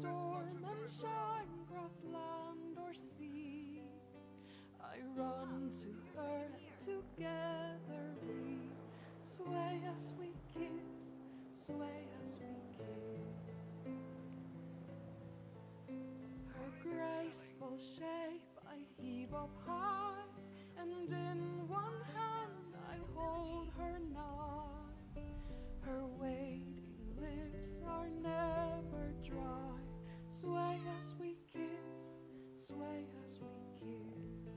storm and shine, cross land or sea. I run to her, and together we sway as we kiss, sway as we kiss. Her graceful shape I heave up high, and in one hand I hold her nigh. Her waiting lips are never dry. Sway as we kiss, sway as we kiss.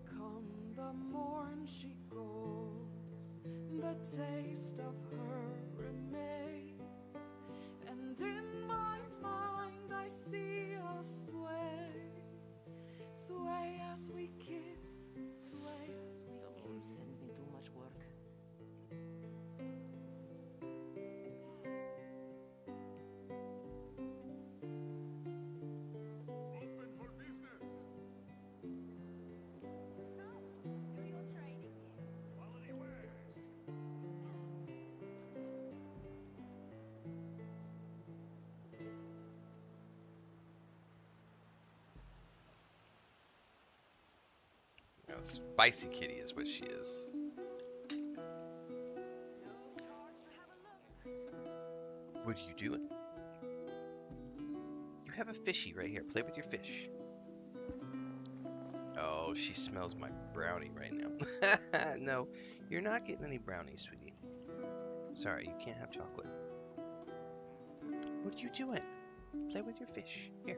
Come the morn she goes, the taste of her remains, and in my mind I see us sway, sway as we kiss, sway as we Don't kiss. send me too much work. Open for business. Do your trading here. Quality wares. Now, Spicy Kitty is what she is. What are you doing? You have a fishy right here. Play with your fish. Oh, she smells my brownie right now. No, you're not getting any brownies, sweetie. Sorry, you can't have chocolate. What are you doing? Play with your fish. Here.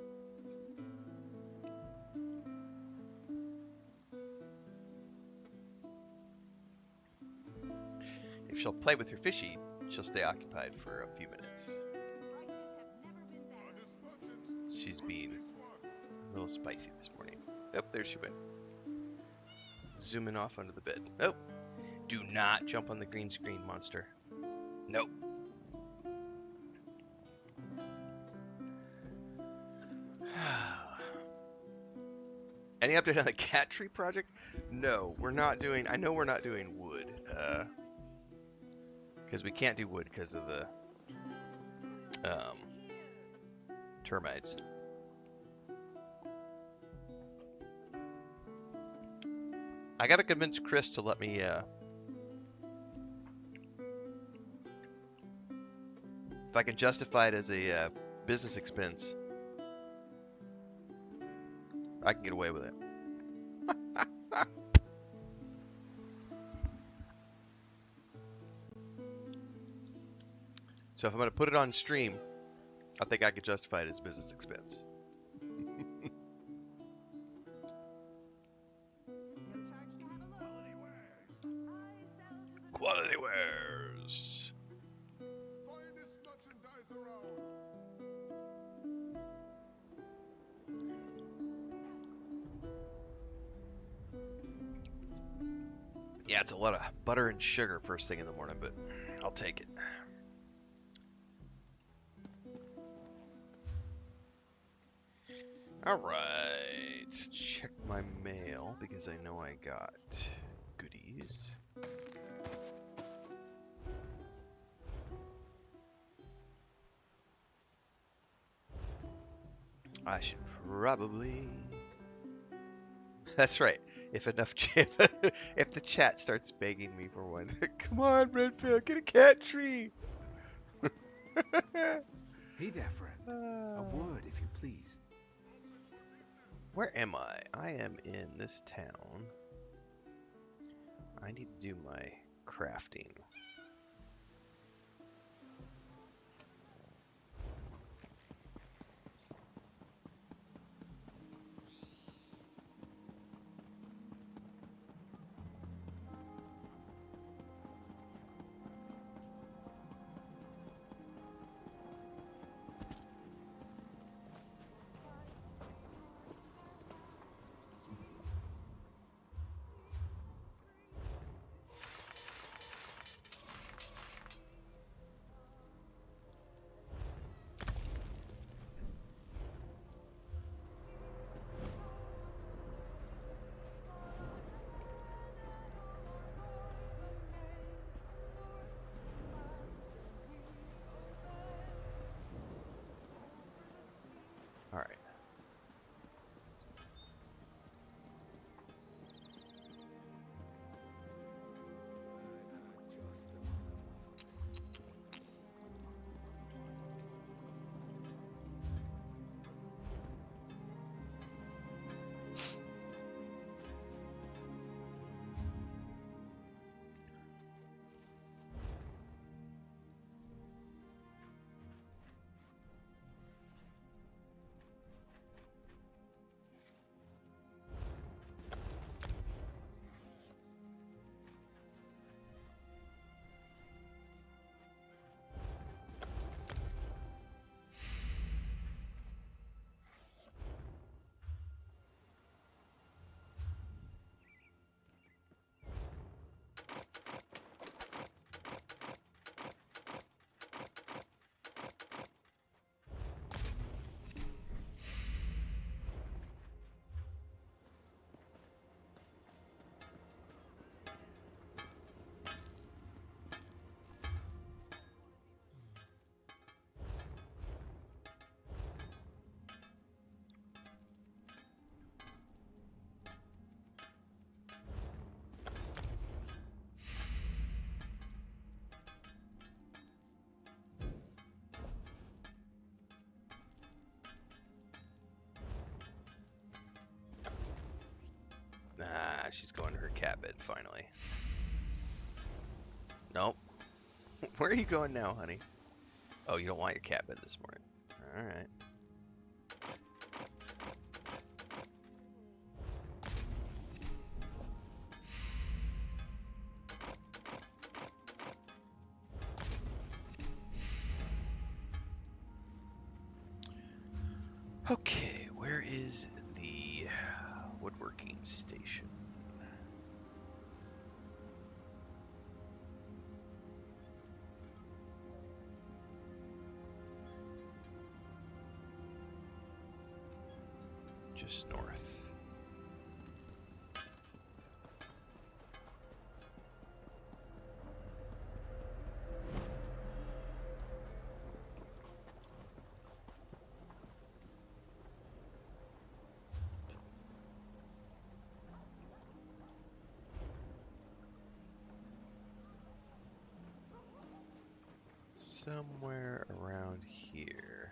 If she'll play with her fishy, she'll stay occupied for a few minutes. Prices have never been better. She's being a little spicy this morning. Oh, there she went. Zooming off under the bed. Oh, do not jump on the green screen, monster. Nope. Any update on the cat tree project? No, we're not doing. I know we're not doing wood. Because we can't do wood because of the termites. I gotta convince Chris to let me. If I can justify it as a business expense, I can get away with it. So if I'm going to put it on stream, I think I could justify it as a business expense. No charge to have a look. I sell to the Quality wares. Finest merchandise around. Yeah, it's a lot of butter and sugar first thing in the morning, but I'll take it. All right, let's check my mail because I know I got goodies. I should probably. That's right. If enough, if the chat starts begging me for one, come on, Renfail, get a cat tree. Hey there, friend. A word, if you please. Where am I? I am in this town. I need to do my crafting. she's going to her cat bed finally. Nope. Where are you going now, honey? Oh, you don't want your cat bed this morning. Alright. Okay, where is the woodworking station? Just north. Somewhere around here.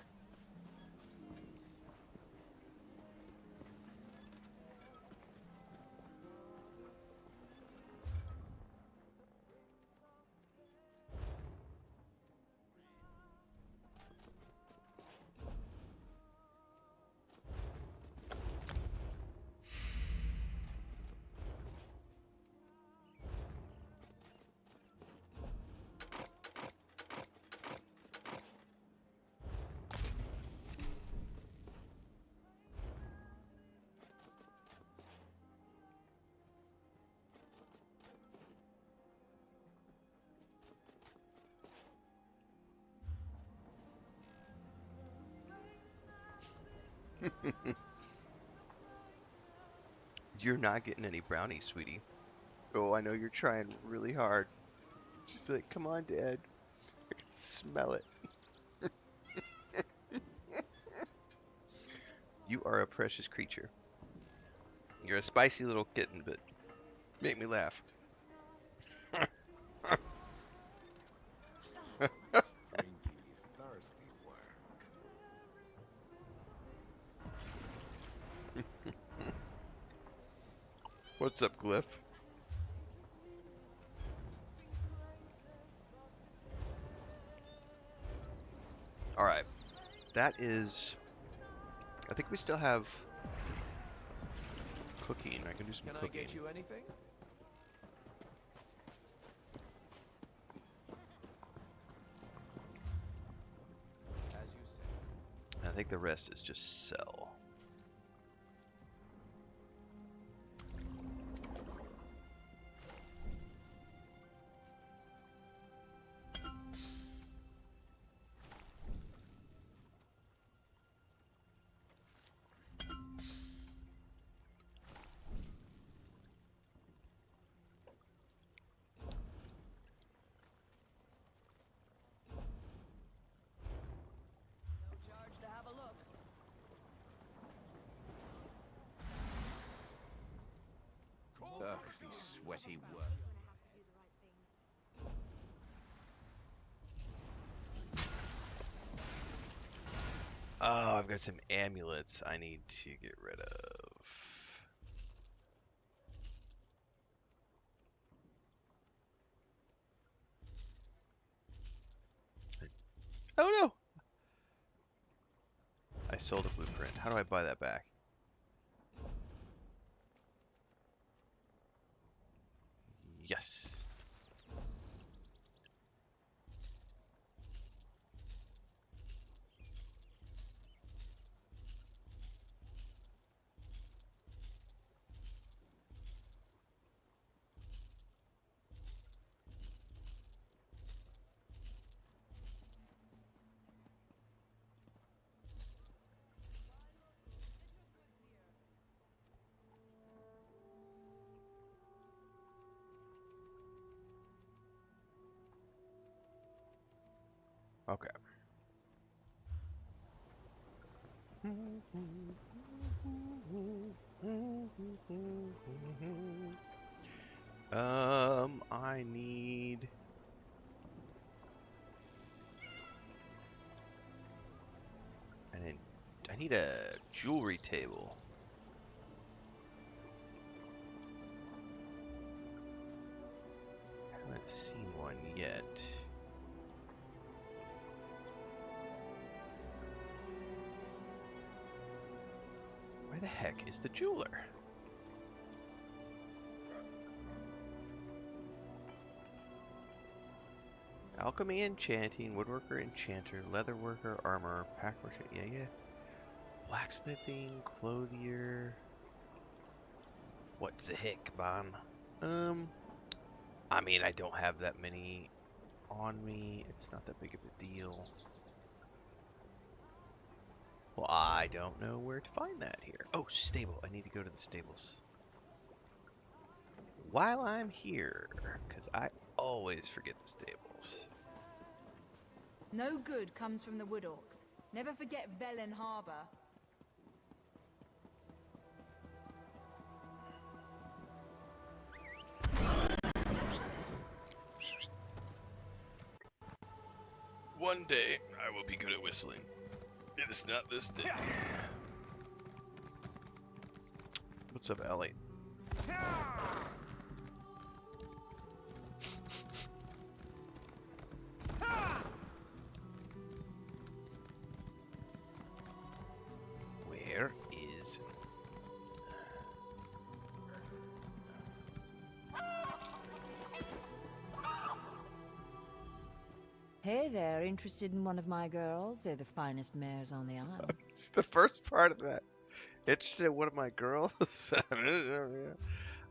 You're not getting any brownies, sweetie. Oh, I know you're trying really hard. She's like, come on, Dad. I can smell it. You are a precious creature. You're a spicy little kitten, but make me laugh. Stringy's thirsty work. What's up, Glyph? Alright. That is... I think we still have cooking. I can do some Can I cooking. get you anything? As you say. I think the rest is just sell. No charge to have a look. Ugh, these sweaty work. Oh, I've got some amulets I need to get rid of. Oh no! I sold a blueprint. How do I buy that back? Yes. Okay. I need... I need a jewelry table. heck is the jeweler? Alchemy, enchanting, woodworker, enchanter, leatherworker, armor, packworker, yeah. Blacksmithing, clothier. What the heck, man? I mean, I don't have that many on me. It's not that big of a deal. Well, I don't know where to find that here. Oh, stable. I need to go to the stables. While I'm here, because I always forget the stables. No good comes from the Wood Orcs. Never forget Velen Harbor. One day, I will be good at whistling. It is not this day. What's up, Ellie? Where is... Hey there, interested in one of my girls? They're the finest mares on the isle. It's the first part of that. Interested in one of my girls?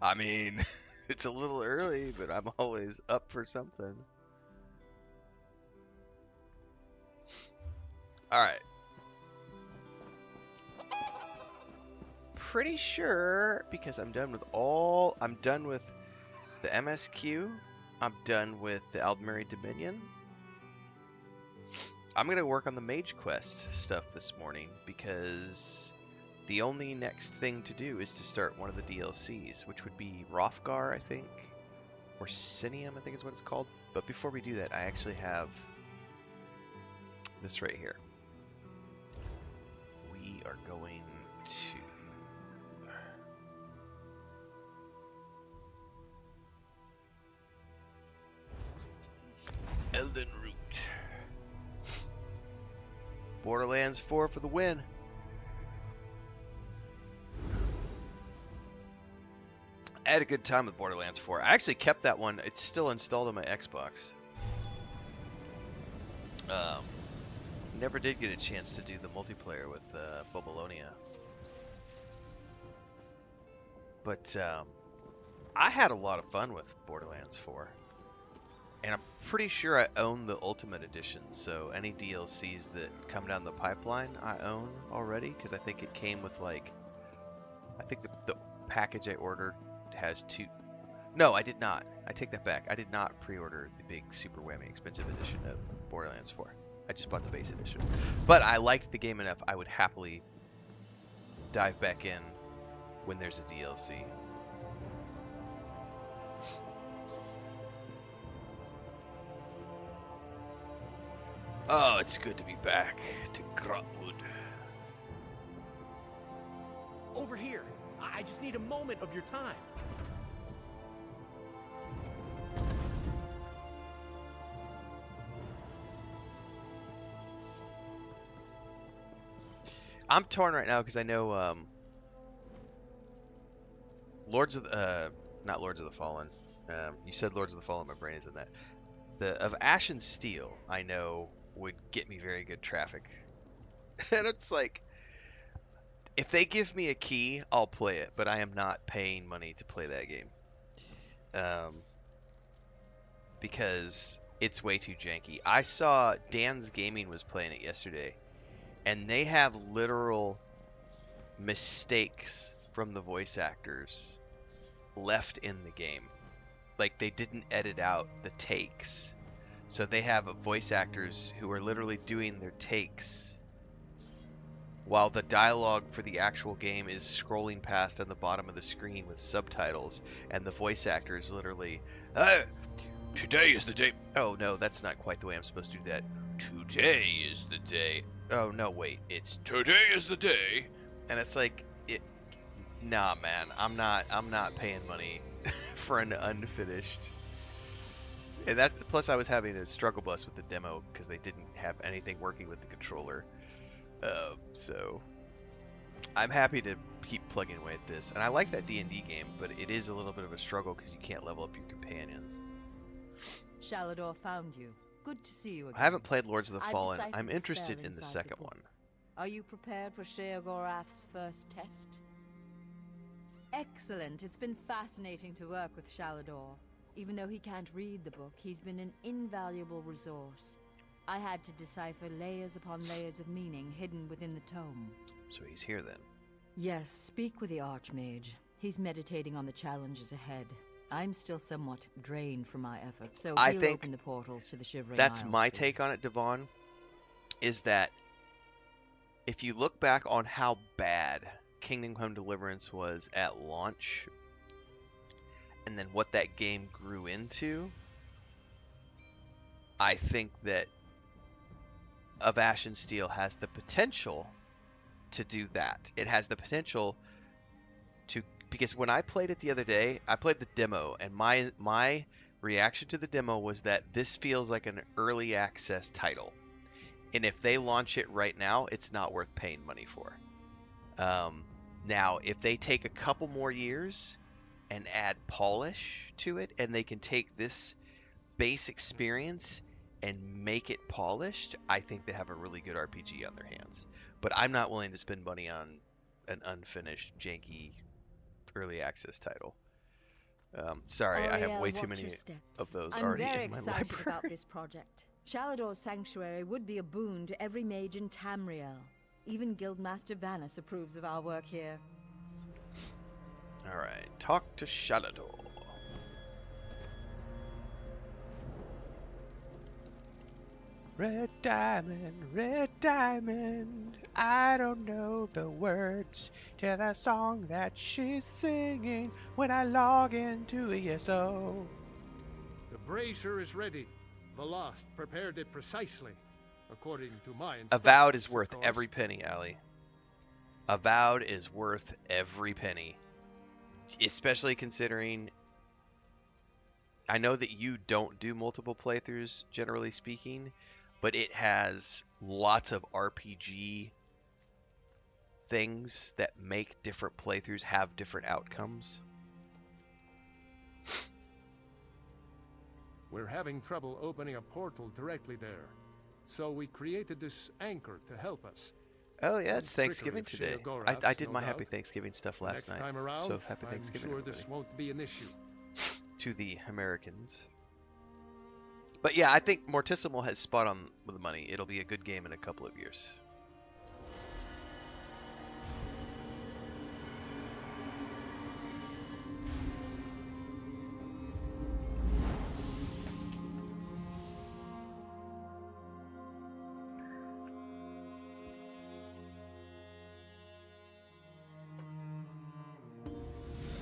I mean, it's a little early, but I'm always up for something. Alright. Pretty sure, because I'm done with the MSQ, I'm done with the Aldmeri Dominion. I'm going to work on the Mage Quest stuff this morning, because the only next thing to do is to start one of the DLCs, which would be Rothgar, I think, or Sinium, I think is what it's called. But before we do that, I actually have this right here. We are going to... Elden Root. Borderlands 4 for the win. I had a good time with Borderlands 4. I actually kept that one. It's still installed on my Xbox. Never did get a chance to do the multiplayer with Bobolonia. But I had a lot of fun with Borderlands 4. And I'm pretty sure I own the Ultimate Edition, so any DLCs that come down the pipeline I own already, because I think it came with, like, I think the package I ordered has 2... No, I did not. I take that back. I did not pre-order the big super whammy expensive edition of Borderlands 4. I just bought the base edition. But I liked the game enough, I would happily dive back in when there's a DLC. Oh, it's good to be back to Grotwood. Over here. I just need a moment of your time. I'm torn right now because I know not Lords of the Fallen. You said Lords of the Fallen, my brain is in that. Of Ash and Steel, I know would get me very good traffic. And it's like, if they give me a key, I'll play it, but I am not paying money to play that game. Because it's way too janky. I saw Dan's Gaming was playing it yesterday, and they have literal mistakes from the voice actors left in the game. Like, they didn't edit out the takes. So they have voice actors who are literally doing their takes while the dialogue for the actual game is scrolling past on the bottom of the screen with subtitles, and the voice actor is literally, today is the day. Oh no, that's not quite the way I'm supposed to do that. Today is the day. Oh no, wait, it's today is the day. And it's like, nah, man, I'm not paying money for an unfinished. And that, plus I was having a struggle bus with the demo because they didn't have anything working with the controller. So I'm happy to keep plugging away at this, and I like that D&D game, but it is a little bit of a struggle because you can't level up your companions. Shalador found you. Good to see you again. I haven't played Lords of the I've Fallen. deciphered I'm the interested spell in the inside second book. one. Are you prepared for Sheogorath's first test? Excellent. It's been fascinating to work with Shalador. Even though he can't read the book, he's been an invaluable resource. I had to decipher layers upon layers of meaning hidden within the tome. So he's here then. Yes, speak with the Archmage. He's meditating on the challenges ahead. I'm still somewhat drained from my efforts, so I he'll think open the portals to the Shivering That's Isles my for you. take on it, Devon, is that if you look back on how bad Kingdom Come Deliverance was at launch, and then what that game grew into, I think that Of Ash and Steel has the potential to do that. It has the potential to, because when I played it the other day, I played the demo, and my reaction to the demo was that this feels like an early access title. And if they launch it right now, it's not worth paying money for. Now, if they take a couple more years and add polish to it, and they can take this base experience and make it polished, I think they have a really good RPG on their hands. But I'm not willing to spend money on an unfinished, janky, early access title. Sorry, I have Ariel, way too watch many your steps. of those I'm already very in my excited library. about this project. Shalador's sanctuary would be a boon to every mage in Tamriel. Even Guildmaster Vanus approves of our work here. Alright, talk to Shalador. Red diamond, I don't know the words to the song that she's singing when I log into ESO. The brazier is ready. The Lost prepared it precisely, according to my instructions. Avowed is of worth course. every penny, Ali. Avowed is worth every penny. Especially considering I know that you don't do multiple playthroughs, generally speaking, but it has lots of RPG things that make different playthroughs have different outcomes. We're having trouble opening a portal directly there. So we created this anchor to help us. Oh yeah, Some it's Thanksgiving trickery today. of Sheogorath's, I did no my doubt. Happy Thanksgiving stuff last Next night. time around, So happy I'm Thanksgiving, sure everybody. this won't be an issue. To the Americans. But yeah, I think Mortissimo has spot on with the money. It'll be a good game in a couple of years.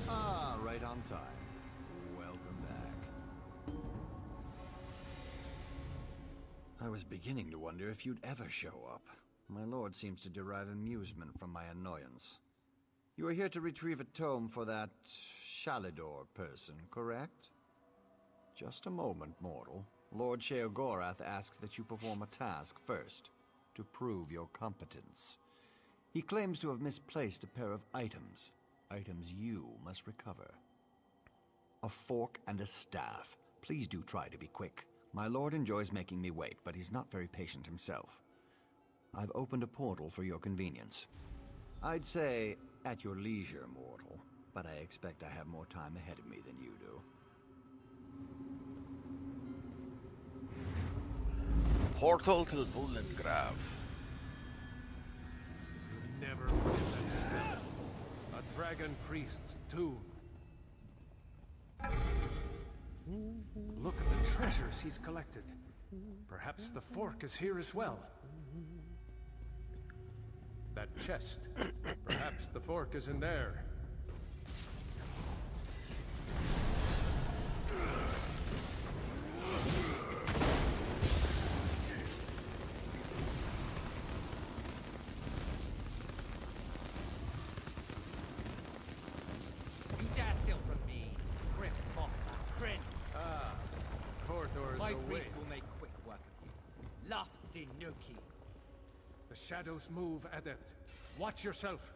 Ah, right on time. Welcome back. I was beginning to wonder if you'd ever show up. My lord seems to derive amusement from my annoyance. You are here to retrieve a tome for that Shalador person, correct? Just a moment, mortal. Lord Sheogorath asks that you perform a task first, to prove your competence. He claims to have misplaced a pair of items. Items you must recover. A fork and a staff. Please do try to be quick. My lord enjoys making me wait, but he's not very patient himself. I've opened a portal for your convenience. I'd say at your leisure, mortal, but I expect I have more time ahead of me than you do. Portal to Vollengrav. Never forget that step. A dragon priest's tomb. Look at the treasures he's collected. Perhaps the fork is here as well. That chest. Perhaps the fork is in there. You dare steal from me. Grim Mothra, grin. Ah, Corridors My away. priest will make quick work of you. Lafty Nuki. The shadows move, Adept. Watch yourself.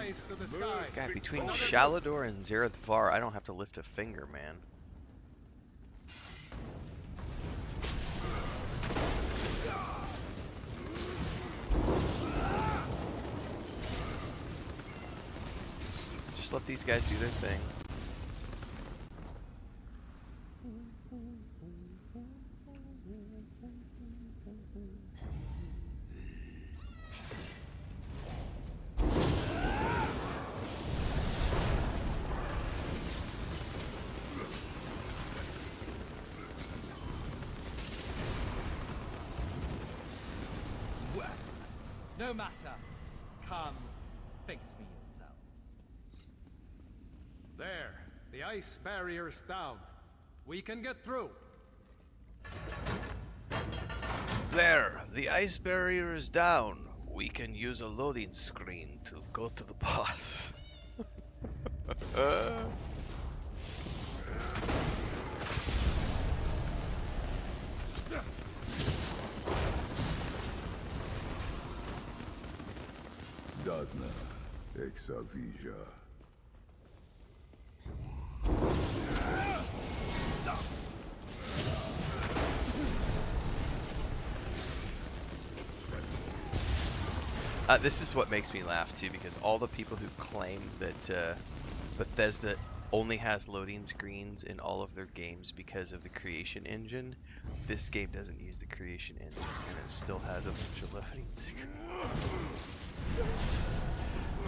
Rise to the sky. God, between Shalador and Zereth Var, I don't have to lift a finger, man. Just let these guys do their thing. Worthless. No matter. Come, face me yourselves. There. The ice barrier is down. We can get through. There, the ice barrier is down. We can use a loading screen to go to the boss. Dadna, Exavija. This is what makes me laugh too, because all the people who claim that Bethesda only has loading screens in all of their games because of the creation engine, this game doesn't use the creation engine, and it still has a bunch of loading screens.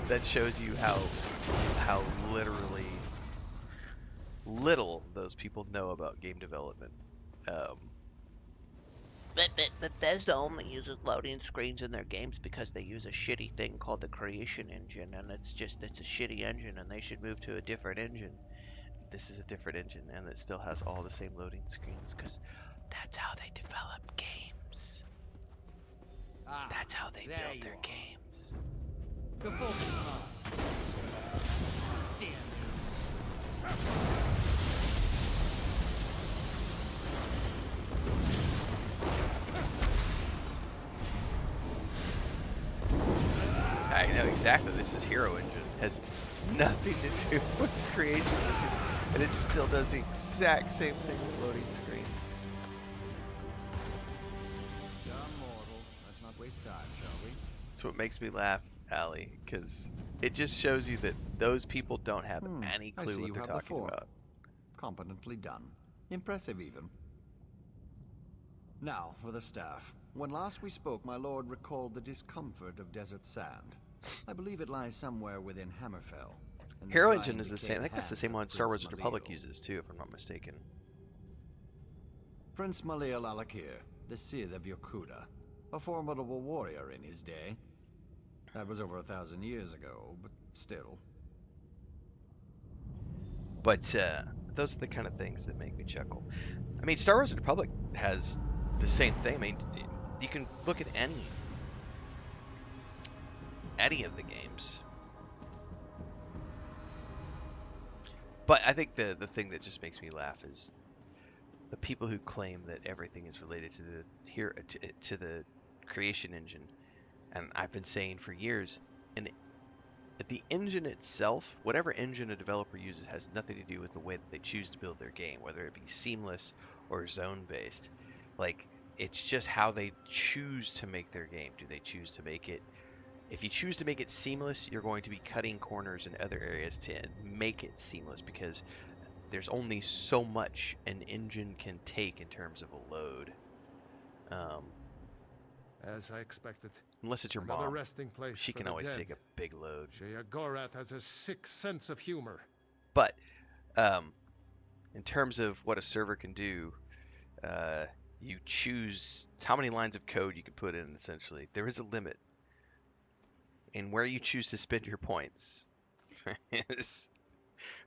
That shows you how literally little those people know about game development. But Bethesda only uses loading screens in their games because they use a shitty thing called the creation engine, and it's a shitty engine, and they should move to a different engine. This is a different engine, and it still has all the same loading screens because that's how they develop games. Ah, That's how they there build you their are. games. The fork is mine. Dear me. I know exactly. This is Hero Engine. Has nothing to do with Creation Engine, and it still does the exact same thing with loading screens. Dumb mortal. Let's not waste time, shall we? That's what makes me laugh, Allie, because it just shows you that those people don't have any I clue see what you they're have the talking fork. about. Competently done. Impressive, even. Now, for the staff. When last we spoke, my lord recalled the discomfort of desert sand. I believe it lies somewhere within Hammerfell. and the Hero dry Engine and is the decayed same. I think that's the hands same of one Star Prince Wars Republic Malil. uses too, if I'm not mistaken. Prince Malil Alakir, the Sith of Yokuda, a formidable warrior in his day. That was over 1,000 years ago, but still. But those are the kind of things that make me chuckle. I mean, Star Wars Republic has the same thing. I mean, you can look at any of the games. But I think the thing that just makes me laugh is the people who claim that everything is related to the creation engine. And I've been saying for years, and the engine itself, whatever engine a developer uses, has nothing to do with the way that they choose to build their game, whether it be seamless or zone-based. Like, it's just how they choose to make their game. Do they choose to make it... If you choose to make it seamless, you're going to be cutting corners in other areas to make it seamless, because there's only so much an engine can take in terms of a load. As I expected. Unless it's your Another mom. resting place She for can the always dead. take a big load. Sheogorath has a sick sense of humor. But in terms of what a server can do, you choose how many lines of code you can put in, essentially. There is a limit in where you choose to spend your points.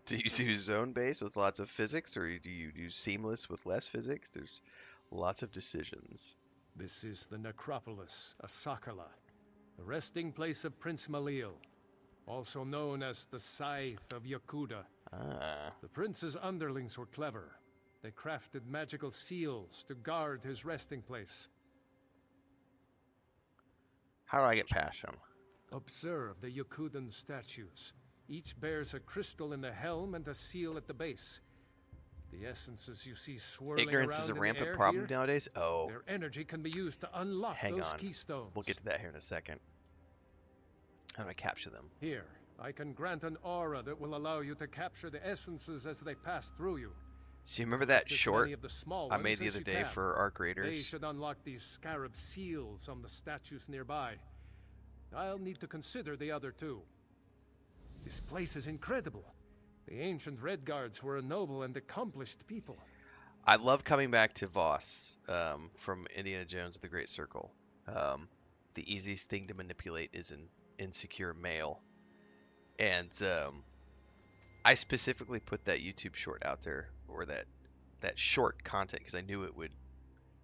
Do you do zone-based with lots of physics, or do you do seamless with less physics? There's lots of decisions. This is the Necropolis, Asakala, the resting place of Prince Malil, also known as the Scythe of Yokuda. The prince's underlings were clever. They crafted magical seals to guard his resting place. How do I get past them? Observe the Yokudan statues. Each bears a crystal in the helm and a seal at the base. The essences you see swirling Ignorance around is a in the rampant air problem here, nowadays? Oh, their energy can be used to unlock hang those on. keystones. We'll get to that here in a second. How do I capture them? Here, I can grant an aura that will allow you to capture the essences as they pass through you. So you remember that As short many of the small I made ones the as other you day can. for Arc They Raiders? should unlock these scarab seals on the statues nearby. I'll need to consider the other two. This place is incredible. The ancient Red Guards were a noble and accomplished people. I love coming back to Voss from Indiana Jones and the Great Circle. The easiest thing to manipulate is an insecure male. And I specifically put that YouTube short out there, or that short content, because I knew it would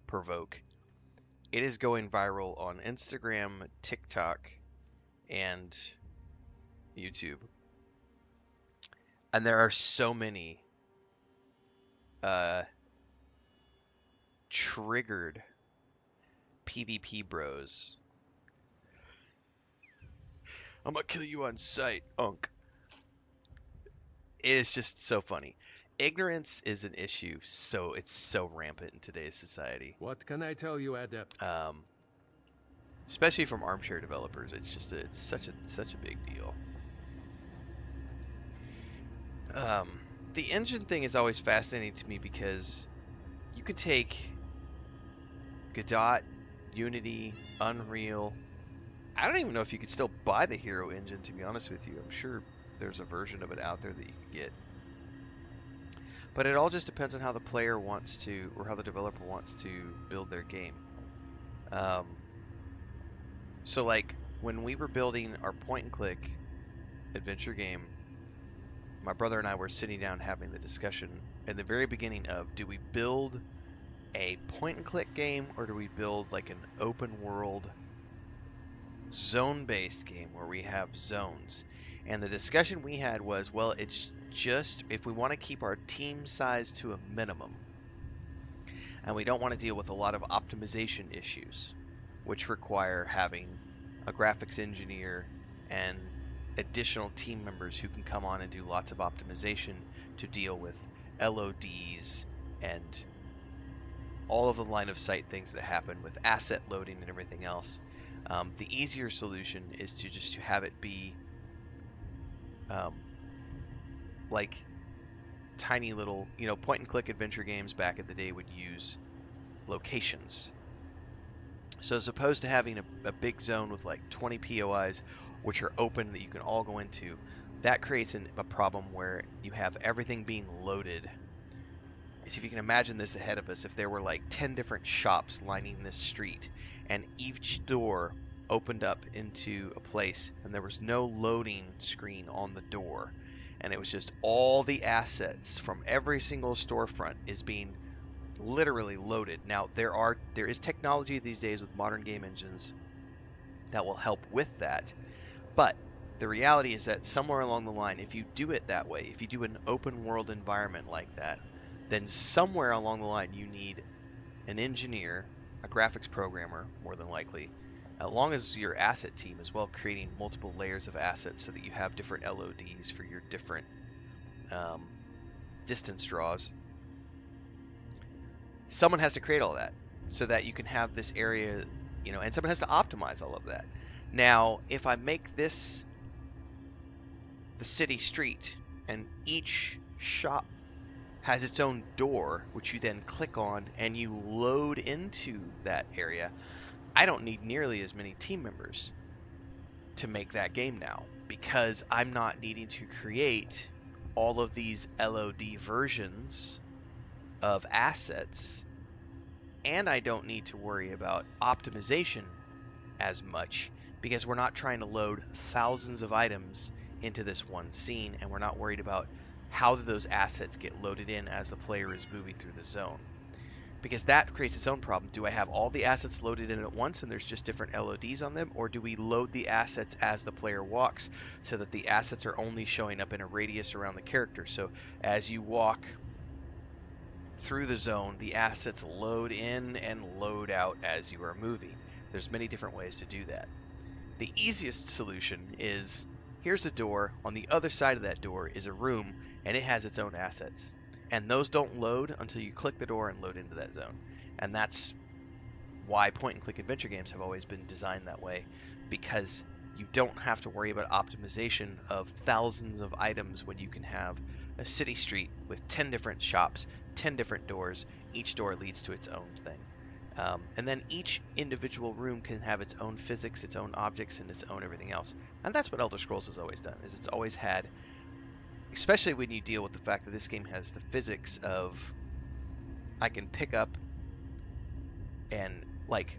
provoke. It is going viral on Instagram, TikTok, and YouTube. And there are so many triggered PvP bros. I'm gonna kill you on sight, Unk. It is just so funny. Ignorance is an issue, so it's so rampant in today's society. What can I tell you, Adept? Especially from armchair developers, it's just it's such a big deal. The engine thing is always fascinating to me because you can take Godot, Unity, Unreal. I don't even know if you could still buy the Hero engine, to be honest with you. I'm sure there's a version of it out there that you can get. But it all just depends on how the player wants to, or how the developer wants to build their game. So like when we were building our point and click adventure game, my brother and I were sitting down having the discussion in the very beginning of, do we build a point and click game, or do we build like an open world zone based game where we have zones? And the discussion we had was, well, it's just, if we want to keep our team size to a minimum and we don't want to deal with a lot of optimization issues, which require having a graphics engineer and additional team members who can come on and do lots of optimization to deal with LODs and all of the line of sight things that happen with asset loading and everything else. The easier solution is to just have it be like tiny little, point and click adventure games back in the day would use locations. So as opposed to having a big zone with like 20 POIs, which are open that you can all go into, that creates a problem where you have everything being loaded. So if you can imagine this ahead of us, if there were like 10 different shops lining this street, and each door opened up into a place, and there was no loading screen on the door, and it was just all the assets from every single storefront is being literally loaded. Now there is technology these days with modern game engines that will help with that, but the reality is that somewhere along the line, if you do it that way, if you do an open world environment like that, then somewhere along the line you need an engineer, a graphics programmer, more than likely, along as your asset team as well, creating multiple layers of assets so that you have different LODs for your different distance draws. Someone has to create all that so that you can have this area, and someone has to optimize all of that. Now, if I make this the city street, and each shop has its own door, which you then click on and you load into that area, I don't need nearly as many team members to make that game now, because I'm not needing to create all of these LOD versions of assets, and I don't need to worry about optimization as much, because we're not trying to load thousands of items into this one scene, and we're not worried about how do those assets get loaded in as the player is moving through the zone, because that creates its own problem. Do I have all the assets loaded in at once and there's just different LODs on them, or do we load the assets as the player walks so that the assets are only showing up in a radius around the character? So as you walk through the zone, the assets load in and load out as you are moving. There's many different ways to do that. The easiest solution is, here's a door, on the other side of that door is a room, and it has its own assets. And those don't load until you click the door and load into that zone. And that's why point-and-click adventure games have always been designed that way, because you don't have to worry about optimization of thousands of items when you can have a city street with 10 different shops, 10 different doors. Each door leads to its own thing. And then each individual room can have its own physics, its own objects, and its own everything else. And that's what Elder Scrolls has always done, is it's always had, especially when you deal with the fact that this game has the physics of, I can pick up and, like,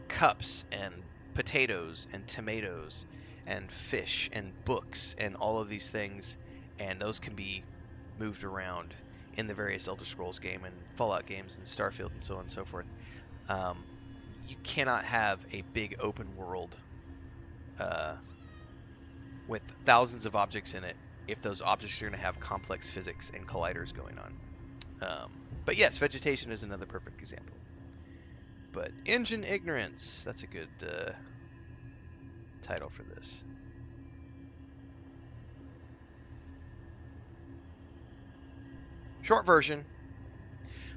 cups and potatoes and tomatoes and fish and books and all of these things, and those can be moved around in the various Elder Scrolls game and Fallout games and Starfield and so on and so forth. You cannot have a big open world with thousands of objects in it if those objects are going to have complex physics and colliders going on. But yes, vegetation is another perfect example. But engine ignorance, that's a good title for this. Short version.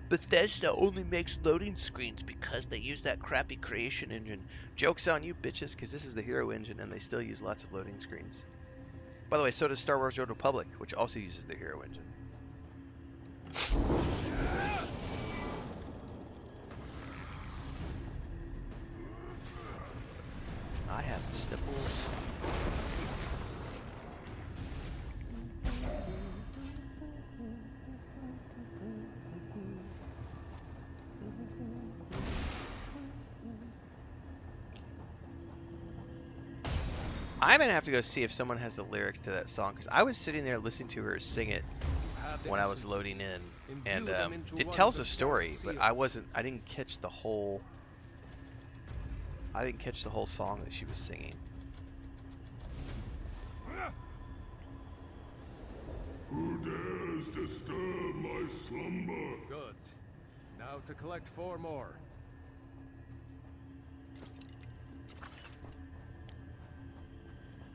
Bethesda only makes loading screens because they use that crappy creation engine. Joke's on you bitches, because this is the hero engine and they still use lots of loading screens. By the way, so does Star Wars Old Republic, which also uses the hero engine. I have the sniffles. I'm gonna have to go see if someone has the lyrics to that song, because I was sitting there listening to her sing it when I was loading in, and it tells a story, but I didn't catch the whole song that she was singing. Who dares disturb my slumber? Good. Now to collect 4 more.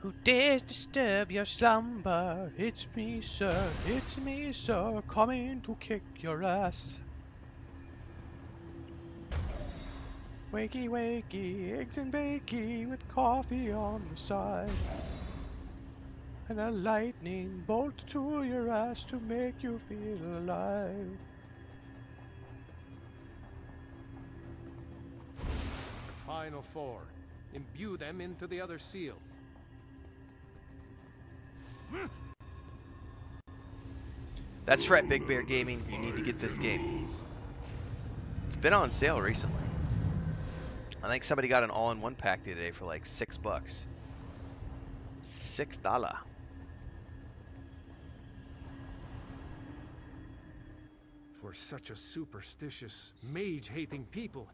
Who dares disturb your slumber? It's me, sir, coming to kick your ass. Wakey, wakey, eggs and bakey with coffee on the side. And a lightning bolt to your ass to make you feel alive. The final 4. Imbue them into the other seal. That's right, Big Bear Gaming. You need to get this game. It's been on sale recently. I think somebody got an all-in-one pack the other day for like $6. $6. For such a superstitious, mage-hating people,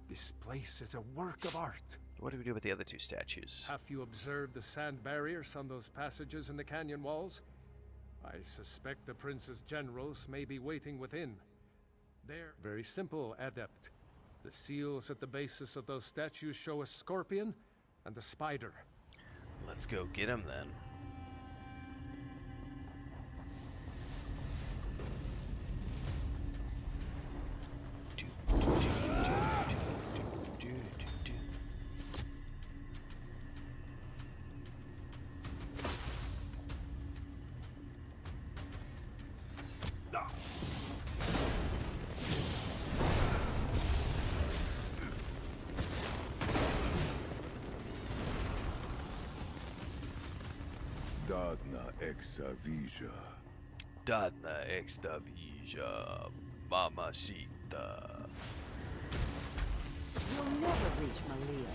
this place is a work of art. What do we do with the other 2 statues? Have you observed the sand barriers on those passages in the canyon walls? I suspect the prince's generals may be waiting within. They're very simple, Adept. The seals at the basis of those statues show a scorpion and a spider. Let's go get him then. Dadna exavija. Dadna extavija, mamacita. You'll never reach Malia.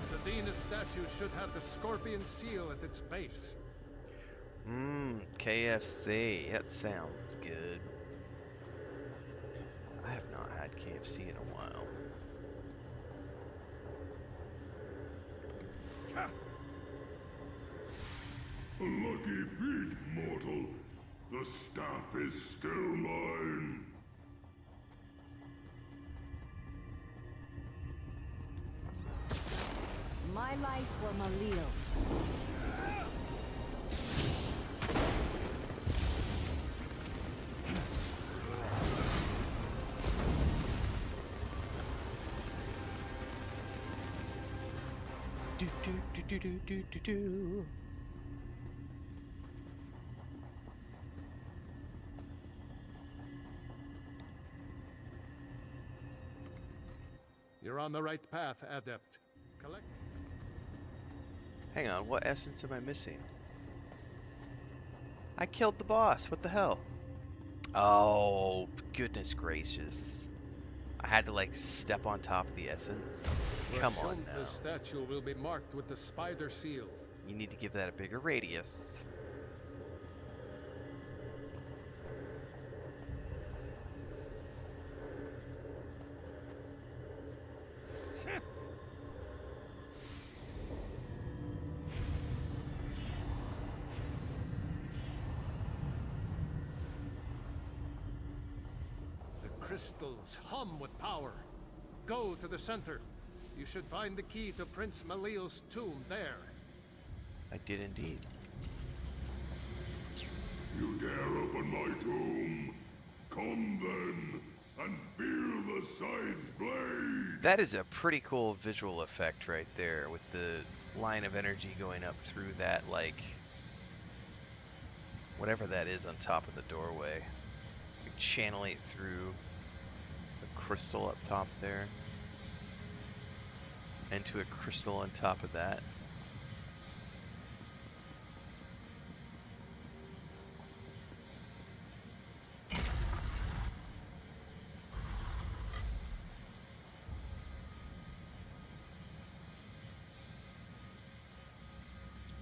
Sedina's statue should have the scorpion seal at its base. KFC. That sounds good. I have not had KFC in a while. A lucky feat, mortal. The staff is still mine. My life for Malil. Do do do do do do do do. You're on the right path, Adept. Collect. Hang on, what essence am I missing? I killed the boss. What the hell? Oh, goodness gracious. I had to like step on top of the essence. Come on now. The statue will be marked with the spider seal. You need to give that a bigger radius. The crystals hum with power. Go to the center. You should find the key to Prince Malil's tomb there. I did indeed. You dare open my tomb? Come then, and feel the side's blade! That is a pretty cool visual effect right there, with the line of energy going up through that, like, whatever that is on top of the doorway. You channel it through the crystal up top there, into a crystal on top of that.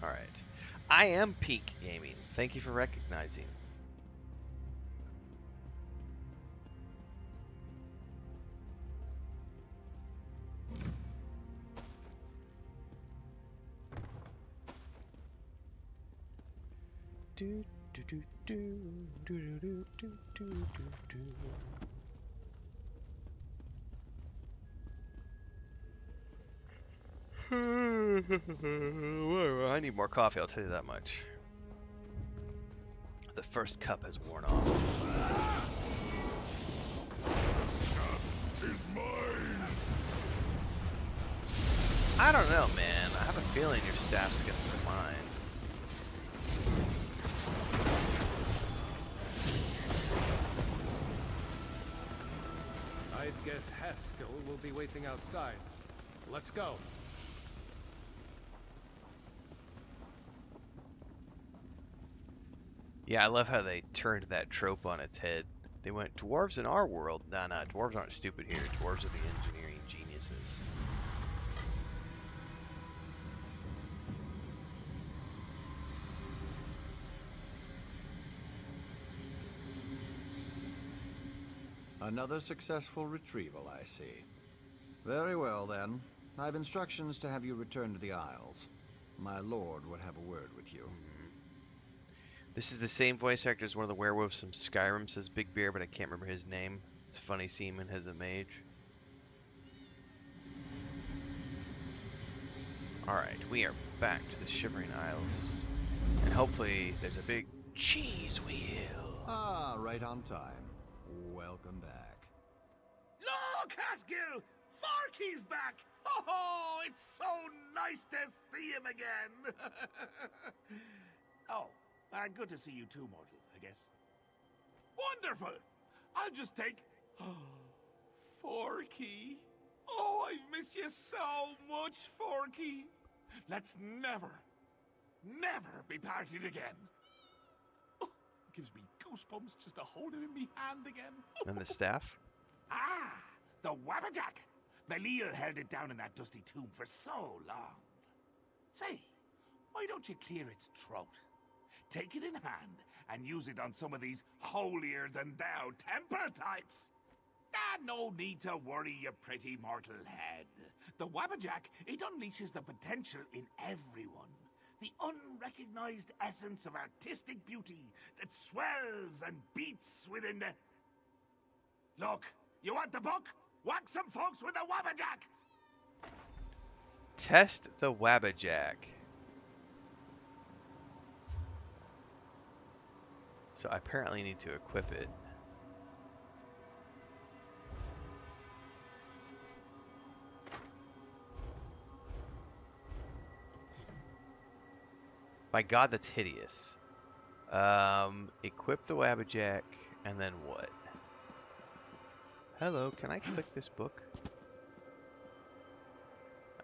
Alright. I am peak gaming. Thank you for recognizing. Do do do do do do do do do. I need more coffee, I'll tell you that much. The first cup has worn off. Is mine! I don't know, man. I have a feeling your staff's gonna be mine. I'd guess Haskell will be waiting outside. Let's go. Yeah, I love how they turned that trope on its head. They went, dwarves in our world? Nah, dwarves aren't stupid here. Dwarves are the engineering geniuses. Another successful retrieval, I see. Very well, then. I have instructions to have you return to the Isles. My lord would have a word with you. This is the same voice actor as one of the werewolves from Skyrim, says Big Bear, but I can't remember his name. It's funny seeing him as a mage. Alright, we are back to the Shivering Isles. And hopefully there's a big cheese wheel. Ah, right on time. Welcome back. Look, Haskell! Farkey's back! Oh, it's so nice to see him again! Oh, good to see you too, mortal, I guess. Wonderful! I'll just take... Forky. Oh, I've missed you so much, Forky. Let's never be parted again. Oh, it gives me goosebumps just to hold it in me hand again. And the staff? Ah, the Wabbajack. Malil held it down in that dusty tomb for so long. Say, why don't you clear its throat? Take it in hand and use it on some of these holier-than-thou temple types. Ah, no need to worry, you pretty mortal head. The Wabbajack, it unleashes the potential in everyone. the unrecognized essence of artistic beauty that swells and beats within the... Look, you want the book? Whack some folks with a wabbajack! Test the Wabbajack. So I apparently need to equip it. My god, that's hideous. Equip the Wabbajack, and then what? Hello, can I click this book?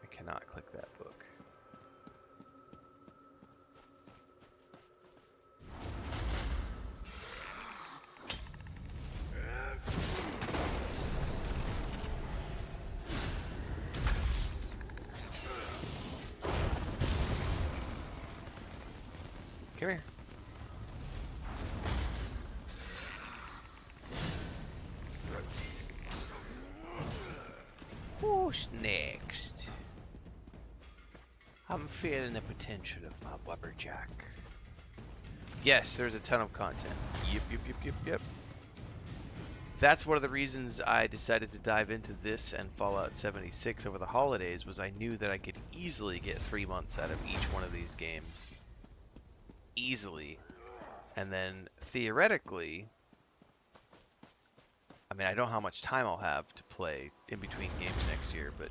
I cannot click that book. Come here. Who's next? I'm feeling the potential of my Wabberjack. Yes, there's a ton of content. Yep. That's one of the reasons I decided to dive into this and Fallout 76 over the holidays, was I knew that I could easily get 3 months out of each one of these games. Easily. And then, theoretically, I mean, I don't know how much time I'll have to play in between games next year, but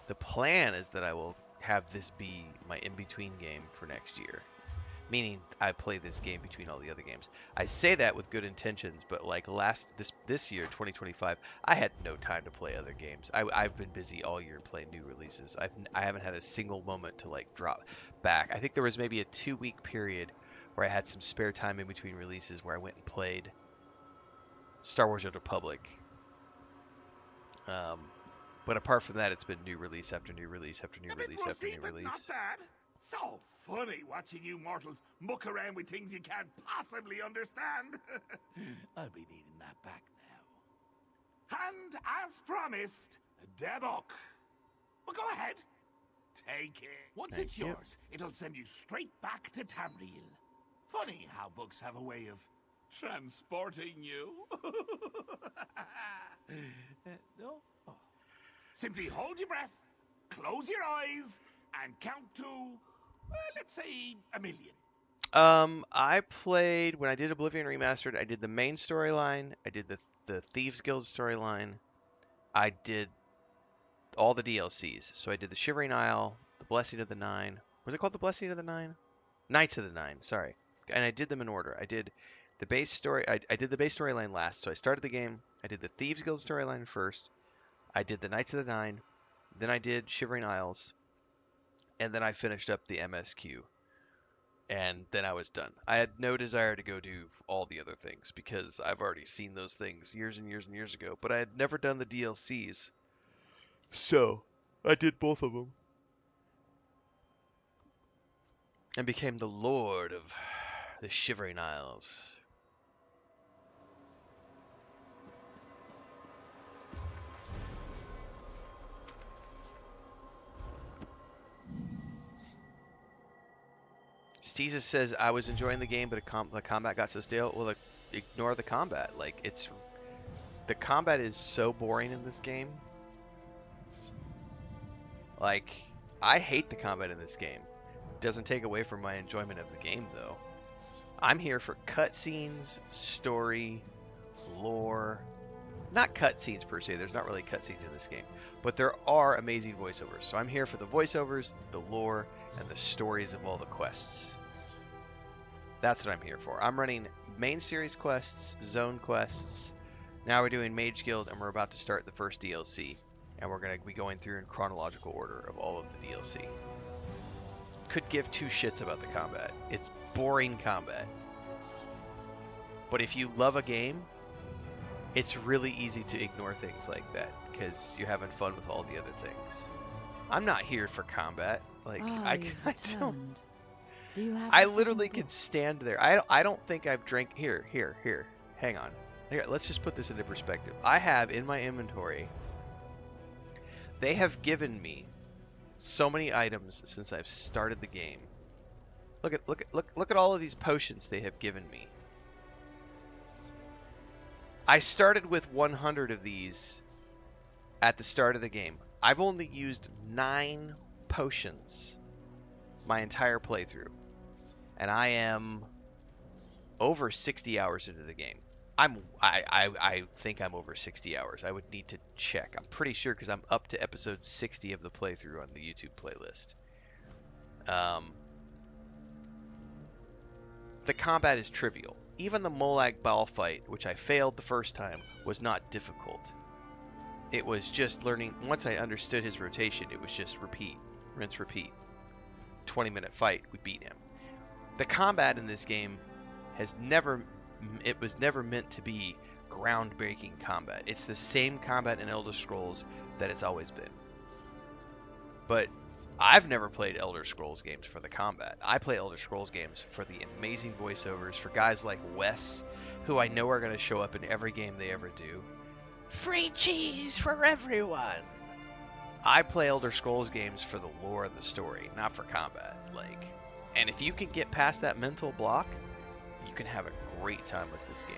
the plan is that I will have this be my in-between game for next year. Meaning, I play this game between all the other games. I say that with good intentions, but like this year, 2025, I had no time to play other games. I've been busy all year playing new releases. I haven't had a single moment to like drop back. I think there was maybe a 2-week period where I had some spare time in between releases where I went and played Star Wars: Old Republic. But apart from that, it's been new release after new release after new release after new release. Not bad. So funny watching you mortals muck around with things you can't possibly understand. I'll be needing that back now. And as promised, the book. Well, go ahead. Take it. Once it's yours, it'll send you straight back to Tamriel. Funny how books have a way of transporting you. No? Oh. Simply hold your breath, close your eyes, and count to, let's say, 1 million. I played, when I did Oblivion Remastered, I did the main storyline, I did the Thieves Guild storyline, I did all the DLCs. So I did the Shivering Isle, the Blessing of the Nine. Was it called the Blessing of the Nine? Knights of the Nine, sorry. And I did them in order. I did the base story. I did the base storyline last. So I started the game. I did the Thieves Guild storyline first. I did the Knights of the Nine. Then I did Shivering Isles. And then I finished up the MSQ. And then I was done. I had no desire to go do all the other things because I've already seen those things years and years and years ago. But I had never done the DLCs. So I did both of them. And became the Lord of the Shivering Isles. Steezus says, I was enjoying the game, but the combat got so stale. Well, ignore the combat. Like, the combat is so boring in this game. Like, I hate the combat in this game. It doesn't take away from my enjoyment of the game, though. I'm here for cutscenes, story, lore. Not cutscenes per se. There's not really cutscenes in this game. But there are amazing voiceovers. So I'm here for the voiceovers, the lore, and the stories of all the quests. That's what I'm here for. I'm running main series quests, zone quests. Now we're doing Mage Guild, and we're about to start the first DLC. And we're going to be going through in chronological order of all of the DLC. Could give two shits about the combat. It's boring combat. But if you love a game, it's really easy to ignore things like that because you're having fun with all the other things. I'm not here for combat. Like, I don't. Do you have I literally could stand there. I don't think I've drank. Here. Hang on. Here, let's just put this into perspective. I have in my inventory. They have given me so many items since I've started the game Look at all of these potions they have given me. I started with 100 of these at the start of the game. I've only used 9 potions my entire playthrough, and I am over 60 hours into the game. I think I'm over 60 hours. I would need to check. I'm pretty sure because I'm up to episode 60 of the playthrough on the YouTube playlist. The combat is trivial. Even the Molag Bal fight, which I failed the first time, was not difficult. It was just learning. Once I understood his rotation, it was just repeat, rinse, repeat. 20-minute fight, we beat him. The combat in this game was never meant to be groundbreaking combat. It's the same combat in Elder Scrolls that it's always been. But I've never played Elder Scrolls games for the combat. I play Elder Scrolls games for the amazing voiceovers, for guys like Wes, who I know are going to show up in every game they ever do. Free cheese for everyone! I play Elder Scrolls games for the lore of the story, not for combat. And if you can get past that mental block, you can have a great time with this game.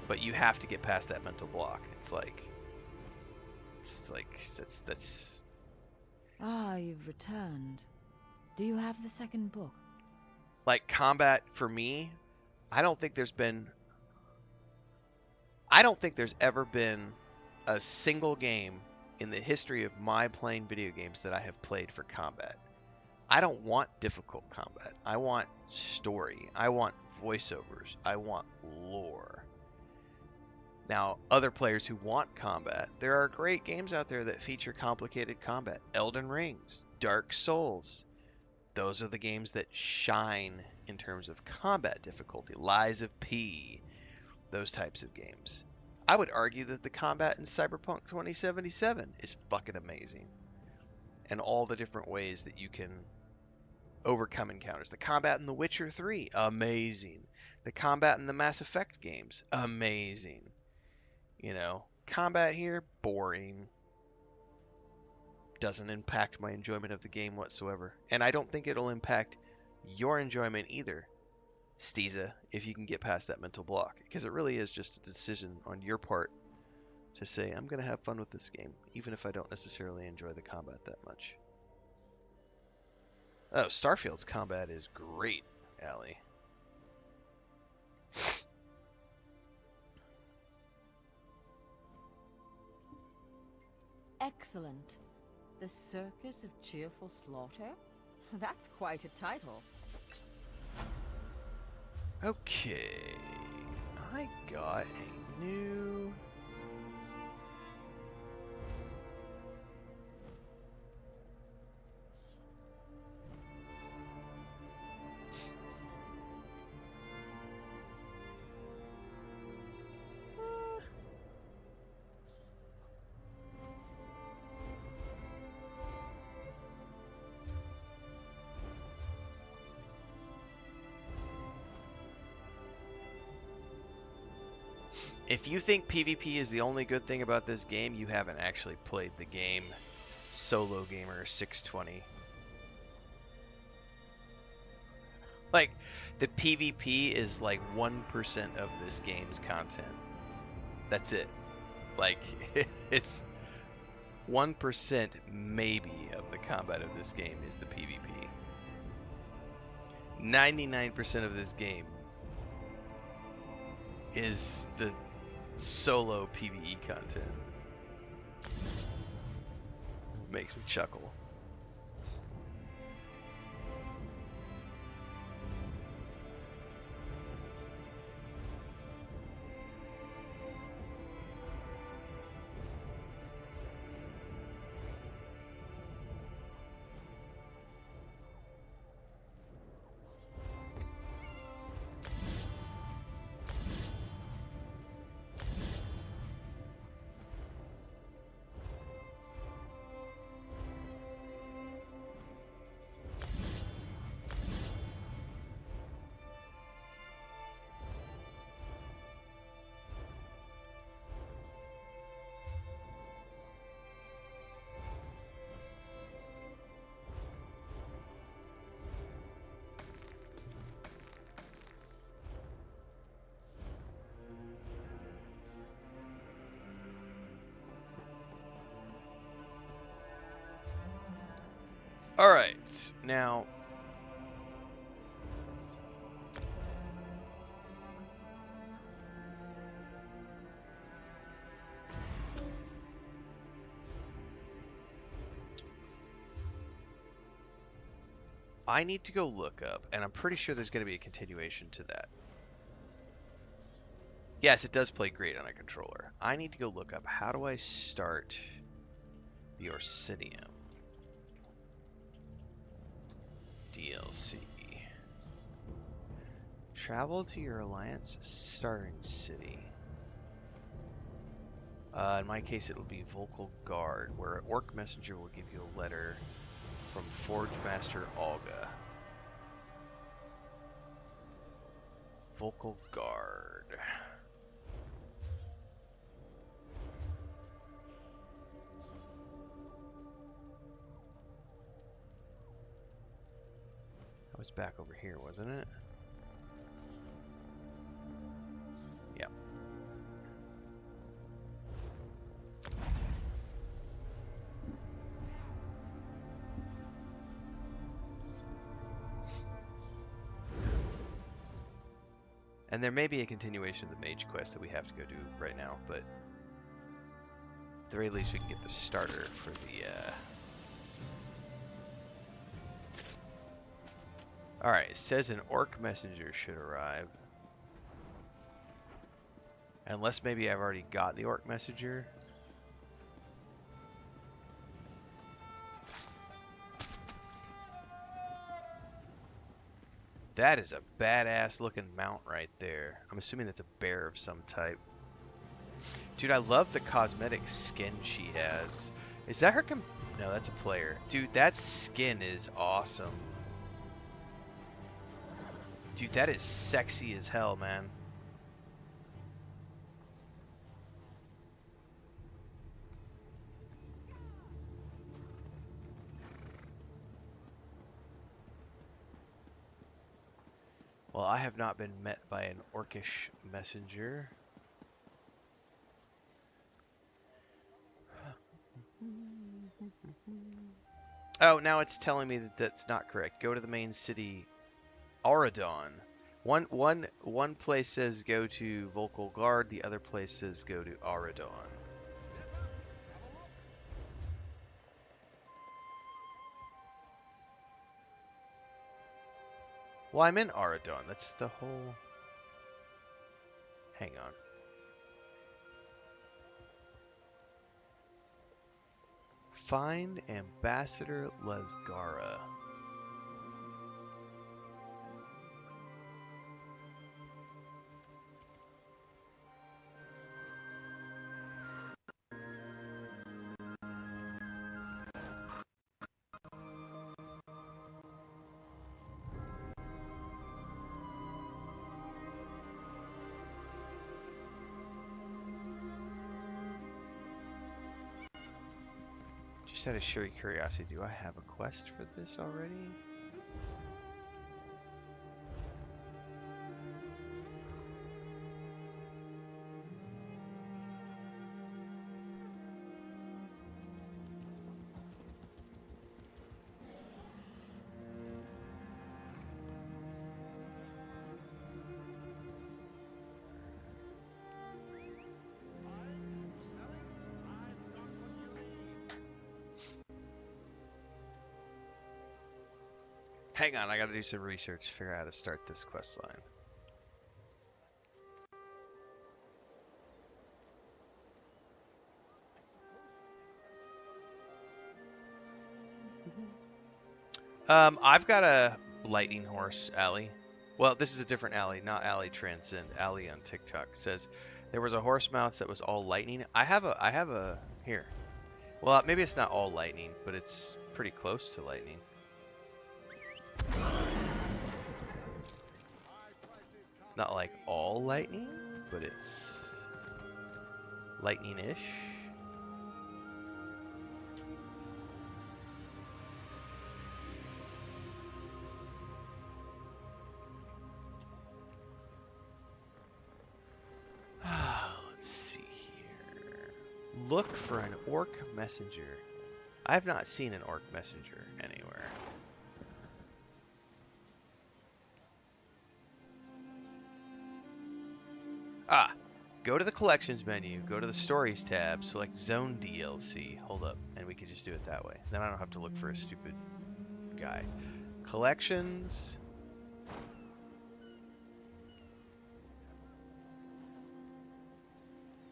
But you have to get past that mental block. That's Ah, you've returned. Do you have the second book? like combat for me. I don't think there's ever been a single game in the history of my playing video games that I have played for combat. I don't want difficult combat. I want story. I want voiceovers. I want lore. Now, other players who want combat, there are great games out there that feature complicated combat. Elden Rings, Dark Souls. Those are the games that shine in terms of combat difficulty. Lies of P. Those types of games. I would argue that the combat in Cyberpunk 2077 is fucking amazing. And all the different ways that you can overcome encounters. The combat in The Witcher 3, amazing. The combat in the Mass Effect games, amazing. Combat here, boring. Doesn't impact my enjoyment of the game whatsoever. And I don't think it'll impact your enjoyment either, Steeza, if you can get past that mental block. Because it really is just a decision on your part to say, I'm going to have fun with this game, even if I don't necessarily enjoy the combat that much. Oh, Starfield's combat is great, Allie. Excellent. The Circus of Cheerful Slaughter? That's quite a title. Okay. I got a new... If you think PvP is the only good thing about this game, you haven't actually played the game. Solo Gamer 620. The PvP is 1% of this game's content. That's it. It's 1% maybe of the combat of this game is the PvP. 99% of this game is the solo PvE content. Makes me chuckle. Alright, now... I need to go look up, and I'm pretty sure there's going to be a continuation to that. Yes, it does play great on a controller. I need to go look up, how do I start the Orsinium DLC? Travel to your Alliance starting city. In my case, it'll be Vocal Guard, where an Orc Messenger will give you a letter from Forge Master Olga. Vocal Guard. That was back over here, wasn't it? Yep. And there may be a continuation of the mage quest that we have to go do right now, but at the very least we can get the starter for the Alright, it says an orc messenger should arrive. Unless maybe I've already got the orc messenger. That is a badass looking mount right there. I'm assuming that's a bear of some type. Dude, I love the cosmetic skin she has. Is that her no, that's a player. Dude, that skin is awesome. Dude, that is sexy as hell, man. Well, I have not been met by an orcish messenger. Oh, now it's telling me that that's not correct. Go to the main city, Auradon. One place says go to Vocal Guard, the other place says go to Auradon. Well, I'm in Auradon. That's the whole... Hang on. Find Ambassador Lasgara. Just out of sheer curiosity, do I have a quest for this already? Hang on, I gotta do some research to figure out how to start this quest line. I've got a lightning horse, Allie. Well, this is a different Allie, not Allie Transcend. Allie on TikTok says there was a horse mouth that was all lightning. I have a here. Well, maybe it's not all lightning, but it's pretty close to lightning. It's not like all lightning, but it's lightning-ish. Let's see here. Look for an orc messenger. I have not seen an orc messenger anywhere. go to the collections menu, go to the stories tab, select Zone DLC. Hold up, and we can just do it that way. Then I don't have to look for a stupid guy. Collections.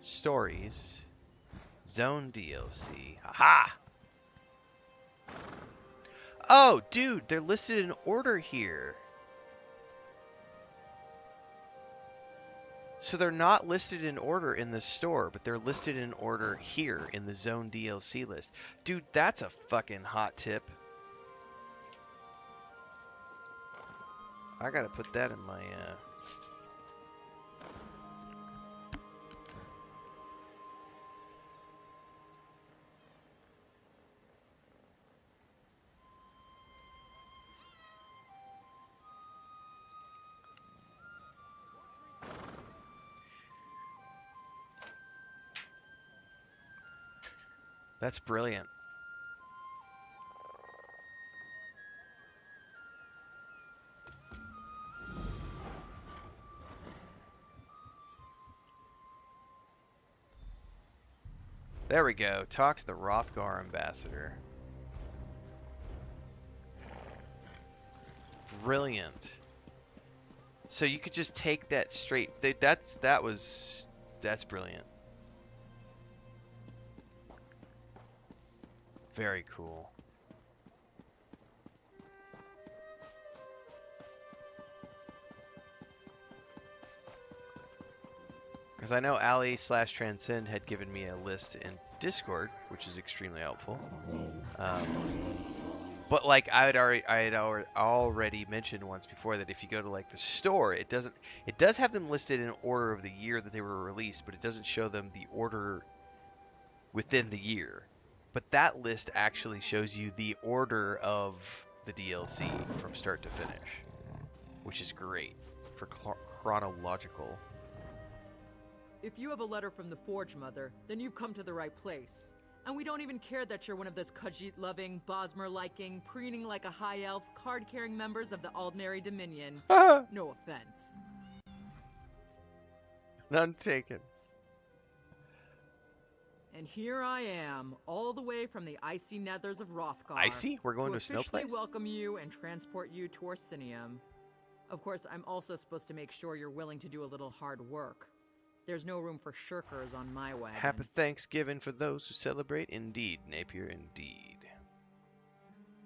Stories. Zone DLC. Aha! Oh, dude, they're listed in order here. So they're not listed in order in the store, but they're listed in order here in the Zone DLC list. Dude, that's a fucking hot tip. I gotta put that in my, That's brilliant. There we go. Talk to the Rothgar ambassador. Brilliant. So you could just take that straight. That's brilliant. Very cool. Because I know Ali/Transcend had given me a list in Discord, which is extremely helpful. But like I had already mentioned once before that if you go to like the store, it does have them listed in order of the year that they were released, but it doesn't show them the order within the year. But that list actually shows you the order of the DLC from start to finish, which is great for chronological. If you have a letter from the Forge Mother, then you've come to the right place. And we don't even care that you're one of those Khajiit-loving, Bosmer-liking, preening like a high elf, card-carrying members of the Aldmeri Dominion. No offense. None taken. And here I am, all the way from the icy nethers of Rothgar. Icy? We're going to a snow officially place? welcome you and transport you to Orsinium. Of course, I'm also supposed to make sure you're willing to do a little hard work. There's no room for shirkers on my wagon. Happy Thanksgiving for those who celebrate. Indeed, Napier, indeed.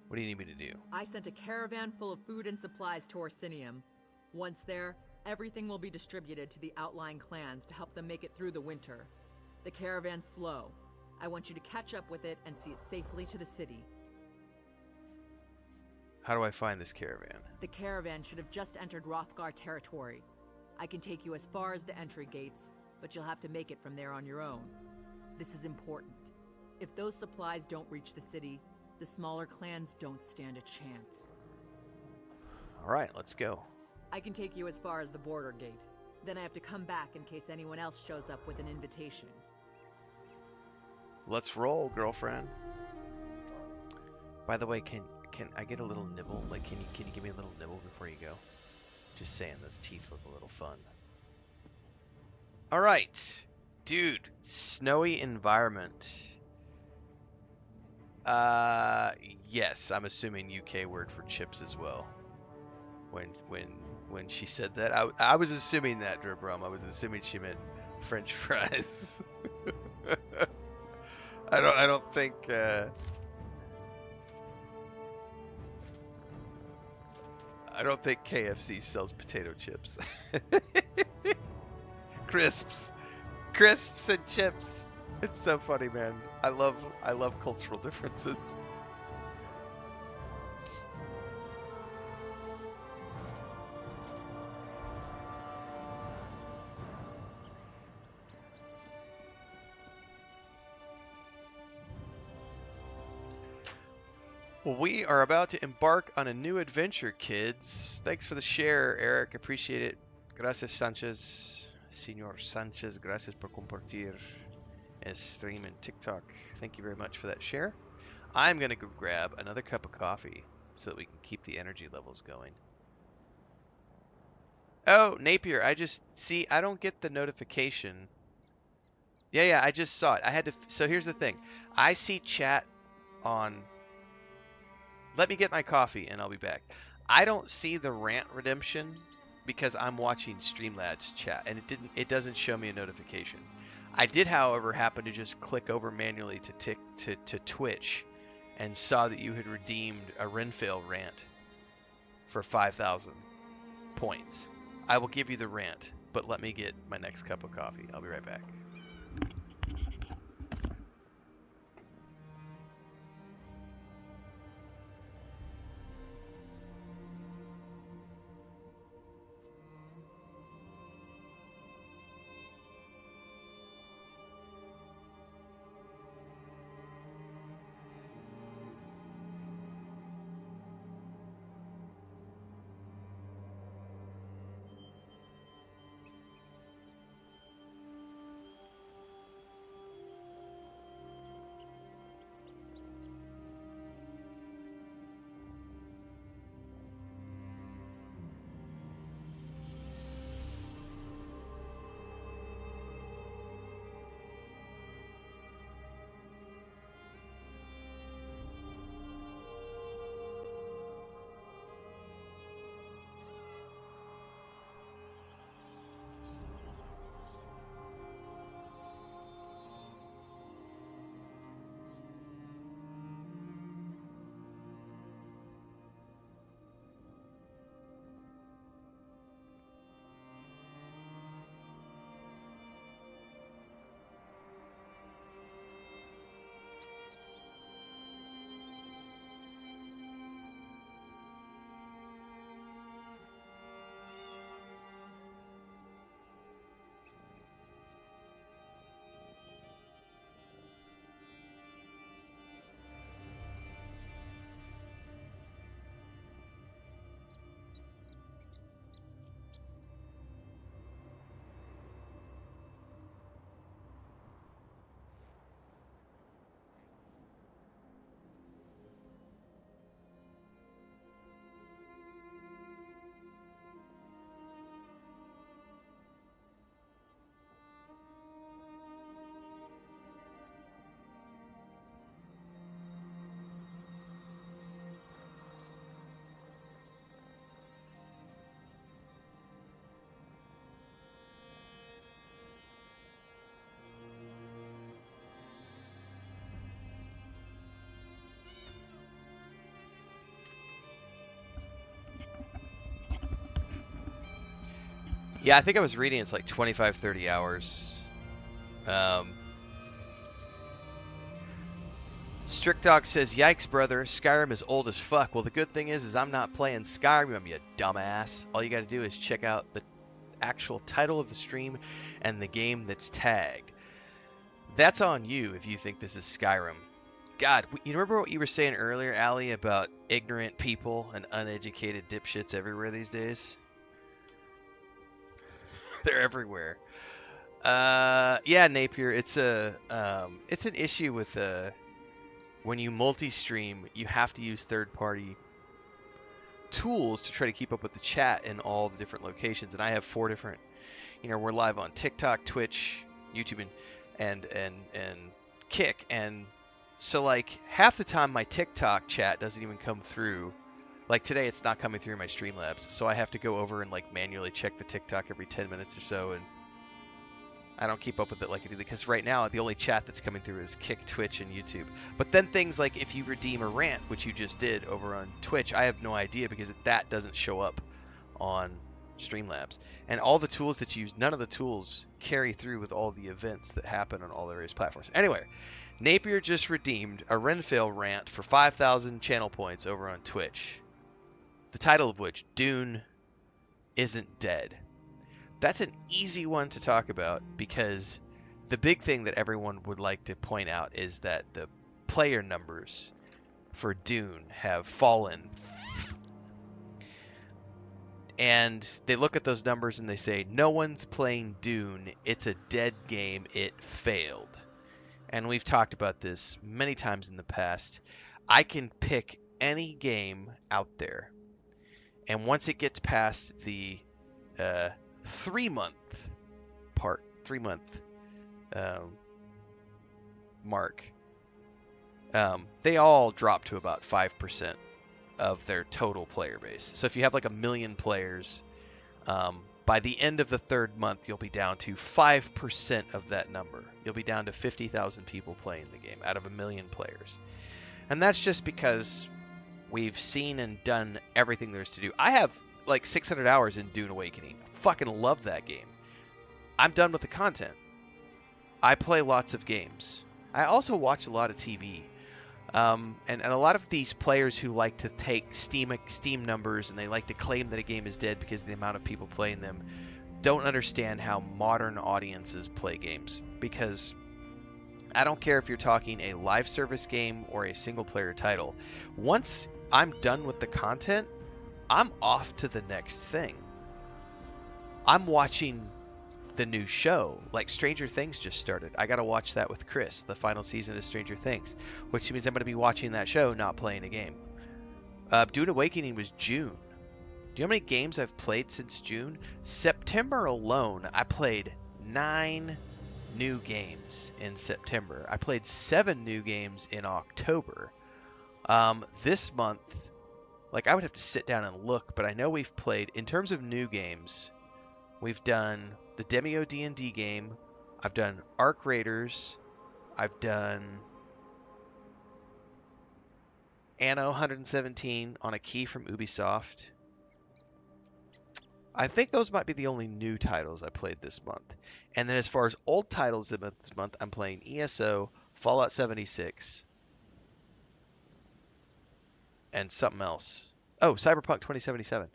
What do you need me to do? I sent a caravan full of food and supplies to Orsinium. Once there, everything will be distributed to the outlying clans to help them make it through the winter. The caravan's slow. I want you to catch up with it and see it safely to the city. How do I find this caravan? The caravan should have just entered Rothgar territory. I can take you as far as the entry gates, but you'll have to make it from there on your own. This is important. If those supplies don't reach the city, the smaller clans don't stand a chance. Alright, let's go. I can take you as far as the border gate. Then I have to come back in case anyone else shows up with an invitation. Let's roll, girlfriend. By the way, can I get a little nibble? Like, can you give me a little nibble before you go? Just saying, those teeth look a little fun. Alright. Dude, snowy environment. Yes, I'm assuming UK word for chips as well. When she said that, I was assuming that, Dribrum. I was assuming she meant French fries. I don't think KFC sells potato chips. Crisps and chips. It's so funny, man. I love cultural differences. Well, we are about to embark on a new adventure, kids. Thanks for the share, Eric. Appreciate it. Gracias, Sanchez. Senor Sanchez, gracias por compartir and stream and TikTok. Thank you very much for that share. I'm going to go grab another cup of coffee so that we can keep the energy levels going. Oh, Napier, I don't get the notification Yeah, I just saw it. I had to. So here's the thing. I see chat on. Let me get my coffee and I'll be back. I don't see the rant redemption because I'm watching Streamlabs chat and it doesn't show me a notification. I did, however, happen to just click over manually to Twitch and saw that you had redeemed a Renfail rant for 5,000 points. I will give you the rant, but let me get my next cup of coffee. I'll be right back. Yeah, I think I was reading it's like 25, 30 hours. Strict Dog says, "Yikes, brother! Skyrim is old as fuck." Well, the good thing is I'm not playing Skyrim, you dumbass. All you got to do is check out the actual title of the stream and the game that's tagged. That's on you if you think this is Skyrim. God, you remember what you were saying earlier, Allie, about ignorant people and uneducated dipshits everywhere these days? They're everywhere. Yeah, Napier, it's an issue with when you multi-stream, you have to use third-party tools to try to keep up with the chat in all the different locations. And I have 4 different, we're live on TikTok, Twitch, YouTube, and Kick. And so like half the time my TikTok chat doesn't even come through. Like today, it's not coming through my Streamlabs, so I have to go over and like manually check the TikTok every 10 minutes or so, and I don't keep up with it like I do, because right now the only chat that's coming through is Kick, Twitch, and YouTube. But then things like if you redeem a rant, which you just did over on Twitch, I have no idea because that doesn't show up on Streamlabs. And all the tools that you use, none of the tools carry through with all the events that happen on all the various platforms. Anyway, Napier just redeemed a Renfail rant for 5,000 channel points over on Twitch. The title of which, Dune Isn't Dead. That's an easy one to talk about because the big thing that everyone would like to point out is that the player numbers for Dune have fallen. And they look at those numbers and they say, no one's playing Dune. It's a dead game. It failed. And we've talked about this many times in the past. I can pick any game out there. And once it gets past the 3-month mark, they all drop to about 5% of their total player base. So if you have like 1 million players, by the end of the 3rd month, you'll be down to 5% of that number. You'll be down to 50,000 people playing the game out of 1 million players. And that's just because we've seen and done everything there's to do. I have like 600 hours in Dune Awakening. Fucking love that game. I'm done with the content. I play lots of games. I also watch a lot of TV. And a lot of these players who like to take Steam numbers and they like to claim that a game is dead because of the amount of people playing them don't understand how modern audiences play games. Because I don't care if you're talking a live service game or a single player title. Once I'm done with the content, I'm off to the next thing. I'm watching the new show. Like Stranger Things just started. I gotta watch that with Chris, the final season of Stranger Things, which means I'm gonna be watching that show, not playing a game. Dune Awakening was June. Do you know how many games I've played since June? September alone, I played 9 new games in September. I played 7 new games in October. This month, like I would have to sit down and look, but I know we've played, in terms of new games, we've done the Demio D&D game. I've done Arc Raiders. I've done Anno 117 on a key from Ubisoft. I think those might be the only new titles I played this month. And then as far as old titles this month, I'm playing ESO, Fallout 76, and something else. Oh, Cyberpunk 2077.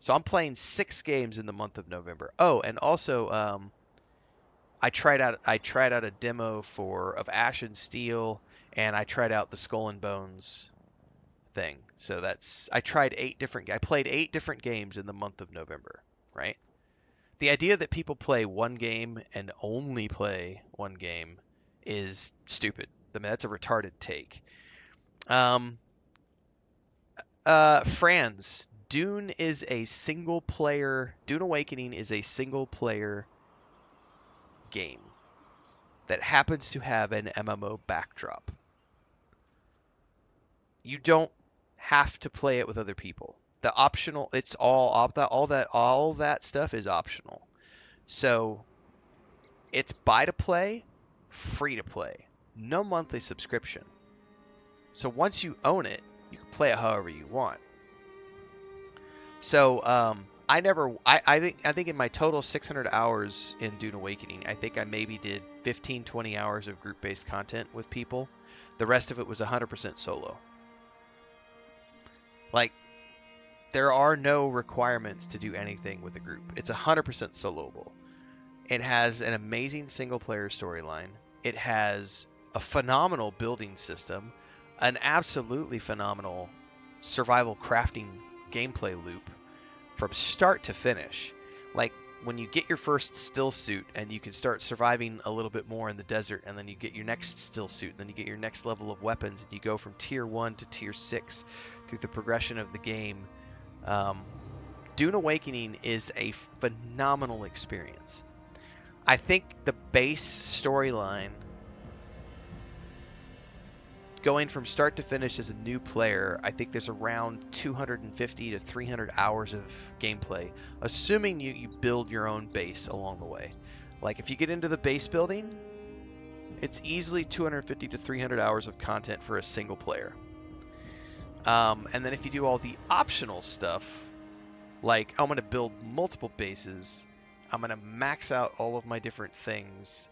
So I'm playing 6 games in the month of November. Oh, and also I tried out a demo of Ash and Steel, and I tried out the Skull and Bones thing. So I played 8 different games in the month of November, right? The idea that people play one game and only play one game is stupid. I mean, that's a retarded take. Franz, Dune Awakening is a single player game that happens to have an MMO backdrop. You don't have to play it with other people. It's all that stuff is optional. So it's buy to play, free to play, no monthly subscription. So once you own it, you can play it however you want. So I think in my total 600 hours in Dune Awakening, I think I maybe did 15-20 hours of group-based content with people. The rest of it was 100% solo. Like, there are no requirements to do anything with a group. It's 100% soloable. It has an amazing single-player storyline. It has a phenomenal building system, an absolutely phenomenal survival crafting gameplay loop from start to finish. Like, when you get your first still suit and you can start surviving a little bit more in the desert, and then you get your next still suit, and then you get your next level of weapons, and you go from tier 1 to tier 6 through the progression of the game. Dune Awakening is a phenomenal experience. I think the base storyline, going from start to finish as a new player, I think there's around 250 to 300 hours of gameplay, assuming you build your own base along the way. Like, if you get into the base building, it's easily 250 to 300 hours of content for a single player. And then if you do all the optional stuff, like I'm going to build multiple bases, I'm going to max out all of my different things,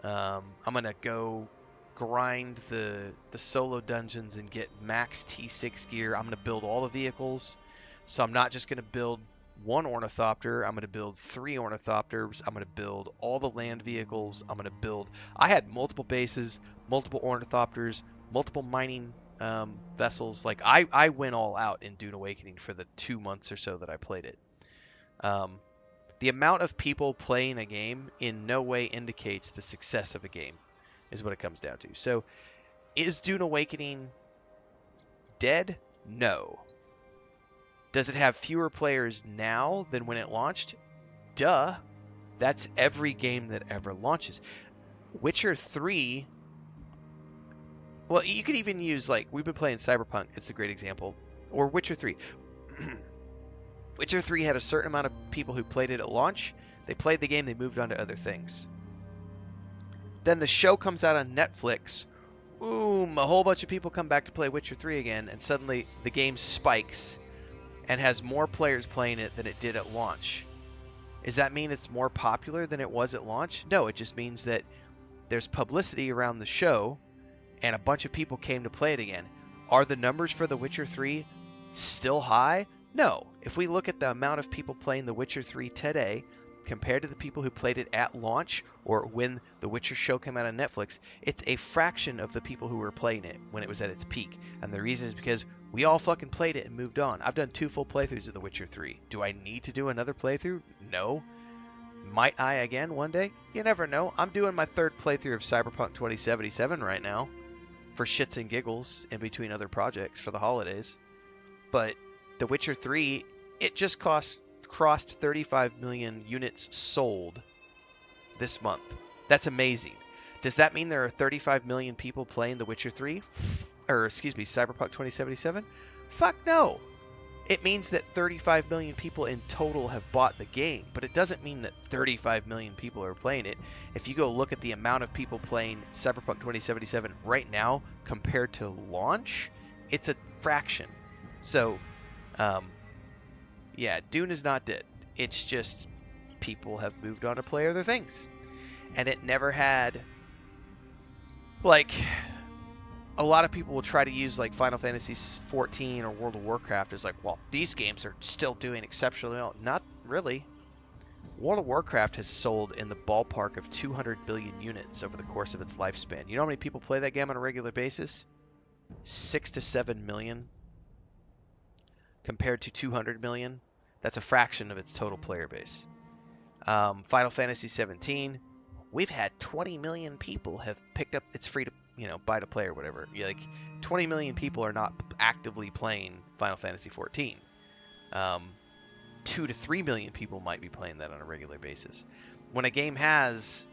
I'm going to go grind the solo dungeons and get max T6 gear. I'm going to build all the vehicles. So I'm not just going to build one ornithopter. I'm going to build 3 ornithopters. I'm going to build all the land vehicles. I had multiple bases, multiple ornithopters, multiple mining vessels. Like, I went all out in Dune Awakening for the 2 months or so that I played it. The amount of people playing a game in no way indicates the success of a game, is what it comes down to. So, is Dune Awakening dead? No. Does it have fewer players now than when it launched? Duh. That's every game that ever launches. Witcher 3 Well, you could even use, like, we've been playing Cyberpunk. It's a great example. Or Witcher 3. Witcher 3 had a certain amount of people who played it at launch. They played the game, they moved on to other things. Then the show comes out on Netflix. Boom, a whole bunch of people come back to play Witcher 3 again, and suddenly the game spikes and has more players playing it than it did at launch. Does that mean it's more popular than it was at launch? No, it just means that there's publicity around the show, and a bunch of people came to play it again. Are the numbers for The Witcher 3 still high? No. If we look at the amount of people playing The Witcher 3 today, compared to the people who played it at launch or when The Witcher show came out on Netflix, it's a fraction of the people who were playing it when it was at its peak. And the reason is because we all fucking played it and moved on. I've done 2 full playthroughs of The Witcher 3. Do I need to do another playthrough? No. Might I again one day? You never know. I'm doing my 3rd playthrough of Cyberpunk 2077 right now for shits and giggles in between other projects for the holidays. But The Witcher 3, it just crossed 35 million units sold this month. That's amazing. Does that mean there are 35 million people playing The Witcher 3? Or, excuse me, Cyberpunk 2077? Fuck no. It means that 35 million people in total have bought the game, but it doesn't mean that 35 million people are playing it. If you go look at the amount of people playing Cyberpunk 2077 right now compared to launch, it's a fraction. So, yeah, Dune is not dead. It's just people have moved on to play other things. And it never had, like, a lot of people will try to use, like, Final Fantasy XIV or World of Warcraft as, like, well, these games are still doing exceptionally well. Not really. World of Warcraft has sold in the ballpark of 200 billion units over the course of its lifespan. You know how many people play that game on a regular basis? 6 to 7 million. Compared to 200 million. That's a fraction of its total player base. Final Fantasy XVII, we've had 20 million people have picked up. It's free to, buy to play or whatever. Like 20 million people are not actively playing Final Fantasy XIV. 2 to 3 million people might be playing that on a regular basis. When a game has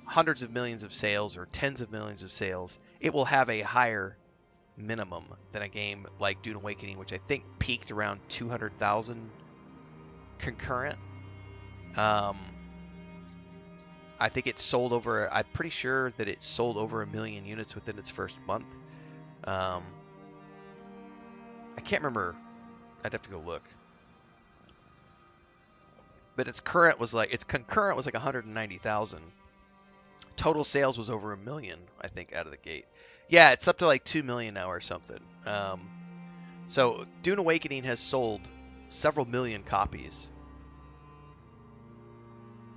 hundreds of millions of sales or tens of millions of sales, it will have a higher minimum than a game like Dune Awakening, which I think peaked around 200,000 concurrent. I think it sold over, I'm pretty sure that it sold over 1 million units within its first month. I can't remember. I'd have to go look. But its concurrent was like 190,000. Total sales was over 1 million, I think, out of the gate. Yeah, it's up to like 2 million now or something. So Dune Awakening has sold several million copies.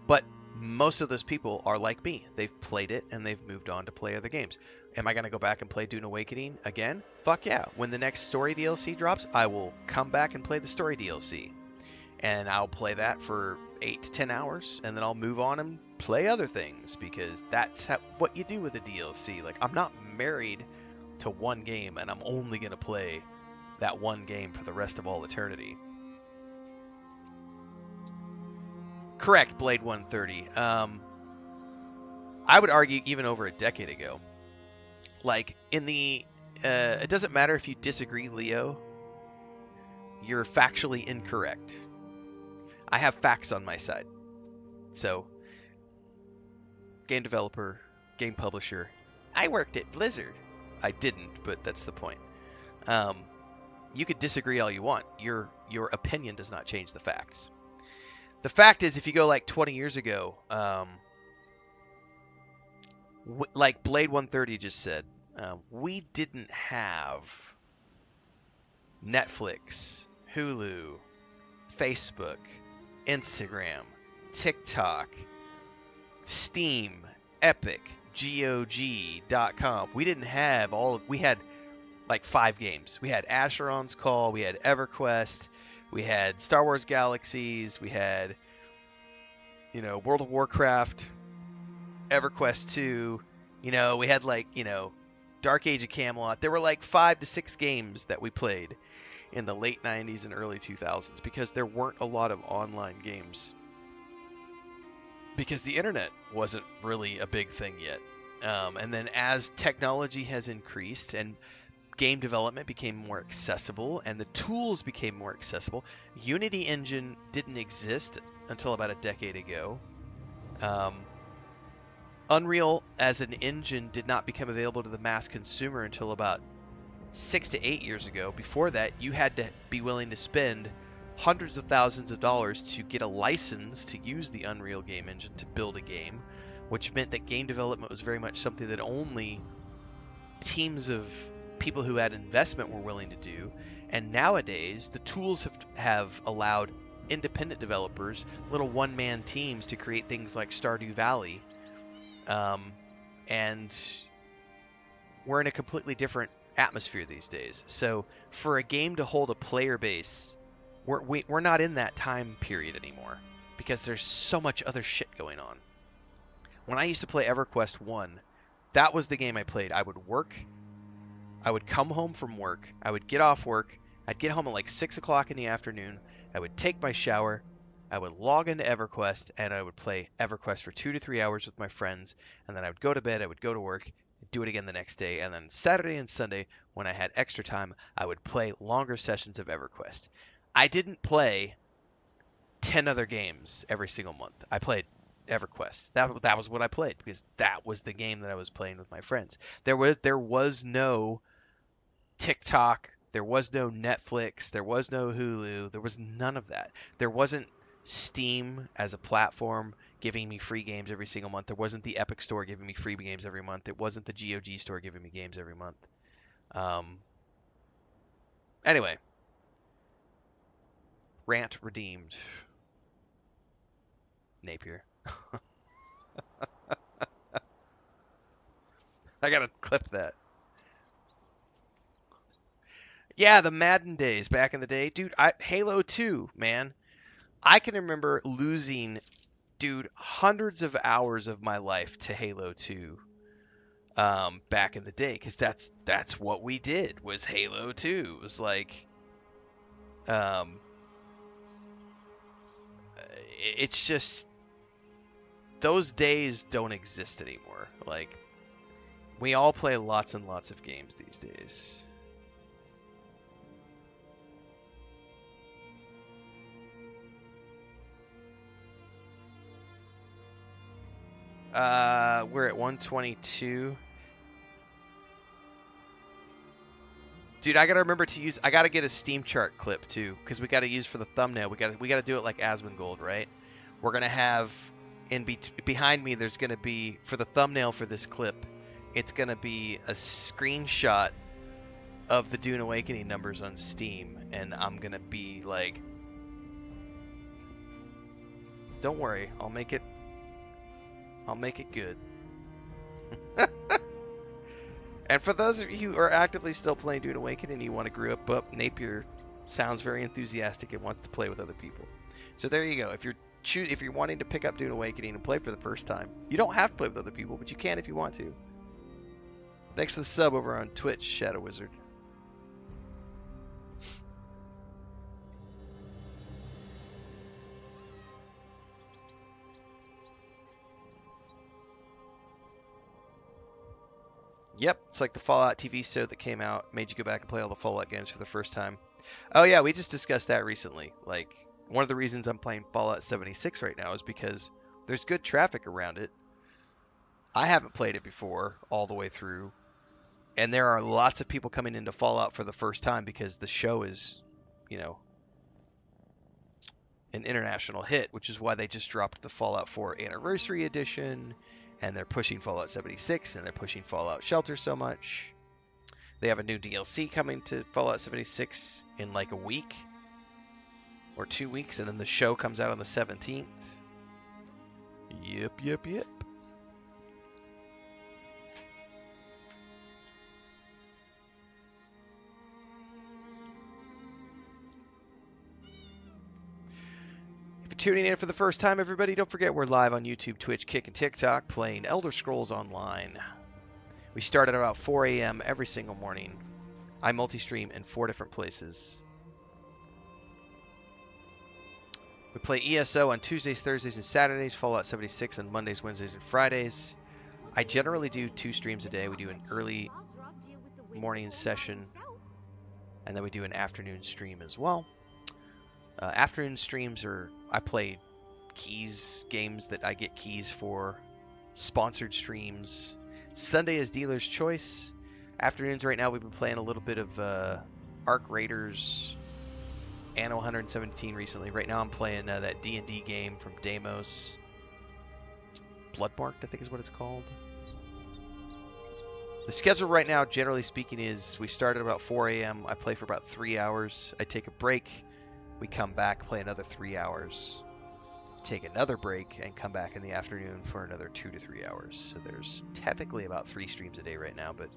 But most of those people are like me. They've played it and they've moved on to play other games. Am I going to go back and play Dune Awakening again? Fuck yeah. When the next story DLC drops, I will come back and play the story DLC. And I'll play that for 8 to 10 hours, and then I'll move on and play other things, because that's what you do with a DLC. Like, I'm not married to one game, and I'm only going to play that one game for the rest of all eternity. Correct, Blade 130. I would argue even over a decade ago. Like, it doesn't matter if you disagree, Leo. You're factually incorrect. I have facts on my side. So, game developer, game publisher. I worked at Blizzard. I didn't, but that's the point. You could disagree all you want. Your opinion does not change the facts. The fact is, if you go like 20 years ago, like Blade 130 just said, we didn't have Netflix, Hulu, Facebook, Instagram, TikTok, Steam, Epic, GOG.com. We didn't have we had like 5 games. We had Asheron's Call, we had EverQuest, we had Star Wars Galaxies, we had, World of Warcraft, EverQuest 2, we had like, Dark Age of Camelot. There were like 5 to 6 games that we played in the late 90s and early 2000s because there weren't a lot of online games. Because the internet wasn't really a big thing yet. And then as technology has increased and game development became more accessible and the tools became more accessible, Unity Engine didn't exist until about a decade ago. Unreal as an engine did not become available to the mass consumer until about 6 to 8 years ago. Before that, you had to be willing to spend hundreds of thousands of dollars to get a license to use the Unreal game engine to build a game, which meant that game development was very much something that only teams of people who had investment were willing to do. And nowadays, the tools have allowed independent developers, little one-man teams, to create things like Stardew Valley. And we're in a completely different atmosphere these days. So for a game to hold a player base, we're not in that time period anymore because there's so much other shit going on. When I used to play EverQuest 1, that was the game I played. I would work, I would come home from work, I would get off work, I'd get home at like 6 o'clock in the afternoon, I would take my shower, I would log into EverQuest, and I would play EverQuest for 2 to 3 hours with my friends, and then I would go to bed, I would go to work, do it again the next day, and then Saturday and Sunday, when I had extra time, I would play longer sessions of EverQuest. I didn't play 10 other games every single month. I played EverQuest. That was what I played because that was the game that I was playing with my friends. There was no TikTok, there was no Netflix, there was no Hulu, there was none of that. There wasn't Steam as a platform giving me free games every single month. There wasn't the Epic Store giving me free games every month. It wasn't the GOG Store giving me games every month. Anyway, rant redeemed. Napier. I gotta clip that. Yeah, the Madden days back in the day. Dude, Halo 2, man. I can remember losing, dude, hundreds of hours of my life to Halo 2 back in the day, because that's what we did, was Halo 2. It was like, it's just, those days don't exist anymore. Like, we all play lots and lots of games these days. We're at 122. Dude, I gotta remember to use. I gotta get a Steam chart clip too, because we gotta use for the thumbnail. We gotta do it like Asmongold, right? We're gonna have behind me. There's gonna be, for the thumbnail for this clip, it's gonna be a screenshot of the Dune Awakening numbers on Steam, and I'm gonna be like, "Don't worry, I'll make it good." And for those of you who are actively still playing Dune Awakening and you want to group up, Napier sounds very enthusiastic and wants to play with other people. So there you go. If you're wanting to pick up Dune Awakening and play for the first time, you don't have to play with other people, but you can if you want to. Thanks for the sub over on Twitch, Shadow Wizard. Yep, it's like the Fallout TV show that came out, made you go back and play all the Fallout games for the first time. Oh yeah, we just discussed that recently. Like, one of the reasons I'm playing Fallout 76 right now is because there's good traffic around it. I haven't played it before all the way through, and there are lots of people coming into Fallout for the first time because the show is, you know, an international hit, which is why they just dropped the Fallout 4 Anniversary Edition. And they're pushing Fallout 76, and they're pushing Fallout Shelter so much. They have a new DLC coming to Fallout 76 in like a week or 2 weeks, and then the show comes out on the 17th. Yep. Tuning in for the first time, everybody, don't forget we're live on YouTube, Twitch, Kick, and TikTok playing Elder Scrolls Online. We start at about 4 a.m. every single morning. I multi-stream in 4 different places. We play ESO on Tuesdays, Thursdays, and Saturdays, Fallout 76 on Mondays, Wednesdays, and Fridays. I generally do 2 streams a day. We do an early morning session, and then we do an afternoon stream as well. Afternoon streams are, I play keys games that I get keys for, sponsored streams. Sunday is dealer's choice. Afternoons right now we've been playing a little bit of Arc Raiders, Anno 117 recently. Right now I'm playing that D&D game from Deimos. Bloodmarked, I think is what it's called. The schedule right now, generally speaking, is we start at about 4 a.m. I play for about 3 hours. I take a break. We come back, play another 3 hours. Take another break, and come back in the afternoon for another 2 to 3 hours. So there's technically about 3 streams a day right now, but...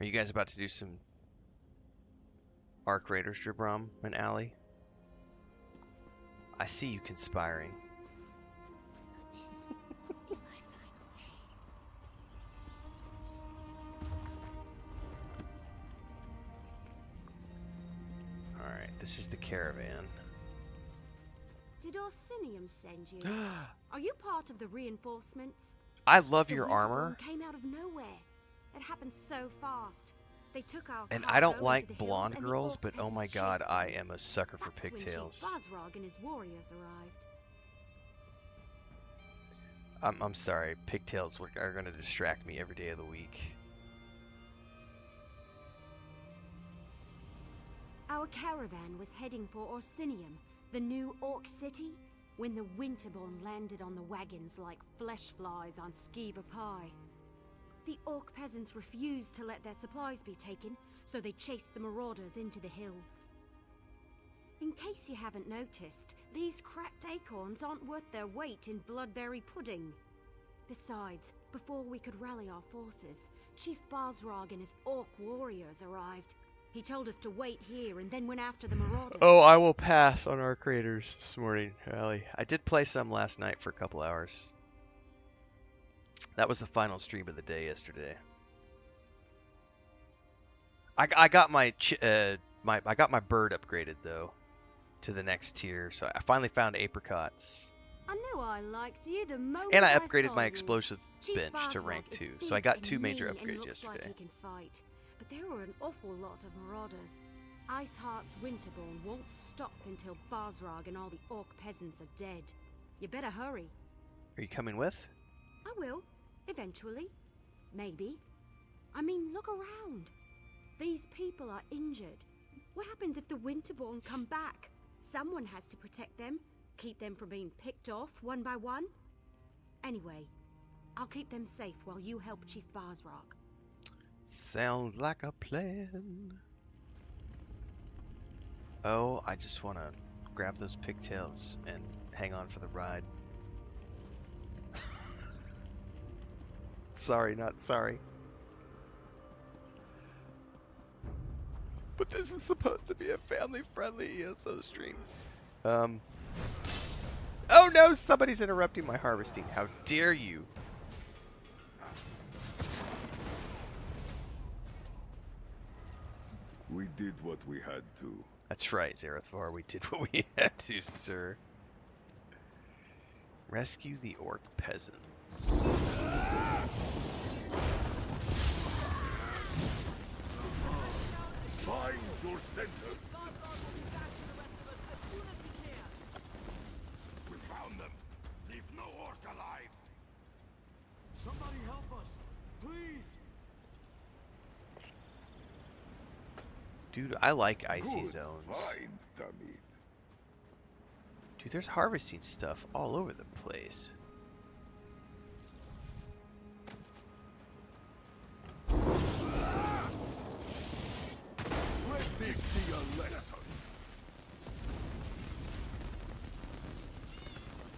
Are you guys about to do some Arc Raiders, Dribram and Allie? I see you conspiring. Alright, this is the caravan. Did Orsinium send you? Are you part of the reinforcements? I love The your Winterborn armor. Came out of nowhere. It happened so fast. They took our And I don't cargo like into the blonde hills, and the girls, orc but oh my peasants god, chased I them. am a sucker for That's when Chief pigtails. Bazrog and his warriors arrived. I'm sorry, pigtails are going to distract me every day of the week. Our caravan was heading for Orsinium, the new orc city, when the Winterborn landed on the wagons like flesh flies on Skiva pie. The orc peasants refused to let their supplies be taken, so they chased the marauders into the hills. In case you haven't noticed, these cracked acorns aren't worth their weight in bloodberry pudding. Besides, before we could rally our forces, Chief Bazrog and his orc warriors arrived. He told us to wait here and then went after the marauders. Oh, I will pass on Arc Raiders this morning, Allie. I did play some last night for a couple hours. That was the final stream of the day yesterday. I got my bird upgraded though to the next tier, so I finally found apricots. I knew I liked you the moment And I saw upgraded my you. explosive Chief bench to Bazrog rank is 2, big so I got and 2 major mean and upgrades looks like yesterday. he can fight, but there were an awful lot of marauders. Iceheart's Winterborn won't stop until Bazrog and all the orc peasants are dead. You better hurry. Are you coming with? I will, eventually. Maybe. I mean, look around. These people are injured. What happens if the Winterborn come back? Someone has to protect them, keep them from being picked off one by one. Anyway, I'll keep them safe while you help Chief Bazrog. Sounds like a plan. Oh, I just want to grab those pigtails and hang on for the ride. Sorry, not sorry. But this is supposed to be a family-friendly ESO stream. Oh no, somebody's interrupting my harvesting. How dare you? We did what we had to. That's right, Zarathvar. We did what we had to, sir. Rescue the orc peasants. Find your center. We found them. Leave no orc alive. Somebody help us, please. Dude, I like icy Good zones. find, Tamid. Dude, there's harvesting stuff all over the place. Let this be a lesson.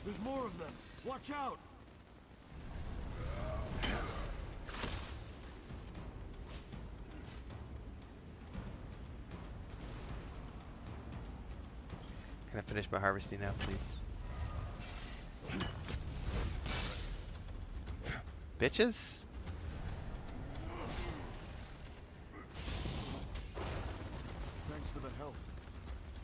There's more of them. Watch out. Can I finish my harvesting now, please? Bitches? Thanks for the help.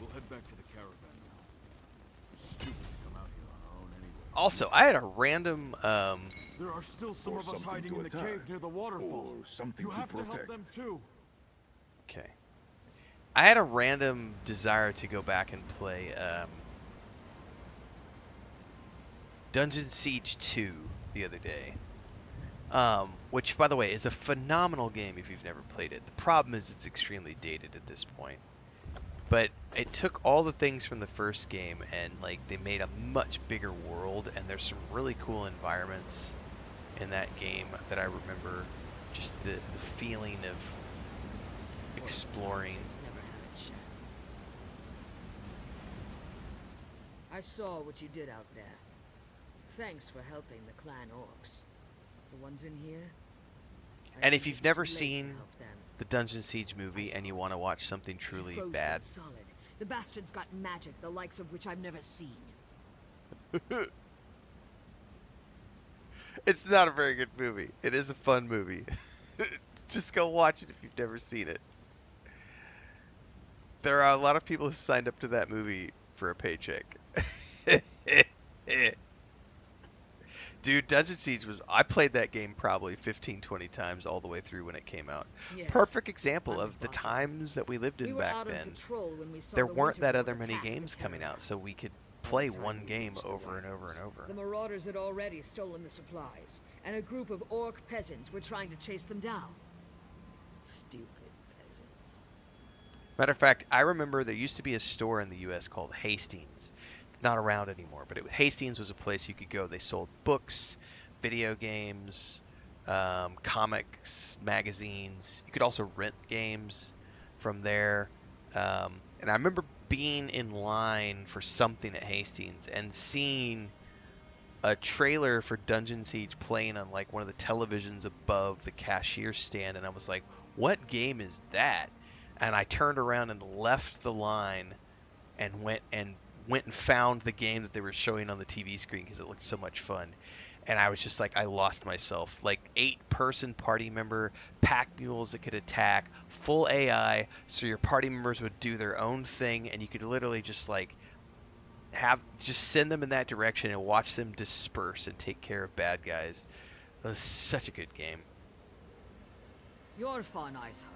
We'll head back to the caravan now. Stupid to come out here on our own anyway. Also, I had a random, There are still some Or of us something hiding to in the attack, cave near the waterfall. or something You to have to help protect. them too. Okay. I had a random desire to go back and play Dungeon Siege 2 the other day. Which, by the way, is a phenomenal game if you've never played it. The problem is it's extremely dated at this point. But it took all the things from the first game and like they made a much bigger world, and there's some really cool environments in that game that I remember. Just the feeling of exploring. I saw what you did out there. Thanks for helping the clan orcs. The ones in here? And if you've never seen the Dungeon Siege movie and you want to watch something truly bad, solid. The bastard's got magic, the likes of which I've never seen. it's not a very good movie. It is a fun movie. Just go watch it if you've never seen it. There are a lot of people who signed up to that movie for a paycheck. Dude, Dungeon Siege I played that game probably 15, 20 times all the way through when it came out. Yes, Perfect example of the times that we lived in back then. There weren't that other many games coming out, so we could play one game over and over and over. The marauders had already stolen the supplies, and a group of orc peasants were trying to chase them down. Stupid peasants. Matter of fact, I remember there used to be a store in the U.S. called Hastings. It's not around anymore, but Hastings was a place you could go. They sold books, video games, comics, magazines. You could also rent games from there. And I remember being in line for something at Hastings and seeing a trailer for Dungeon Siege playing on like one of the televisions above the cashier stand, and I was like, what game is that? And I turned around and left the line and went and found the game that they were showing on the TV screen because it looked so much fun. And I was just like, I lost myself. Like 8-person party member, pack mules that could attack, full AI, so your party members would do their own thing, and you could literally just like send them in that direction and watch them disperse and take care of bad guys. It was such a good game. You're Fawn Iceheart.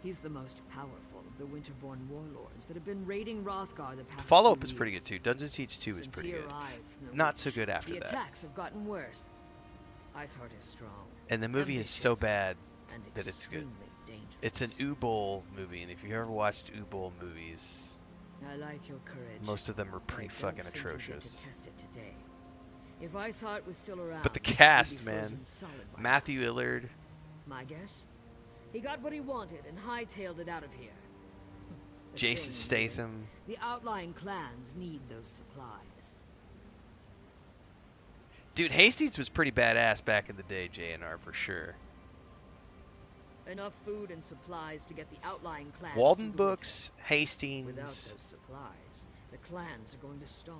He's the most powerful of the Winterborn warlords that have been raiding Hrothgar the past Follow-up few is pretty good years. too. Dungeon Siege 2 is Since pretty he good. arrived from the Not Reach, so good after the that. attacks have gotten worse. Iceheart is strong. And the movie is so ambitious, bad and that it's good. extremely dangerous. It's an U-Bowl movie, and if you've ever watched U-Bowl movies, I like your courage. most of them are pretty I don't fucking think you get to atroocious. test it today. If Iceheart was still around, But the he'd be cast, frozen man. solid by Matthew Illard, now. My guess? He got what he wanted and hightailed it out of here. A Jason shame, really. Statham. The outlying clans need those supplies. Dude, Hastings was pretty badass back in the day, JNR, for sure. Enough food and supplies to get the outlying clans Walden through the Books, winter. Hastings. Without those supplies, the clans are going to starve.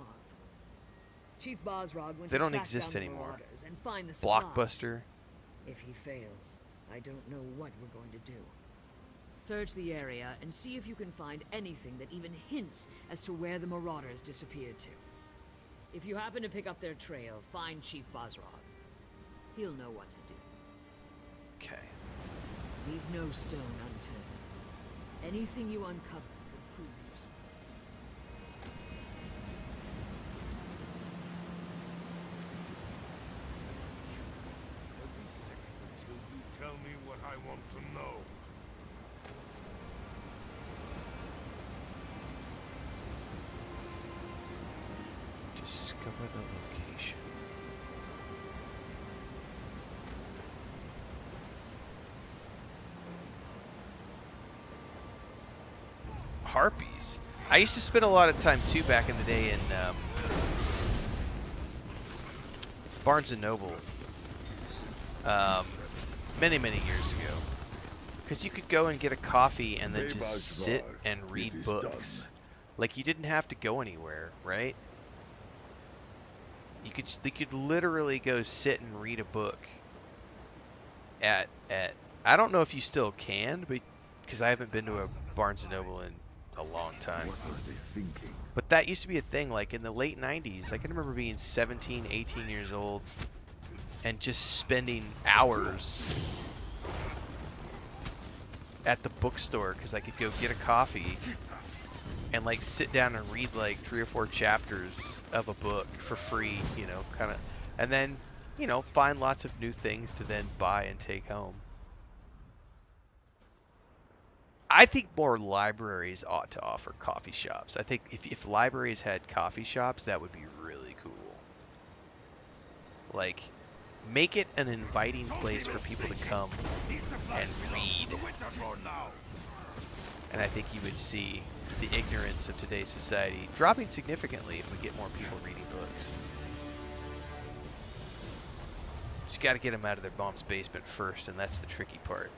Chief Bosrog went They to don't track exist down the anymore. marauders and find the supplies. Blockbuster. If he fails, I don't know what we're going to do. Search the area and see if you can find anything that even hints as to where the marauders disappeared to. If you happen to pick up their trail, find Chief Bosrog. He'll know what to do. Okay. Leave no stone unturned. Anything you uncover could prove useful. Every second until you tell me what I want to know. Discover the location. Harpies. I used to spend a lot of time too back in the day in Barnes & Noble many years ago. Because you could go and get a coffee and then just sit and read books. Like, you didn't have to go anywhere, right? You could literally go sit and read a book at I don't know if you still can, but because I haven't been to a Barnes & Noble in a long time. What are they thinking? But that used to be a thing, like in the late 90s. I can remember being 17, 18 years old and just spending hours at the bookstore because I could go get a coffee and like sit down and read like 3 or 4 chapters of a book for free, you know, kind of, and then, you know, find lots of new things to then buy and take home. I think more libraries ought to offer coffee shops. I think if libraries had coffee shops, that would be really cool. Like, make it an inviting place for people to come and read. And I think you would see the ignorance of today's society dropping significantly if we get more people reading books. Just got to get them out of their mom's basement first, and that's the tricky part.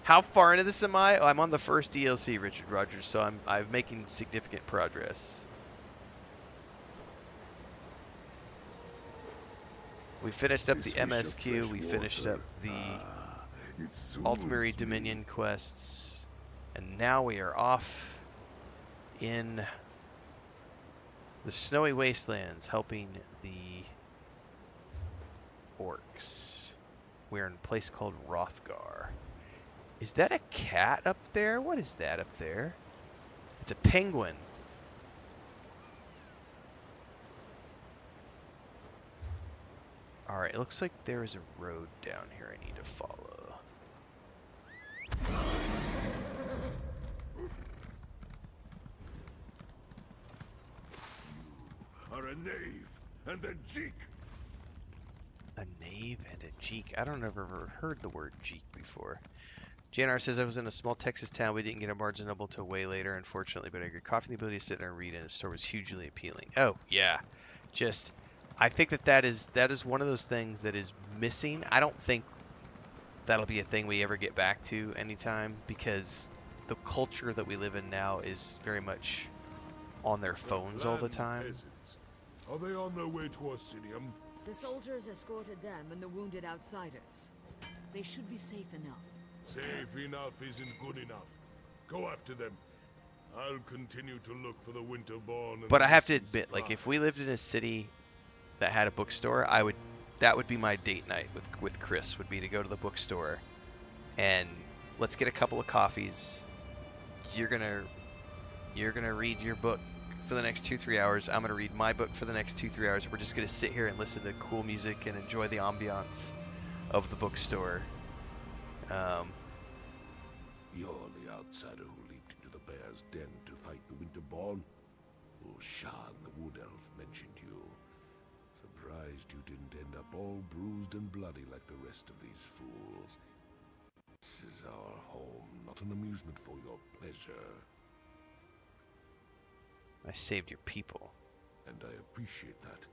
How far into this am I? Oh, I'm on the first DLC, Richard Rogers, so I'm making significant progress. We finished up the MSQ, we finished up the Ultimary Dominion quests, and now we are off in the Snowy Wastelands helping the orcs. We're in a place called Rothgar. Is that a cat up there? What is that up there? It's a penguin. Alright, it looks like there is a road down here I need to follow. You are a knave and a jeek. A knave and a jeek. I don't ever heard the word jeek before. JNR says I was in a small Texas town. We didn't get a Barnes & Noble till way later, unfortunately, but I agree. Coffee and the ability to sit there and read in a store was hugely appealing. Oh, yeah. Just, I think that is one of those things that is missing. I don't think that'll be a thing we ever get back to anytime, because the culture that we live in now is very much on their phones all the time. Peasants. Are they on their way to Orsinium? The soldiers escorted them and the wounded outsiders. They should be safe enough. Safe enough isn't good enough. Go after them. I'll continue to look for the Winterborn. But I have to admit, like, if we lived in a city that had a bookstore, that would be my date night with Chris, would be to go to the bookstore and let's get a couple of coffees. You're gonna read your book for the next 2-3 hours. I'm gonna read my book for the next 2-3 hours. We're just gonna sit here and listen to cool music and enjoy the ambiance of the bookstore. You're the outsider who leaped into the bear's den to fight the Winterborn? Shan, the wood elf, mentioned you. Surprised you didn't end up all bruised and bloody like the rest of these fools. This is our home, not an amusement for your pleasure. I saved your people. And I appreciate that.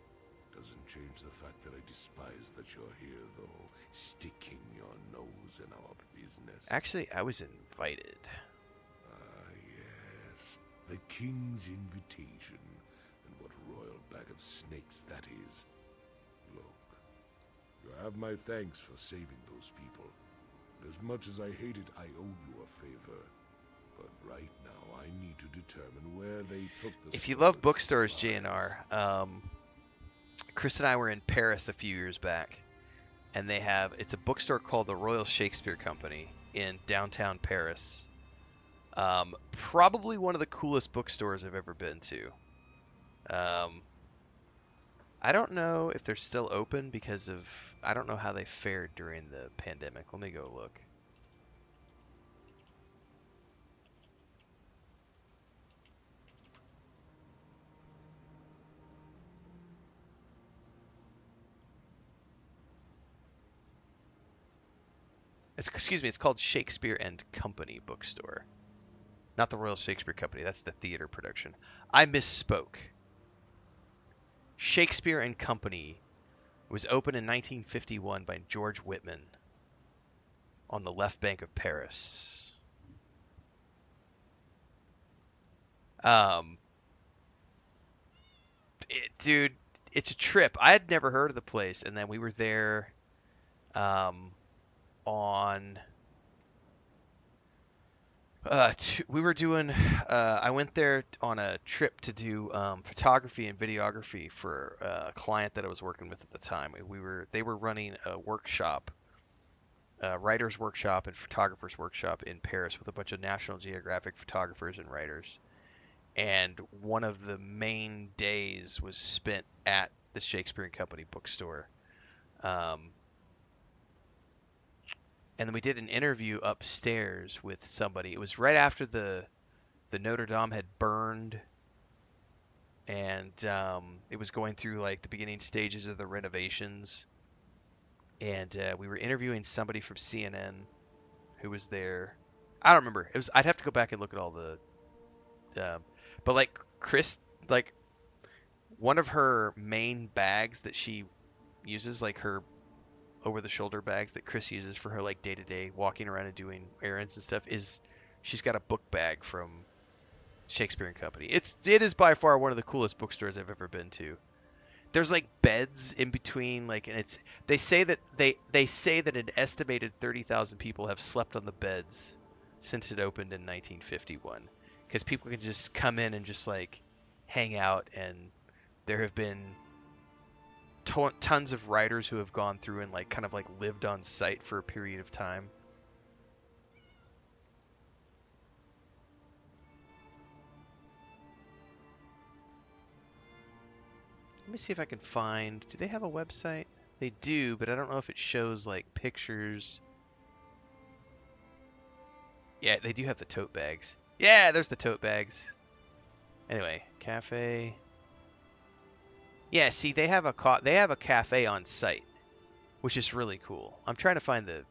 Doesn't change the fact that I despise that you're here, though, sticking your nose in our business. Actually, I was invited. Ah, yes. The king's invitation. And what royal bag of snakes that is. Look, you have my thanks for saving those people. And as much as I hate it, I owe you a favor. But right now, I need to determine where they took the... If you love bookstores, JNR, Chris and I were in Paris a few years back, and it's a bookstore called the Royal Shakespeare Company in downtown Paris. Probably one of the coolest bookstores I've ever been to. I don't know if they're still open because I don't know how they fared during the pandemic. Let me go look. Excuse me, it's called Shakespeare and Company Bookstore. Not the Royal Shakespeare Company, that's the theater production. I misspoke. Shakespeare and Company was opened in 1951 by George Whitman on the left bank of Paris. Dude, it's a trip. I had never heard of the place, and then we were there on we were doing I went there on a trip to do photography and videography for a client that I was working with at the time. They were running a workshop, writer's workshop and photographer's workshop in Paris with a bunch of National Geographic photographers and writers. And one of the main days was spent at the Shakespeare and Company bookstore. And then we did an interview upstairs with somebody. It was right after the Notre Dame had burned, and it was going through like the beginning stages of the renovations. And we were interviewing somebody from CNN who was there. I don't remember. I'd have to go back and look at all the. But like Chris, like one of her main bags that she uses, like her over-the-shoulder bags that Chris uses for her like day-to-day walking around and doing errands and stuff, is she's got a book bag from Shakespeare and Company. It is by far one of the coolest bookstores I've ever been to. There's like beds in between, like, and they say that an estimated 30,000 people have slept on the beds since it opened in 1951, because people can just come in and just like hang out, and there have been tons of writers who have gone through and like kind of like lived on site for a period of time. Let me see if I can find. Do they have a website? They do, but I don't know if it shows like pictures. Yeah, they do have the tote bags. Yeah, there's the tote bags. Anyway, cafe. Yeah, see, they have a cafe on site, which is really cool. I'm trying to find the.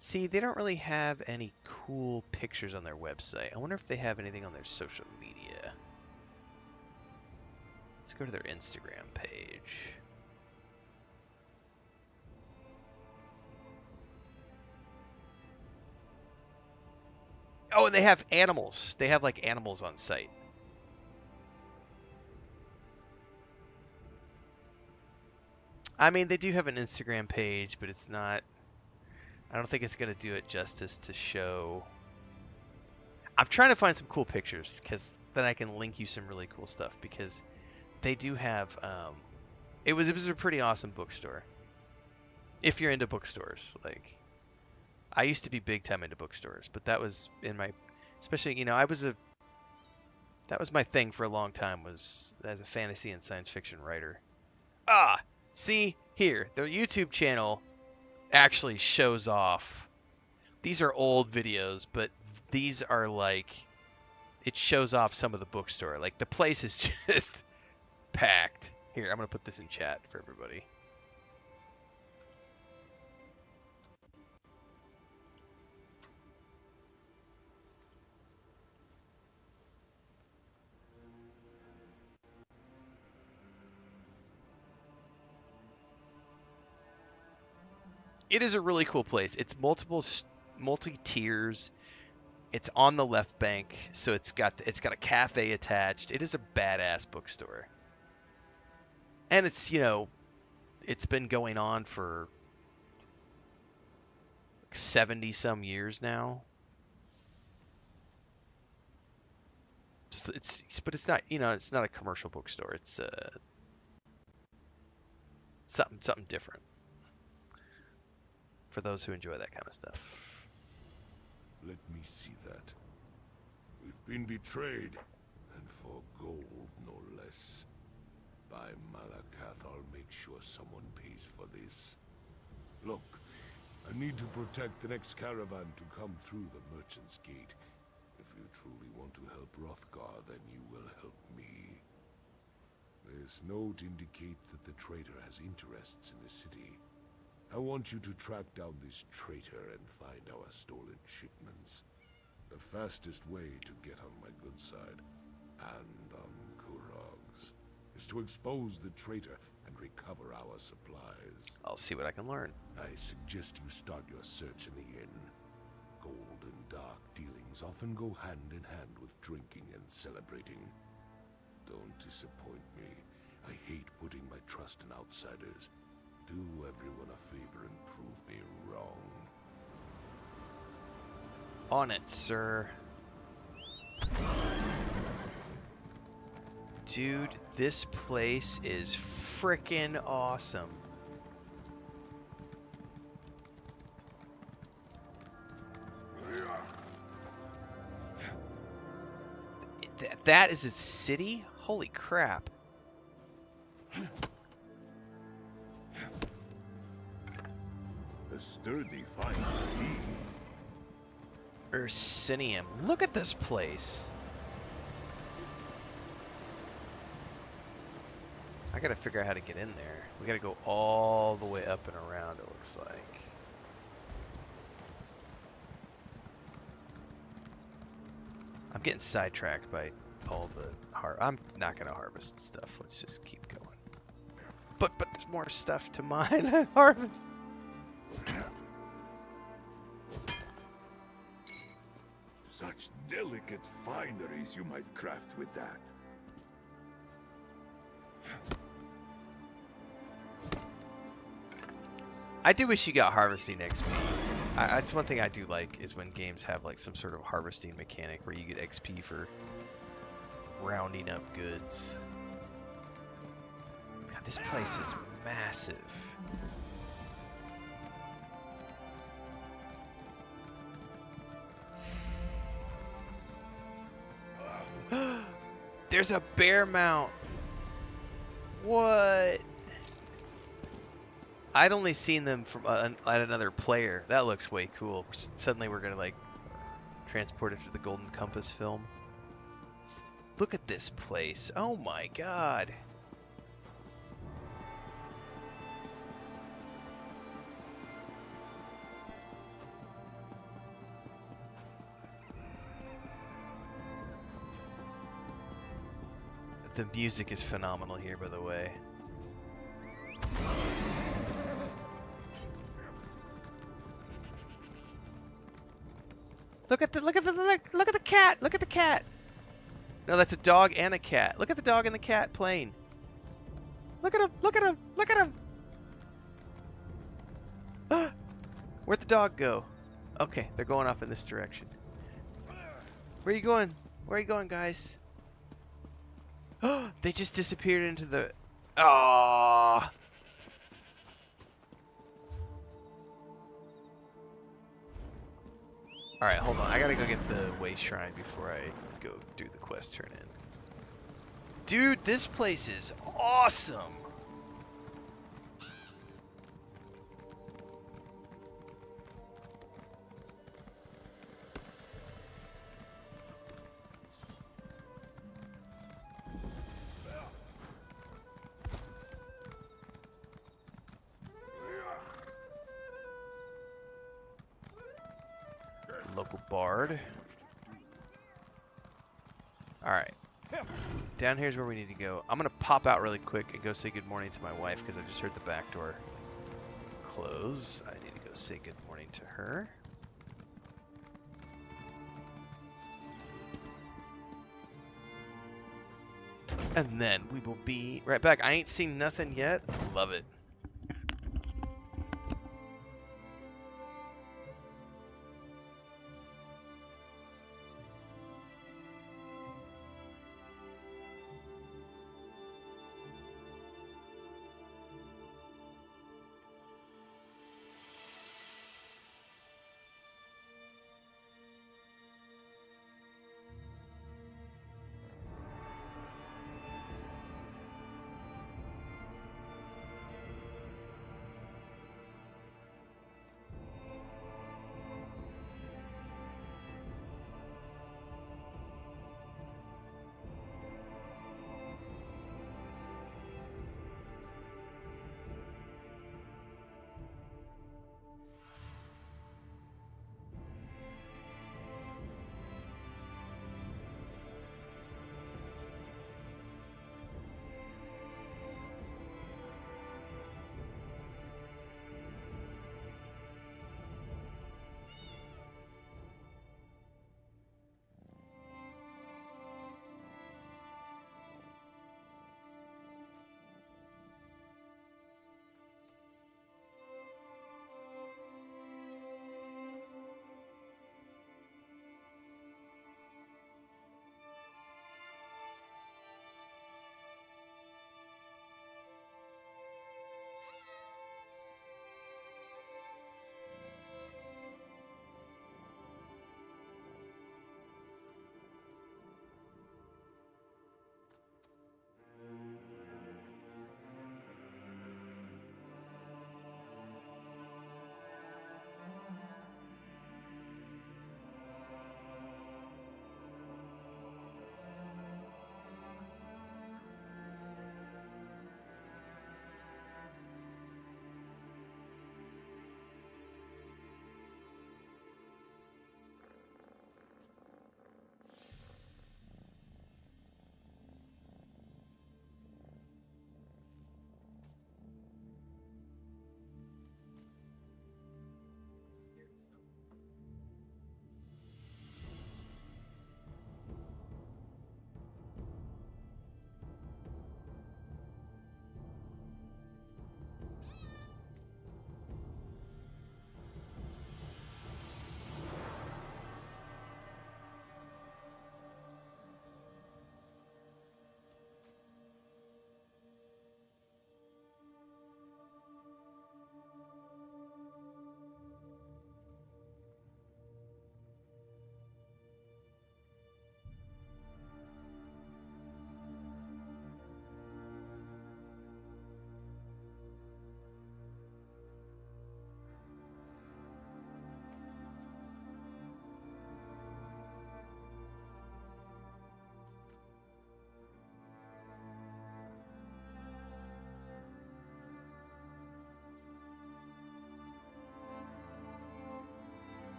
See, they don't really have any cool pictures on their website. I wonder if they have anything on their social media. Let's go to their Instagram page. Oh, and they have animals. They have like animals on site. I mean, they do have an Instagram page, but it's not. I don't think it's going to do it justice to show. I'm trying to find some cool pictures, because then I can link you some really cool stuff, because they do have. It was a pretty awesome bookstore. If you're into bookstores, like, I used to be big time into bookstores, but that was in my, especially, you know, that was my thing for a long time, was as a fantasy and science fiction writer. Ah, see here, their YouTube channel actually shows off. These are old videos, but these are like, it shows off some of the bookstore. Like, the place is just packed. Here, I'm gonna put this in chat for everybody. It is a really cool place. It's multi-tiers. It's on the left bank, so it's got a cafe attached. It is a badass bookstore. And it's, you know, it's been going on for 70 some years now. But it's not, you know, it's not a commercial bookstore. It's something different for those who enjoy that kind of stuff. Let me see that. We've been betrayed, and for gold, no less. By Malakath, I'll make sure someone pays for this. Look, I need to protect the next caravan to come through the Merchant's Gate. If you truly want to help Hrothgar, then you will help me. This note indicates that the traitor has interests in the city. I want you to track down this traitor and find our stolen shipments. The fastest way to get on my good side, and on Kurog's, is to expose the traitor and recover our supplies. I'll see what I can learn. I suggest you start your search in the inn. Gold and dark dealings often go hand in hand with drinking and celebrating. Don't disappoint me. I hate putting my trust in outsiders. Do everyone a favor and prove me wrong. On it, sir. Dude, this place is frickin' awesome. That is a city? Holy crap. A sturdy fight indeed. Ursinium. Look at this place. I gotta figure out how to get in there. We gotta go all the way up and around, it looks like. I'm getting sidetracked by all the I'm not gonna harvest stuff. Let's just keep going. But there's more stuff to mine and harvest. Such delicate fineries you might craft with that. I do wish you got harvesting XP. That's one thing I do like, is when games have like some sort of harvesting mechanic where you get XP for rounding up goods. God, this place is massive. There's a bear mount. What? I'd only seen them from at another player. That looks way cool. Suddenly we're gonna like transport it to the Golden Compass film. Look at this place. Oh my god. The music is phenomenal here, by the way. Look at the cat! Look at the cat! No, that's a dog and a cat. Look at the dog and the cat playing. Look at him! Look at him! Look at him! Where'd the dog go? Okay, they're going off in this direction. Where are you going? Where are you going, guys? They just disappeared into the... Aww! Alright, hold on. I gotta go get the Way Shrine before I go do the quest turn in. Dude, this place is awesome! Local bard. Alright. Down here's where we need to go. I'm gonna pop out really quick and go say good morning to my wife because I just heard the back door close. I need to go say good morning to her. And then we will be right back. I ain't seen nothing yet. Love it.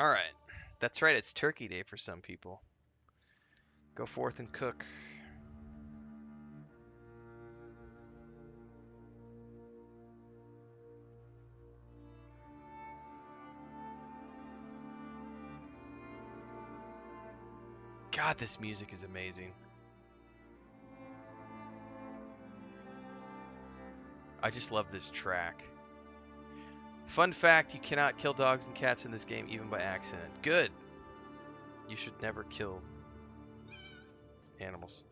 Alright. That's right, it's Turkey Day for some people. Go forth and cook. God, this music is amazing. I just love this track. Fun fact, you cannot kill dogs and cats in this game even by accident. Good! You should never kill animals.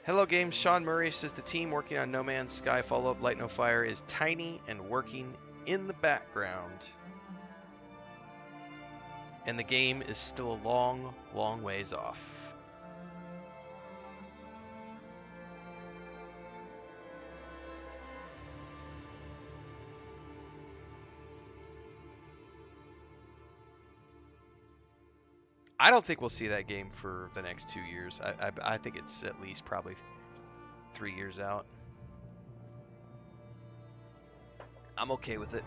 Hello Games, Sean Murray says the team working on No Man's Sky follow-up Light No Fire is tiny and working in the background. And the game is still a long, long ways off. I don't think we'll see that game for the next 2 years. I think it's at least probably 3 years out. I'm okay with it.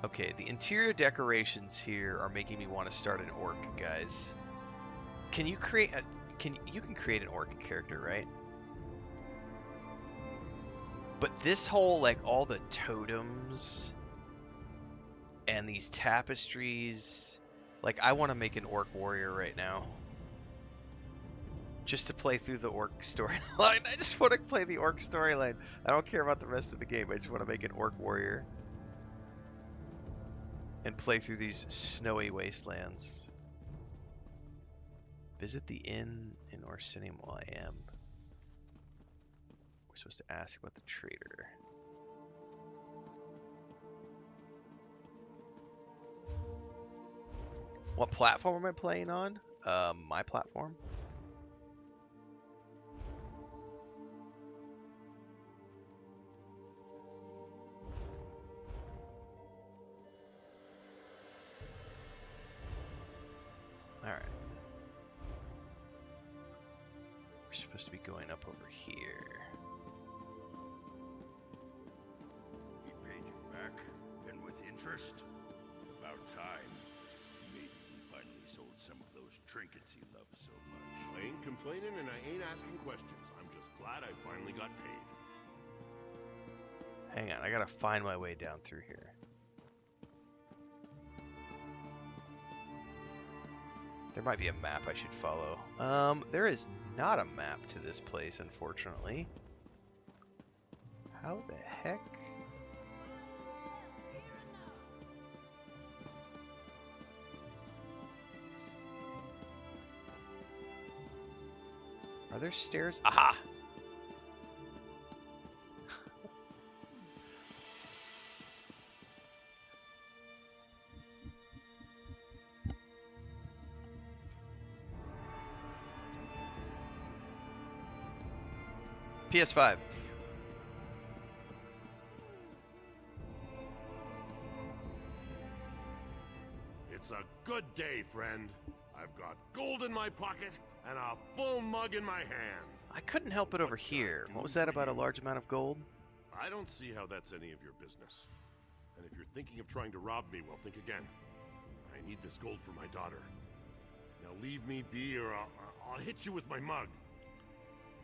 Okay, the interior decorations here are making me want to start an orc, guys. Can you create a... You can create an orc character, right? But this whole, like, all the totems and these tapestries, like, I want to make an orc warrior right now. Just to play through the orc storyline. I just want to play the orc storyline. I don't care about the rest of the game. I just want to make an orc warrior. And play through these snowy wastelands. Visit the inn in Orsinium while I am. We're supposed to ask about the trader. What platform am I playing on? My platform. Alright. We're supposed to be going up over here. He paid you back, and with interest? About time. Maybe we finally sold some of those trinkets he loves so much. I ain't complaining and I ain't asking questions. I'm just glad I finally got paid. Hang on, I gotta find my way down through here. There might be a map I should follow. There is not a map to this place, unfortunately. How the heck? Are there stairs? Aha! PS5. It's a good day, friend. I've got gold in my pocket and a full mug in my hand. I couldn't help but overhear. What was that about a large amount of gold? I don't see how that's any of your business. And if you're thinking of trying to rob me, well, think again. I need this gold for my daughter. Now leave me be or I'll hit you with my mug.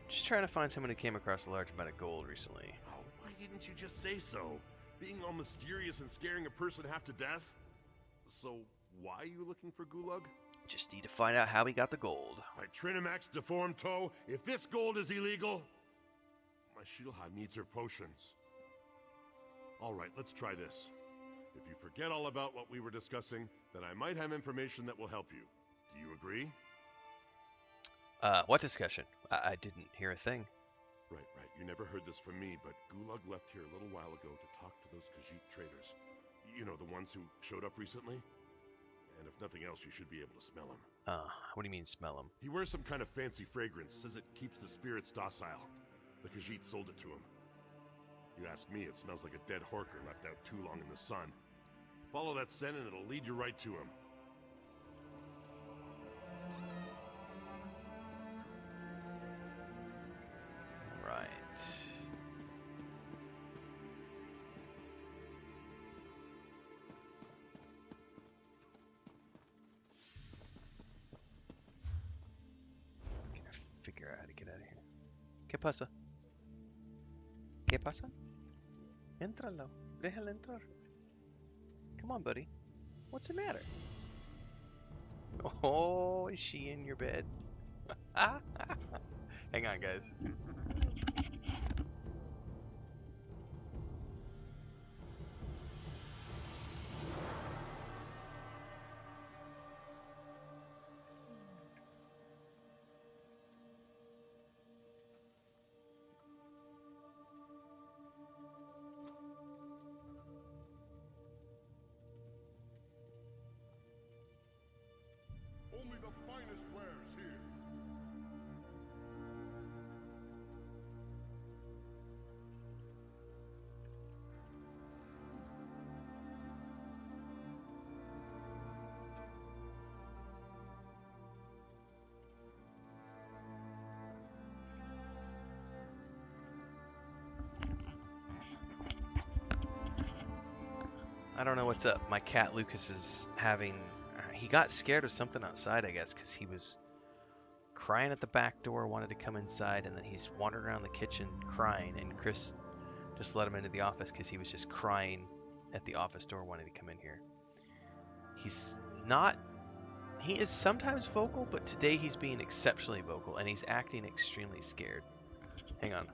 Just trying to find someone who came across a large amount of gold recently. Oh, why didn't you just say so? Being all mysterious and scaring a person half to death? So, why are you looking for Gulag? Just need to find out how he got the gold. My Trinamax deformed toe, if this gold is illegal, my Shieldhide needs her potions. Alright, let's try this. If you forget all about what we were discussing, then I might have information that will help you. Do you agree? What discussion? I didn't hear a thing. Right. You never heard this from me, but Gulag left here a little while ago to talk to those Khajiit traders. You know, the ones who showed up recently? And if nothing else, you should be able to smell him. What do you mean, smell him? He wears some kind of fancy fragrance, says it keeps the spirits docile. The Khajiit sold it to him. You ask me, it smells like a dead horker left out too long in the sun. Follow that scent and it'll lead you right to him. Right. how to get out of here. ¿Qué pasa? ¿Qué pasa? Entralo. Déjalo entrar. Come on, buddy. What's the matter? Oh, is she in your bed? Hang on, guys. Only the finest wares here. I don't know what's up. My cat Lucas is having... He got scared of something outside, I guess, because he was crying at the back door, wanted to come inside, and then he's wandering around the kitchen crying, and Chris just let him into the office because he was just crying at the office door, wanting to come in here. He's not... He is sometimes vocal, but today he's being exceptionally vocal, and he's acting extremely scared. Hang on.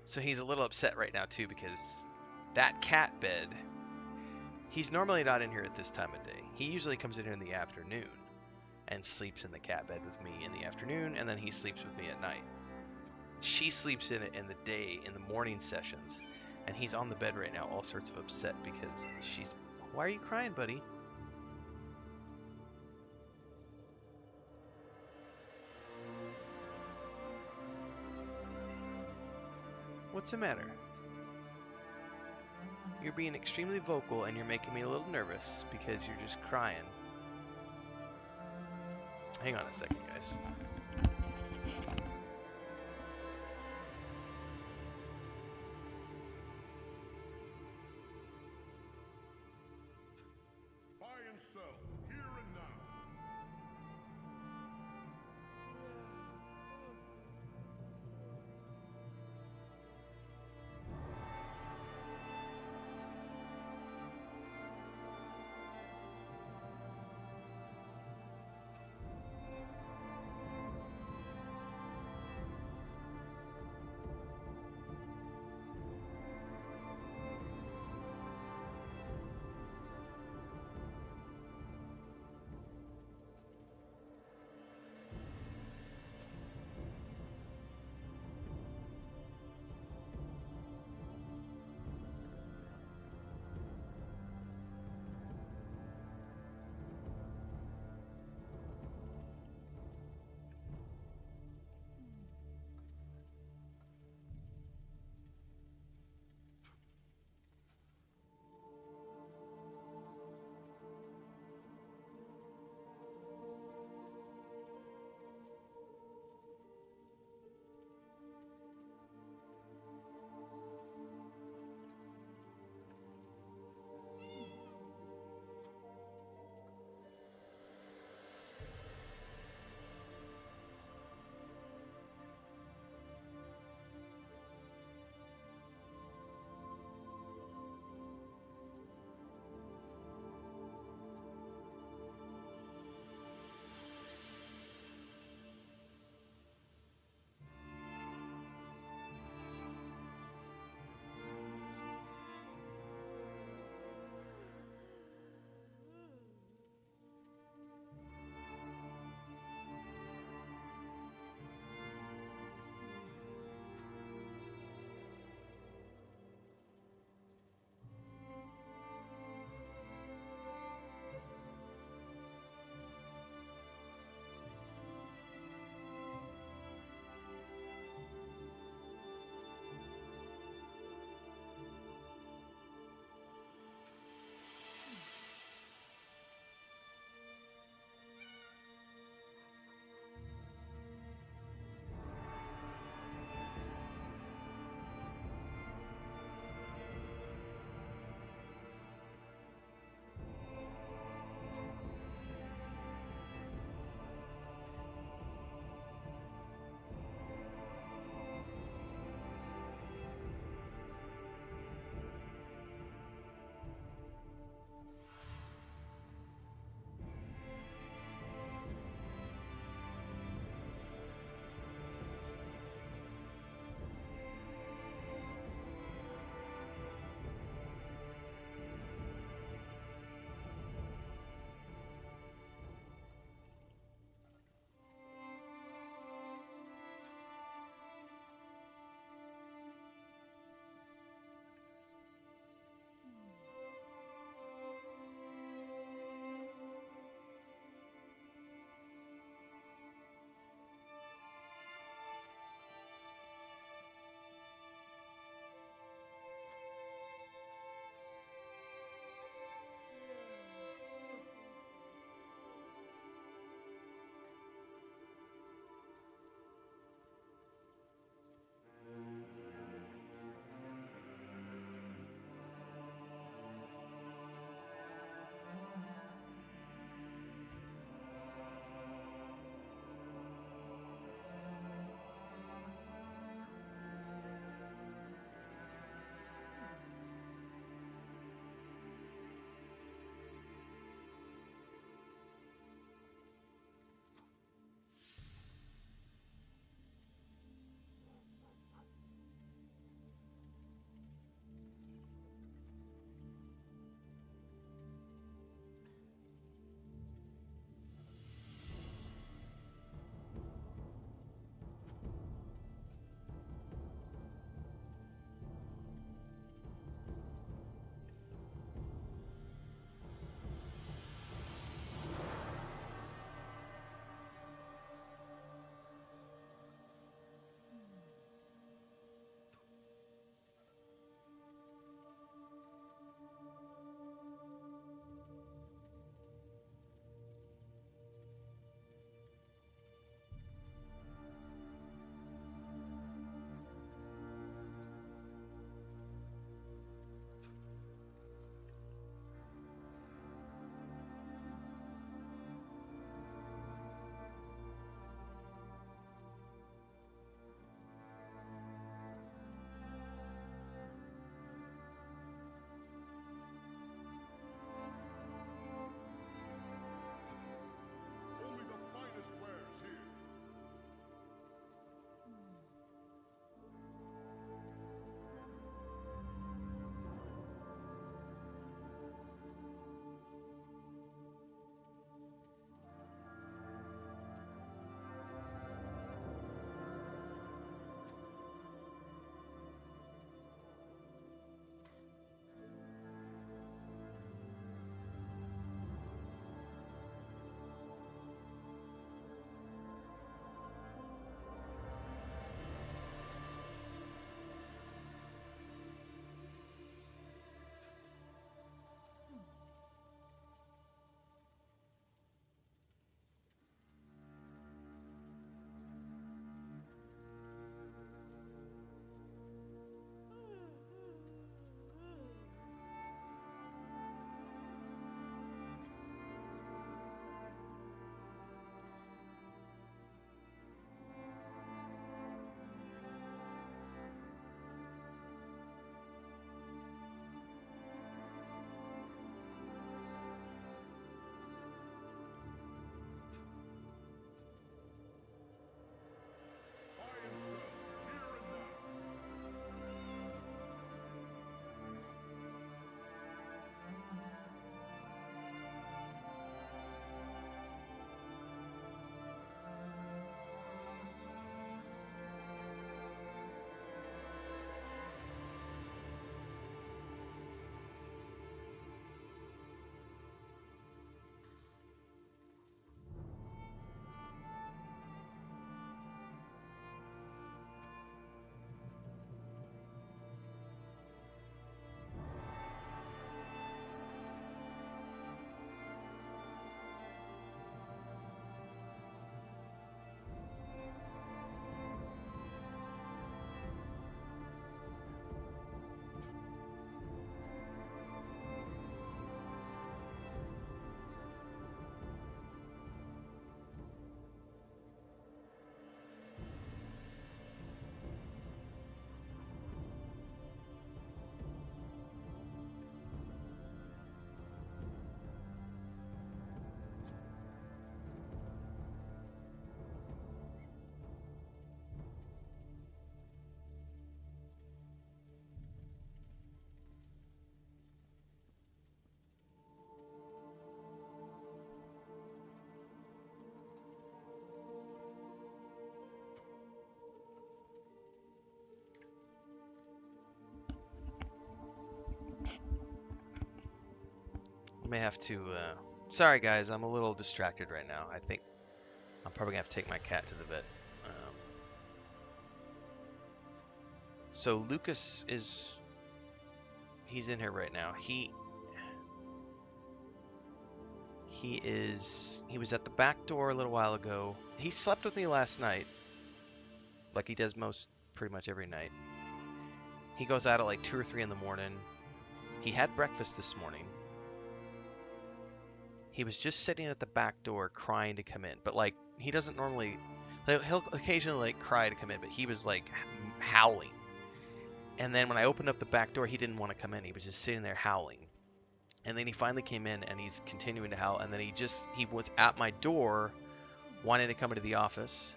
So he's a little upset right now too because that cat bed, he's normally not in here at this time of day. He usually comes in here in the afternoon and sleeps in the cat bed with me in the afternoon, and then he sleeps with me at night. She sleeps in it in the day, in the morning sessions, and he's on the bed right now all sorts of upset because she's... Why are you crying, buddy? What's the matter? You're being extremely vocal and you're making me a little nervous because you're just crying. Hang on a second, guys. Buy and sell, here and now. I may have to, sorry guys, I'm a little distracted right now. I think I'm probably gonna have to take my cat to the vet. So Lucas he's in here right now. He was at the back door a little while ago. He slept with me last night, like he does pretty much every night. He goes out at like 2 or 3 in the morning. He had breakfast this morning. He was just sitting at the back door crying to come in, but like he doesn't normally. He'll occasionally like cry to come in, but he was like howling. And then when I opened up the back door, he didn't want to come in. He was just sitting there howling. And then he finally came in and he's continuing to howl. And then he was at my door wanting to come into the office.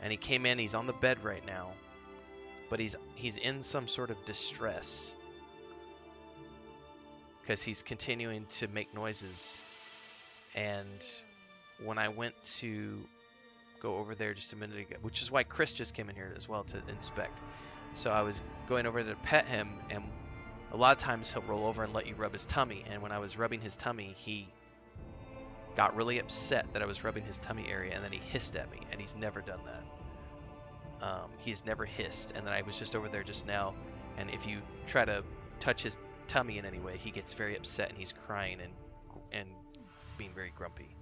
And he came in, he's on the bed right now. But he's in some sort of distress. Because he's continuing to make noises. And when I went to go over there just a minute ago, which is why Chris just came in here as well to inspect. So I was going over to pet him, and a lot of times he'll roll over and let you rub his tummy. And when I was rubbing his tummy, he got really upset that I was rubbing his tummy area, and then he hissed at me, and he's never done that. He's never hissed. And then I was just over there just now, and if you try to touch his tummy in any way, he gets very upset, and he's crying and being very grumpy.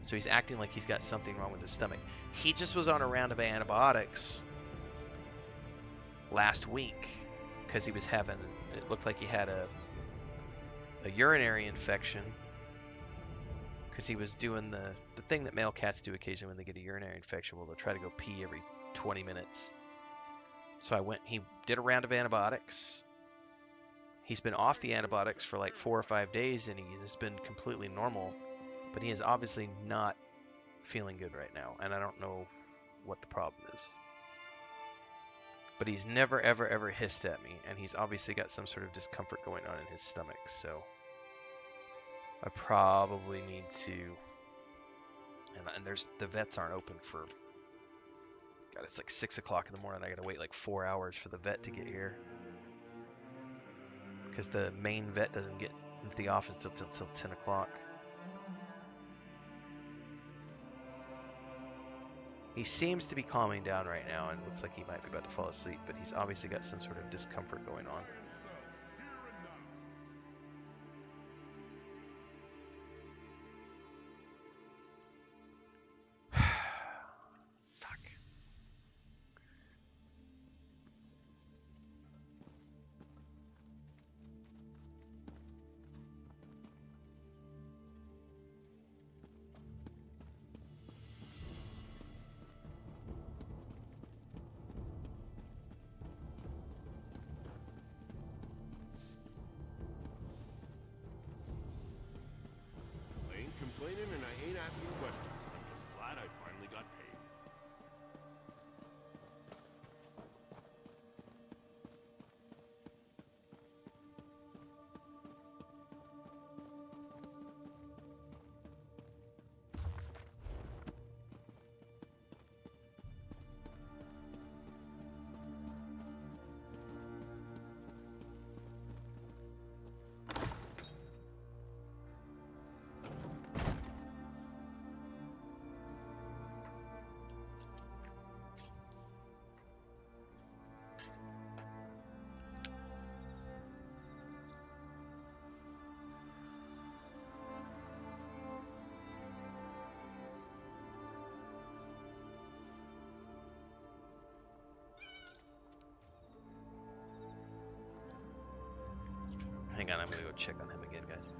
So he's acting like he's got something wrong with his stomach. He just was on a round of antibiotics last week because he was having, it looked like he had a urinary infection because he was doing the thing that male cats do occasionally when they get a urinary infection. Well, they'll try to go pee every 20 minutes. So he did a round of antibiotics. He's been off the antibiotics for like 4 or 5 days, and he's been completely normal, but he is obviously not feeling good right now, and I don't know what the problem is. But he's never, ever, ever hissed at me, and he's obviously got some sort of discomfort going on in his stomach, so I probably need to, and the vets aren't open for, God, it's like 6 o'clock in the morning. I gotta wait like 4 hours for the vet to get here, because the main vet doesn't get into the office till 10 o'clock. He seems to be calming down right now and looks like he might be about to fall asleep, but he's obviously got some sort of discomfort going on. Fuck. Complaining and I ain't asking questions. I'm just glad I finally got paid. Hang on, I'm gonna go check on him again, guys.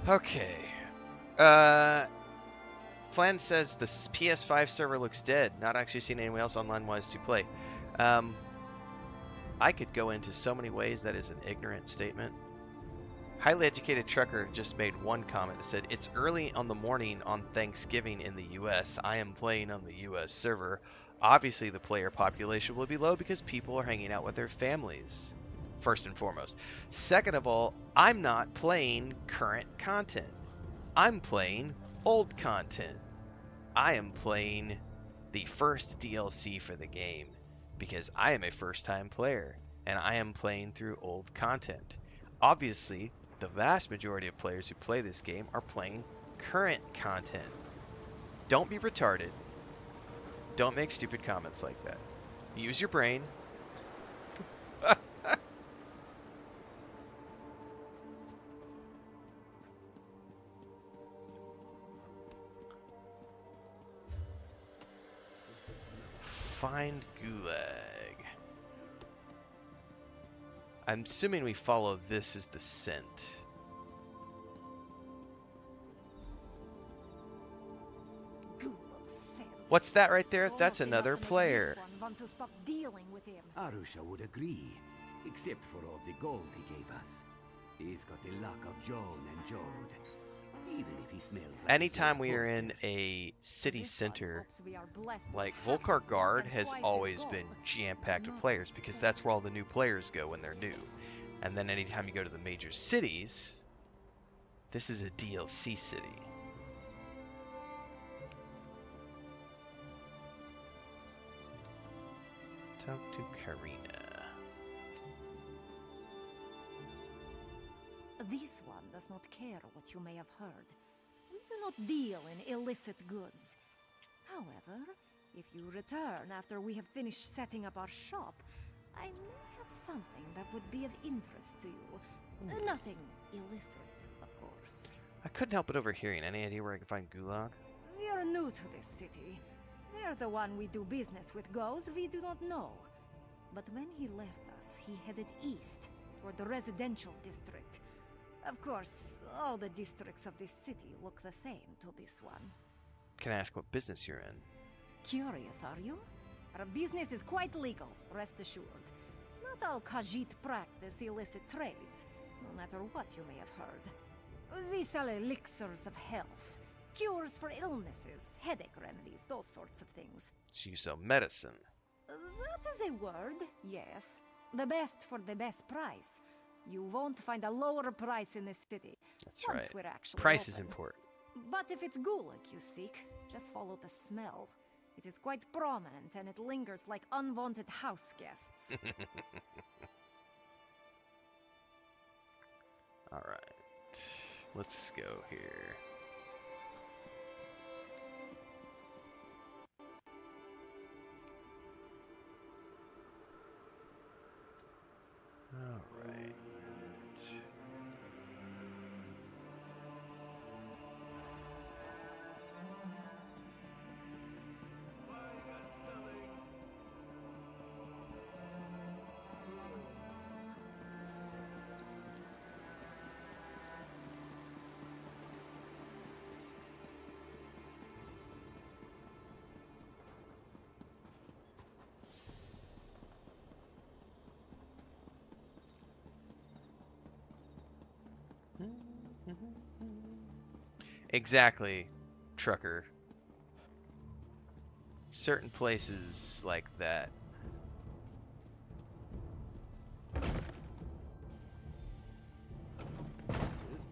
Okay. Flan says the PS5 server looks dead. Not actually seeing anyone else online-wise to play. I could go into so many ways that is an ignorant statement. Highly educated trucker just made one comment that said, "It's early on the morning on Thanksgiving in the US. I am playing on the US server. Obviously the player population will be low because people are hanging out with their families." First and foremost. Second of all, I'm not playing current content. I'm playing old content. I am playing the first DLC for the game because I am a first-time player and I am playing through old content. Obviously, the vast majority of players who play this game are playing current content. Don't be retarded. Don't make stupid comments like that. Use your brain. Find Gulag. I'm assuming we follow this as the scent. What's that right there? That's another player. Arusha would agree, except for all the gold he gave us. He's got the luck of Joan and Jode. Even if he smells like Anytime we are in a city center, like Volcar Guard has always been jam-packed with players because that's where all the new players go when they're new. And then anytime you go to the major cities, this is a DLC city. Talk to Karina. This one does not care what you may have heard. We do not deal in illicit goods. However, if you return after we have finished setting up our shop, I may have something that would be of interest to you. Nothing illicit, of course. I couldn't help but overhearing. Any idea where I can find Gulag? We are new to this city. Where the one we do business with goes, we do not know. But when he left us, he headed east, toward the residential district. Of course, all the districts of this city look the same to this one. Can I ask what business you're in? Curious, are you? Our business is quite legal, rest assured. Not all Khajiit practice illicit trades, no matter what you may have heard. We sell elixirs of health, cures for illnesses, headache remedies, those sorts of things. So you sell medicine. That is a word, yes. The best for the best price. You won't find a lower price in this city. That's once right. We're actually Price is open. important. But if it's gulag you seek, just follow the smell. It is quite prominent and it lingers like unwanted house guests. Alright. Let's go here. Alright. Exactly, trucker. Certain places like that. This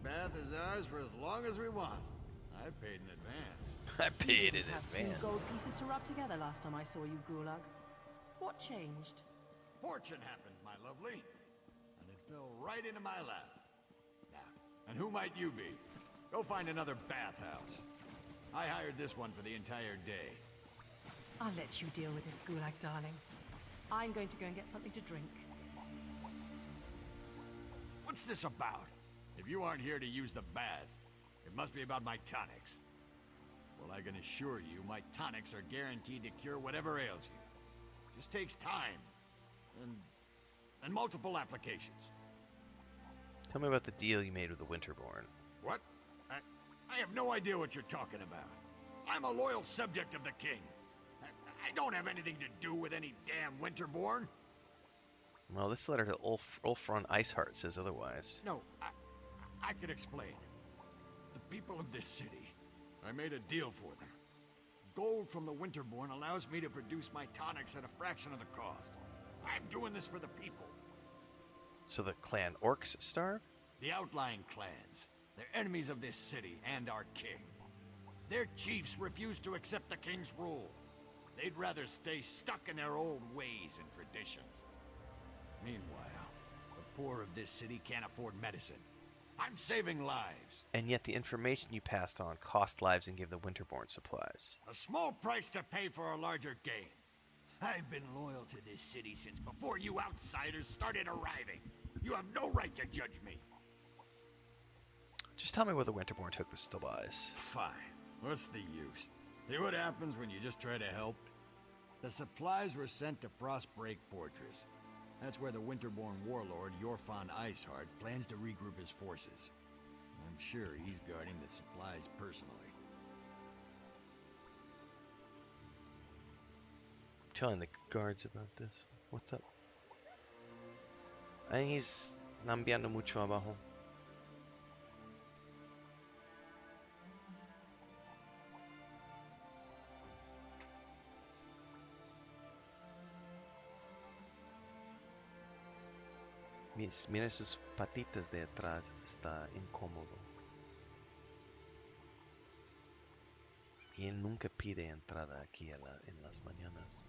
bath is ours for as long as we want. I paid in advance. I paid in Have advance. 2 gold pieces to rub together last time I saw you, Gulag. What changed? Fortune happened, my lovely. And it fell right into my lap. Now, and who might you be? Go find another bathhouse. I hired this one for the entire day. I'll let you deal with this, Gulag, darling. I'm going to go and get something to drink. What's this about? If you aren't here to use the baths, it must be about my tonics. Well, I can assure you, my tonics are guaranteed to cure whatever ails you. Just takes time. And multiple applications. Tell me about the deal you made with the Winterborn. What? I have no idea what you're talking about. I'm a loyal subject of the king. I don't have anything to do with any damn Winterborn. Well, this letter to Ulfron Iceheart says otherwise. No, I can explain. The people of this city, I made a deal for them. Gold from the Winterborn allows me to produce my tonics at a fraction of the cost. I'm doing this for the people. So the clan orcs starve? The outlying clans. They're enemies of this city and our king. Their chiefs refuse to accept the king's rule. They'd rather stay stuck in their old ways and traditions. Meanwhile, the poor of this city can't afford medicine. I'm saving lives. And yet the information you passed on cost lives and give the Winterborn supplies. A small price to pay for a larger gain. I've been loyal to this city since before you outsiders started arriving. You have no right to judge me. Just tell me where the Winterborn took the supplies. Fine. What's the use? See what happens when you just try to help? The supplies were sent to Frostbreak Fortress. That's where the Winterborn warlord, Yorfan Iceheart, plans to regroup his forces. I'm sure he's guarding the supplies personally. Telling the guards about this. What's up? I think he's nambiando mucho abajo. Mira sus patitas de atrás, está incómodo. Y él nunca pide entrada aquí en las mañanas.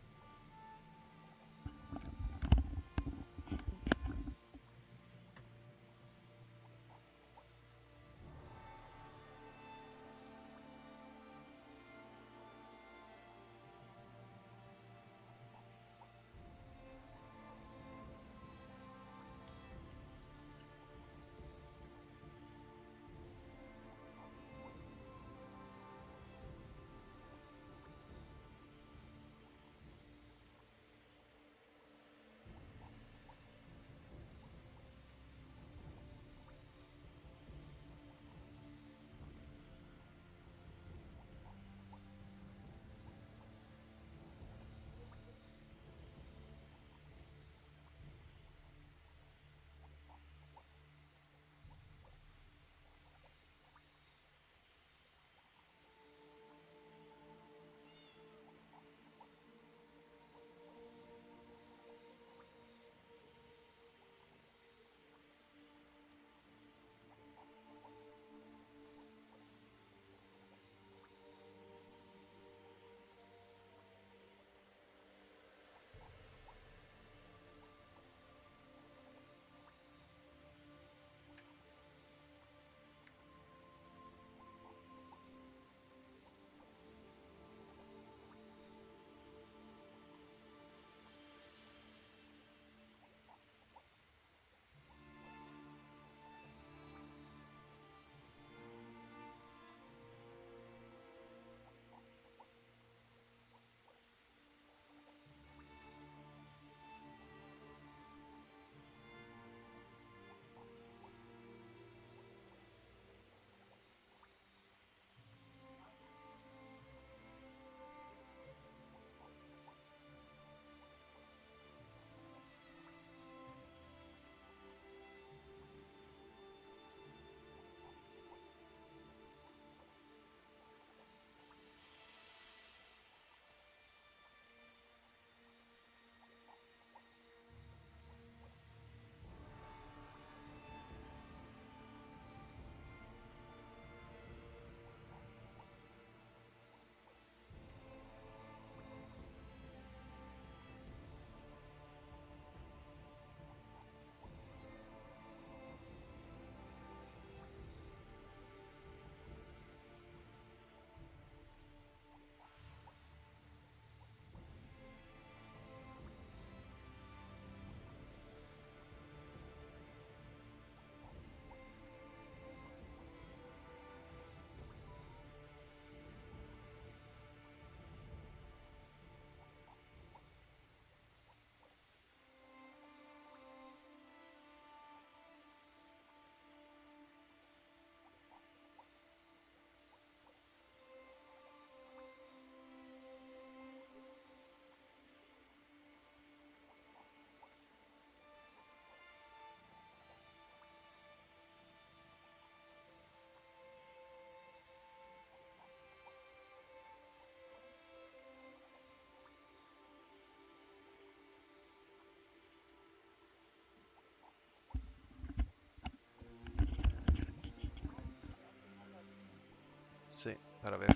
see. Para ver.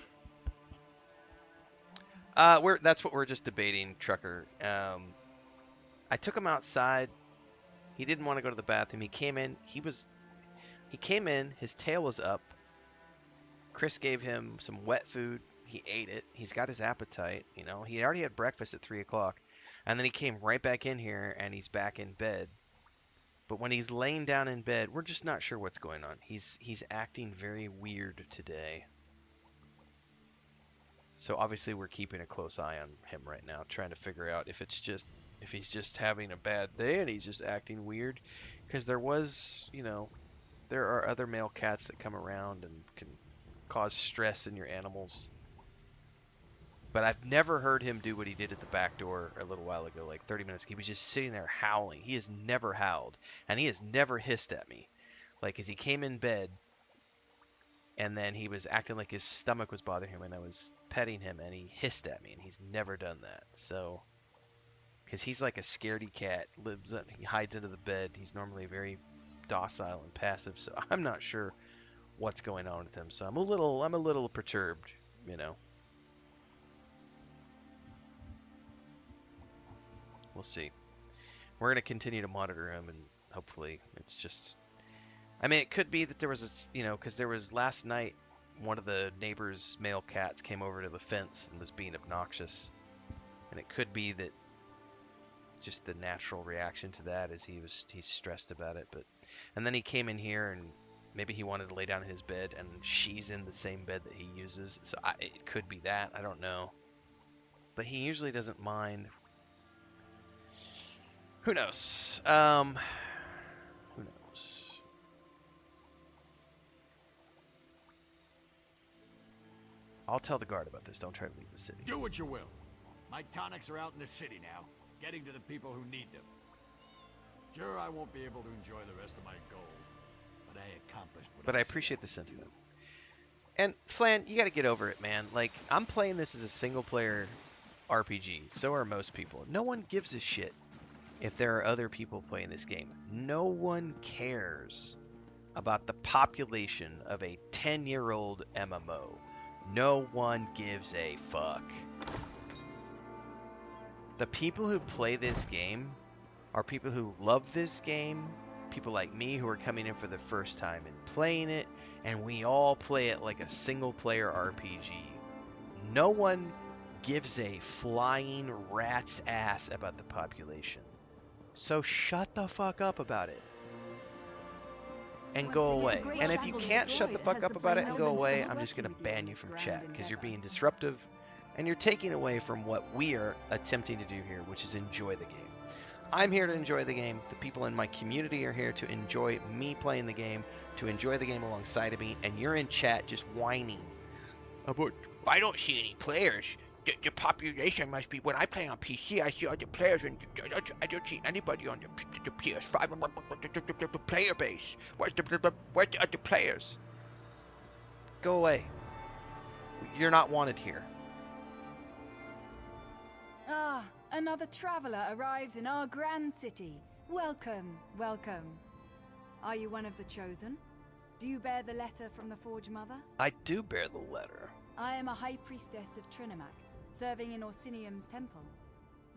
That's what we're just debating, Trucker. I took him outside. He didn't want to go to the bathroom. He came in. He came in. His tail was up. Chris gave him some wet food. He ate it. He's got his appetite. You know, he already had breakfast at 3 o'clock, and then he came right back in here, and he's back in bed. But when he's laying down in bed, we're just not sure what's going on. He's acting very weird today. So obviously we're keeping a close eye on him right now, trying to figure out if he's just having a bad day and he's just acting weird. Because there are other male cats that come around and can cause stress in your animals. But I've never heard him do what he did at the back door a little while ago, like 30 minutes ago. He was just sitting there howling. He has never howled, and he has never hissed at me. Like, as he came in bed, and then he was acting like his stomach was bothering him, and I was petting him, and he hissed at me, and he's never done that. So, because he's like a scaredy cat, he hides under the bed. He's normally very docile and passive, so I'm not sure what's going on with him. So I'm a little perturbed, you know. We'll see. We're going to continue to monitor him, and hopefully it's just... I mean, it could be that there was because there was last night, one of the neighbor's male cats came over to the fence and was being obnoxious. And it could be that just the natural reaction to that is he's stressed about it. And then he came in here, and maybe he wanted to lay down in his bed, and she's in the same bed that he uses. So it could be that. I don't know. But he usually doesn't mind. Who knows? Who knows? I'll tell the guard about this. Don't try to leave the city. Do what you will. My tonics are out in the city now, getting to the people who need them. Sure, I won't be able to enjoy the rest of my gold, but I accomplished what I appreciate the sentiment. And Flan, you got to get over it, man. Like, I'm playing this as a single-player RPG. So are most people. No one gives a shit if there are other people playing this game. No one cares about the population of a 10-year-old MMO. No one gives a fuck. The people who play this game are people who love this game, people like me who are coming in for the first time and playing it, and we all play it like a single-player RPG. No one gives a flying rat's ass about the population. So shut the fuck up about it. And go away. And if you can't shut the fuck up about it and go away, I'm just going to ban you from chat, because you're being disruptive, and you're taking away from what we are attempting to do here, which is enjoy the game. I'm here to enjoy the game. The people in my community are here to enjoy me playing the game, to enjoy the game alongside of me, and you're in chat just whining about, I don't see any players. The population must be, when I play on PC, I see all the players, and I don't see anybody on the PS5. The player base. Where's the other players? Go away. You're not wanted here. Ah, another traveler arrives in our grand city. Welcome, welcome. Are you one of the chosen? Do you bear the letter from the Forge Mother? I do bear the letter. I am a high priestess of Trinimac, serving in Orsinium's temple.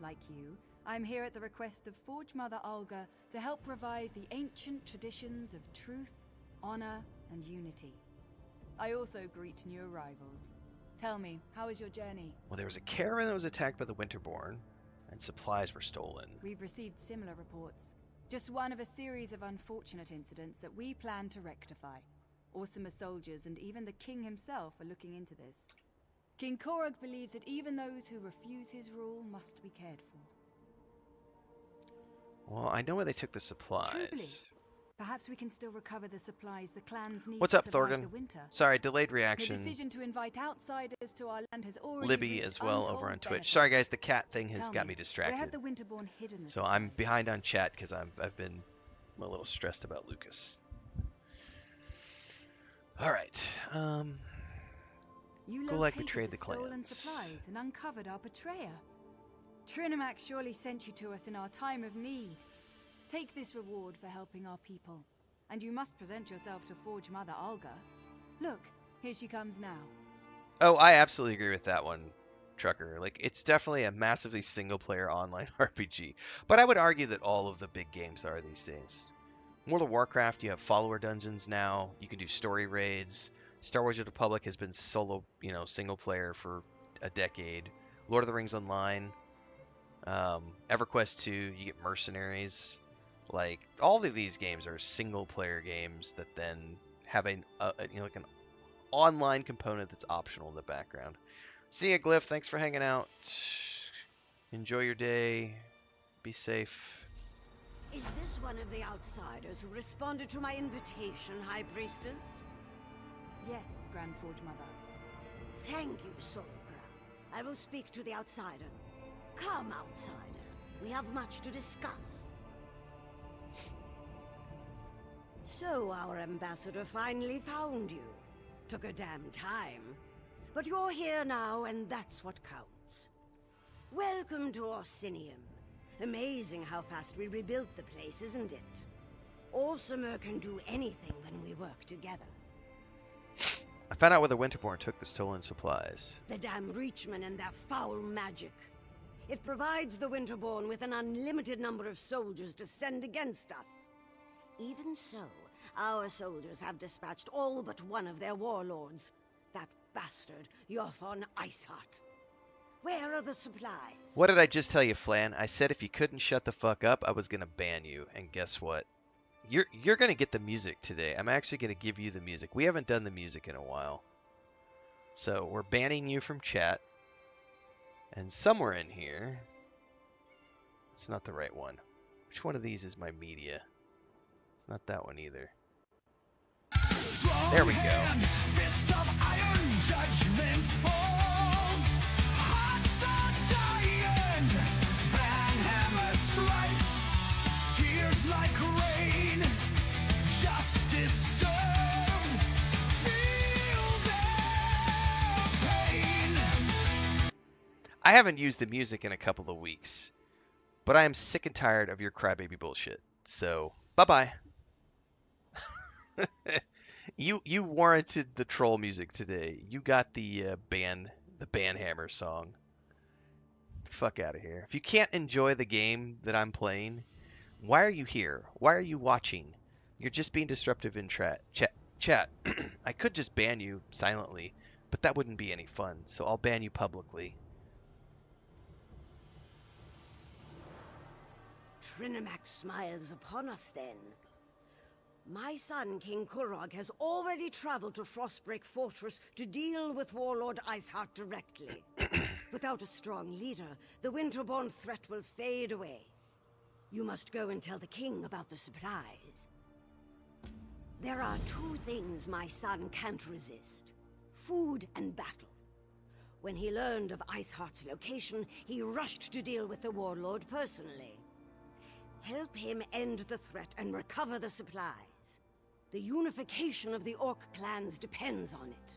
Like you, I'm here at the request of Forge Mother Olga to help revive the ancient traditions of truth, honor, and unity. I also greet new arrivals. Tell me, how is your journey? Well, there was a caravan that was attacked by the Winterborn, and supplies were stolen. We've received similar reports. Just one of a series of unfortunate incidents that we plan to rectify. Orsimer soldiers and even the king himself are looking into this. King Korog believes that even those who refuse his rule must be cared for. Well, I know where they took the supplies. Truly. Perhaps we can still recover the supplies the clans need What's to up, survive Thorgan? the winter. Sorry, delayed reaction. The decision to invite outsiders to our land has already Libby reaped as well over on untold Twitch. benefits. Sorry guys, the cat thing has Tell got me distracted. Where have the Winterborn hidden the So I'm behind on chat because I've been a little stressed about Lucas. All right. You Gulag located betrayed the stolen clans. supplies and uncovered our betrayer. Trinimac surely sent you to us in our time of need. Take this reward for helping our people. And you must present yourself to Forge Mother Olga. Look, here she comes now. Oh, I absolutely agree with that one, Trucker. Like, it's definitely a massively single-player online RPG. But I would argue that all of the big games are these days. World of Warcraft, you have follower dungeons now. You can do story raids. Star Wars: The Republic has been solo, single player for a decade. Lord of the Rings Online, EverQuest 2, you get mercenaries. Like, all of these games are single player games that then have like an online component that's optional in the background. See ya, Glyph. Thanks for hanging out. Enjoy your day. Be safe. Is this one of the outsiders who responded to my invitation, High Priestess? Yes, Grand Forge Mother. Thank you, Solbra. I will speak to the outsider. Come, outsider. We have much to discuss. So our ambassador finally found you. Took a damn time. But you're here now, and that's what counts. Welcome to Orsinium. Amazing how fast we rebuilt the place, isn't it? Orsimer can do anything when we work together. I found out where the Winterborn took the stolen supplies. The damn Reachmen and their foul magic. It provides the Winterborn with an unlimited number of soldiers to send against us. Even so, our soldiers have dispatched all but one of their warlords. That bastard, Yothon Iceheart. Where are the supplies? What did I just tell you, Flan? I said if you couldn't shut the fuck up, I was gonna ban you. And guess what? You're gonna get the music today. I'm actually gonna give you the music. We haven't done the music in a while. So we're banning you from chat. And somewhere in here, it's not the right one. Which one of these is my media? It's not that one either. There we go. Fist of iron, judgment falls. Hearts are dying. Banhammer strikes. Tears like rain. Justice served. Feel their pain. I haven't used the music in a couple of weeks, but I am sick and tired of your crybaby bullshit. So, bye-bye. You warranted the troll music today. You got the Banhammer song. Fuck out of here. If you can't enjoy the game that I'm playing, why are you here? Why are you watching? You're just being disruptive in chat. I could just ban you silently, but that wouldn't be any fun. So I'll ban you publicly. Trinimac smiles upon us then. My son, King Kurog, has already traveled to Frostbreak Fortress to deal with Warlord Iceheart directly. Without a strong leader, the Winterborn threat will fade away. You must go and tell the king about the supplies. There are two things my son can't resist: food and battle. When he learned of Iceheart's location, he rushed to deal with the Warlord personally. Help him end the threat and recover the supplies. The unification of the Orc clans depends on it.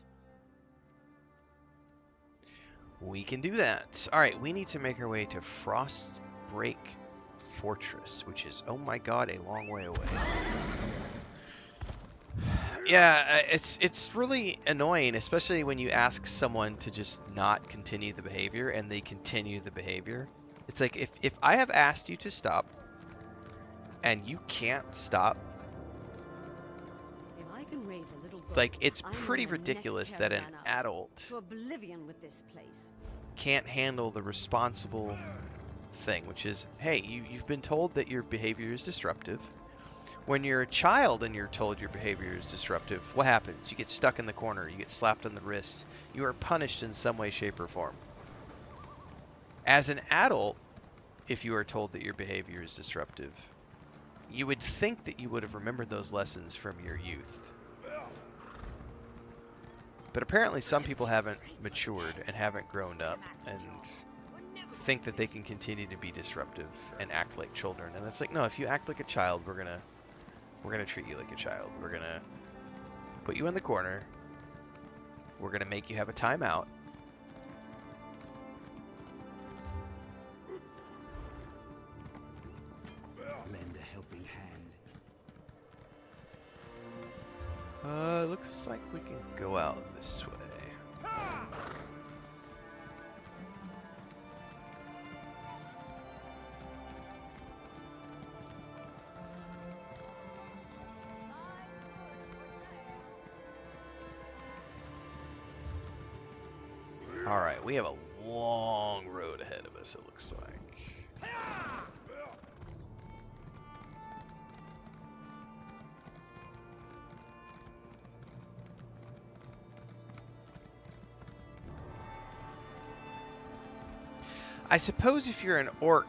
We can do that. Alright, we need to make our way to Frostbreak Fortress, which is, oh my god, a long way away. Yeah, it's really annoying, especially when you ask someone to just not continue the behavior and they continue the behavior. It's like, if I have asked you to stop and you can't stop, If I can raise a little gold, like, it's I'm pretty on the next ridiculous that an caravan out adult to oblivion with this place. can't handle the responsible thing, which is, hey, you've been told that your behavior is disruptive. When you're a child and you're told your behavior is disruptive, what happens? You get stuck in the corner, you get slapped on the wrist, you are punished in some way, shape, or form. As an adult, if you are told that your behavior is disruptive, you would think that you would have remembered those lessons from your youth. But apparently some people haven't matured and haven't grown up and think that they can continue to be disruptive and act like children. And it's like, no, if you act like a child, we're gonna treat you like a child. We're gonna put you in the corner. We're gonna make you have a timeout. Lend a helping hand. Looks like we can go out this way. Alright, we have a long road ahead of us, it looks like. I suppose if you're an orc,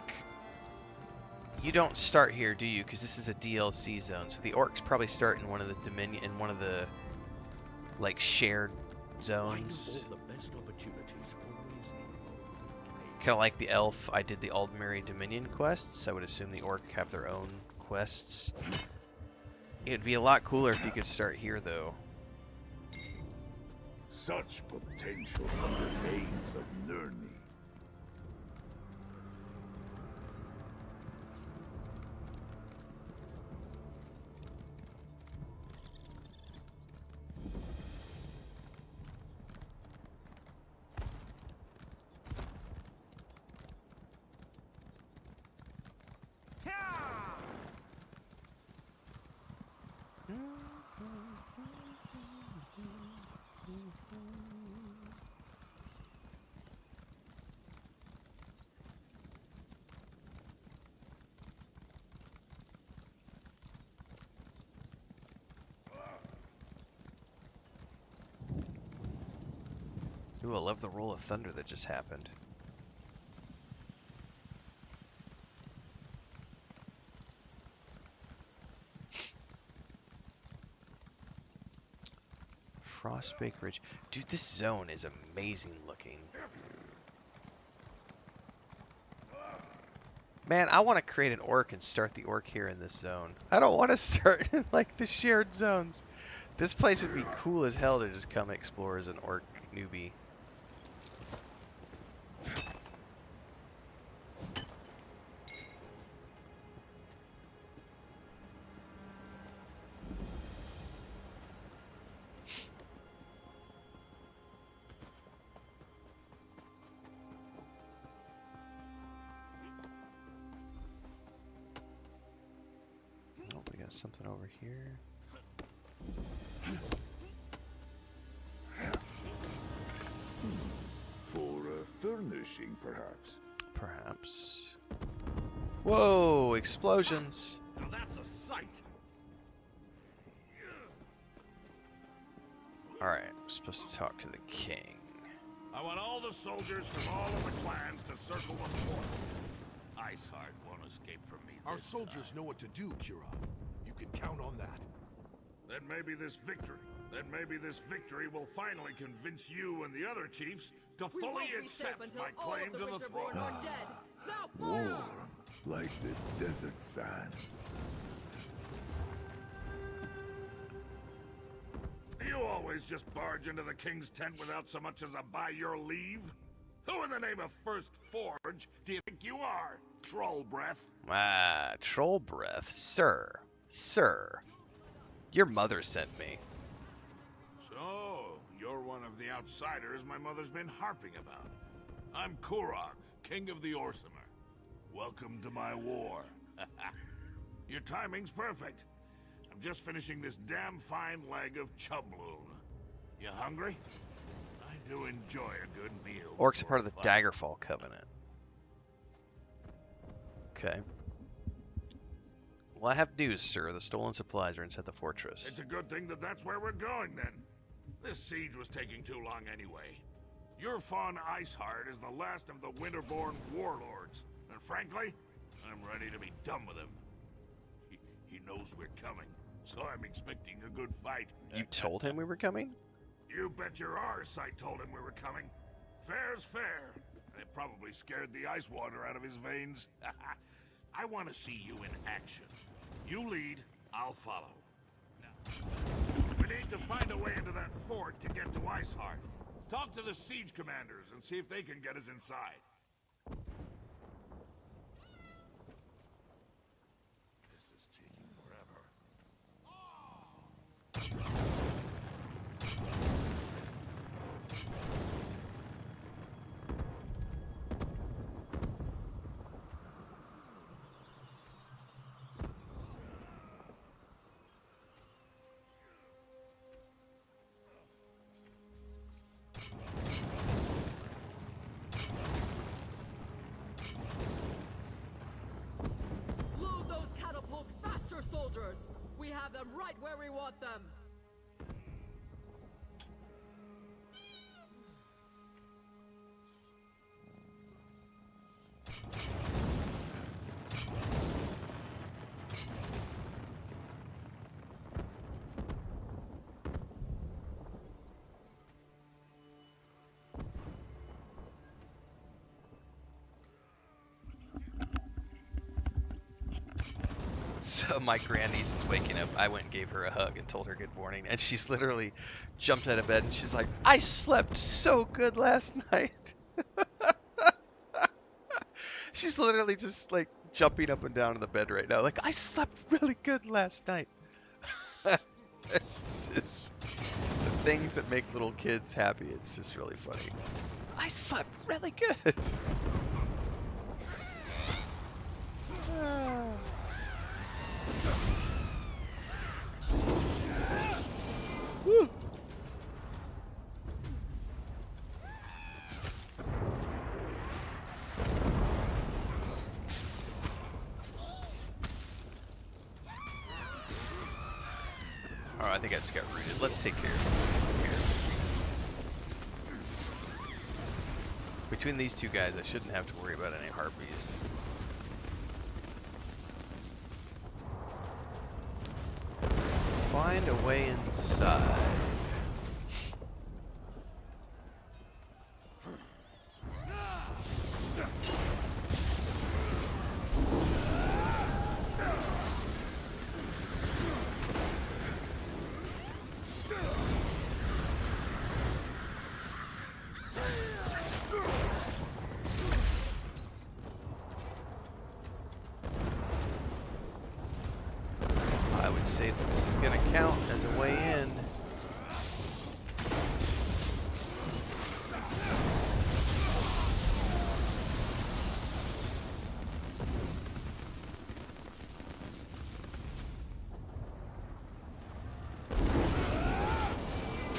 you don't start here, do you? Because this is a DLC zone, so the orcs probably start in one of the like shared zones. Kind of like the elf. I did the Aldmeri Dominion quests. I would assume the orc have their own quests. It'd be a lot cooler if you could start here, though. Such potential from the veins of Nurni. Ooh, I love the roll of thunder that just happened. Frostbake Ridge. Dude, this zone is amazing looking. Man, I want to create an orc and start the orc here in this zone. I don't want to start in like the shared zones. This place would be cool as hell to just come explore as an orc newbie. Oh, we got something over here. For furnishing, perhaps. Perhaps. Whoa! Explosions! Now that's a sight. Alright, I'm supposed to talk to the king. I want all the soldiers from all of the clans to circle the fort. Iceheart won't escape from me. Our soldiers know what to do, Kira. You can count on that. Then maybe this victory will finally convince you and the other chiefs to fully accept my claim to the throne. Warm, like the desert sands. You always just barge into the king's tent without so much as a by your leave? Who in the name of First Forge do you think you are, troll breath? Ah, troll breath. Sir. Sir. Your mother sent me. So, you're one of the outsiders my mother's been harping about. I'm Kurog, king of the Orsimer. Welcome to my war. Your timing's perfect. I'm just finishing this damn fine leg of chubloon. You hungry? I do enjoy a good meal. Orcs are part of the Daggerfall Covenant. Okay. Well, I have news, sir. The stolen supplies are inside the fortress. It's a good thing that that's where we're going, then. This siege was taking too long anyway. Your Fawn Iceheart is the last of the Winterborn warlords. And frankly, I'm ready to be done with him. He knows we're coming, so I'm expecting a good fight. You told him we were coming? You bet your arse I told him we were coming. Fair's fair. And it probably scared the ice water out of his veins. I want to see you in action. You lead, I'll follow. We need to find a way into that fort to get to Iceheart. Talk to the siege commanders and see if they can get us inside. This is taking forever. we have them right where we want them. So my grandniece is waking up. I went and gave her a hug and told her good morning, and she's literally jumped out of bed and she's like, "I slept so good last night." She's literally just like jumping up and down in the bed right now, like, "I slept really good last night." It's just the things that make little kids happy. It's just really funny. I slept really good. Woo. Oh, I think I just got rooted. Let's take care of this one here. Between these two guys, I shouldn't have to worry about any harpies. Find a way inside. I would say that this is going to count as a way in.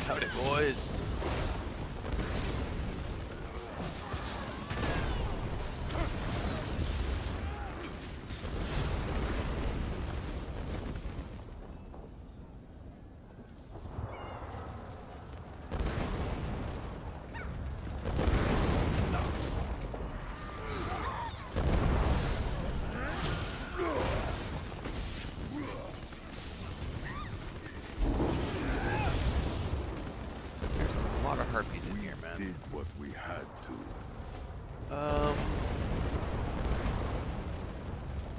Howdy, boys. Harpies in here, man. Did what we had to.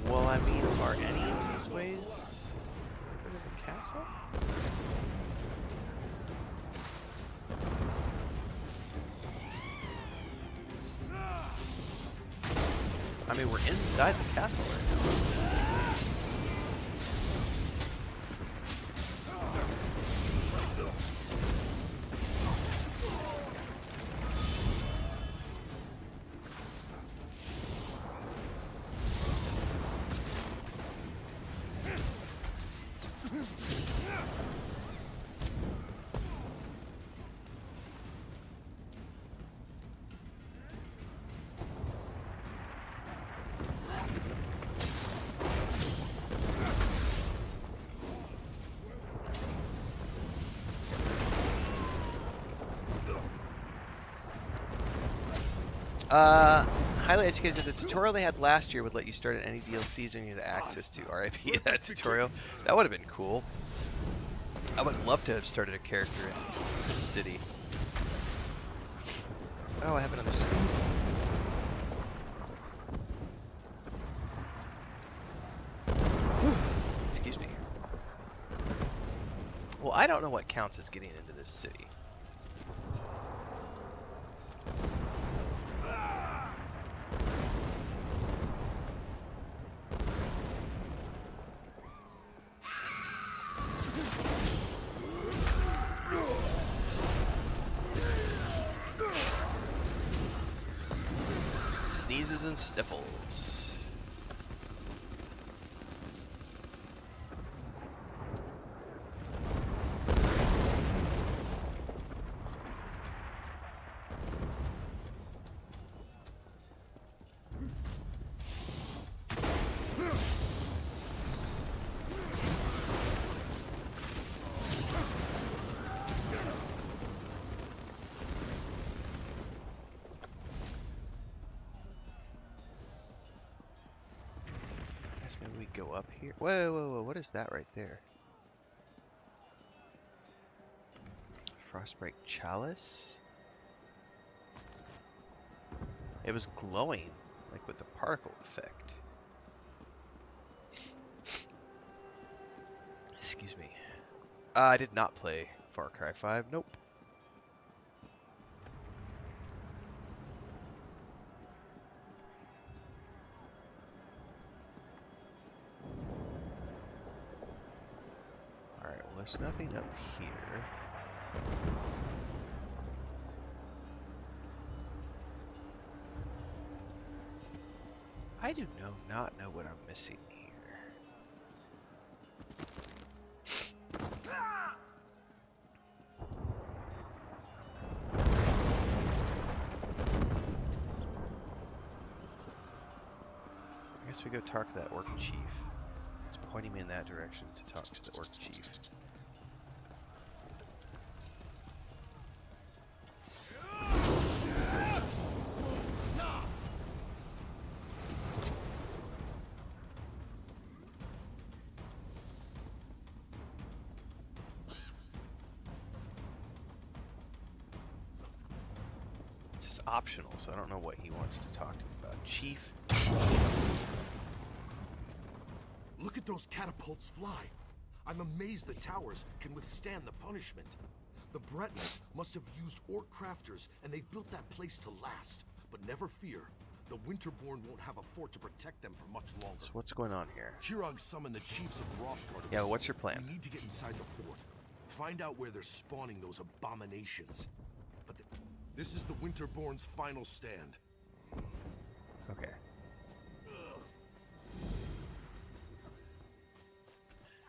Well, I mean, are any of these ways go to the castle? I mean, we're inside the castle right now. Highly educated. The tutorial they had last year would let you start at any DLCs and you had access to. RIP that tutorial. That would have been cool. I would love to have started a character in this city. Oh, I have another sneeze. Excuse me. Well, I don't know what counts as getting into this city. Sneezes and sniffles. guess maybe we go up here. Whoa, whoa, whoa, what is that right there? Frostbreak Chalice? It was glowing, like with the particle effect. Excuse me. I did not play Far Cry 5, nope. Alright, well there's nothing up here. I do not know what I'm missing here. I guess we go talk to that Orc Chief. It's pointing me in that direction to talk to the Orc Chief. Optional, so I don't know what he wants to talk to me about. Chief. Look at those catapults fly. I'm amazed the towers can withstand the punishment. The Bretons must have used orc crafters, and they built that place to last. But never fear, the Winterborn won't have a fort to protect them for much longer. So what's going on here? Chirag summoned the chiefs of Hrothgar. Yeah, what's your plan? We need to get inside the fort. Find out where they're spawning those abominations. But this is the Winterborn's final stand. Okay.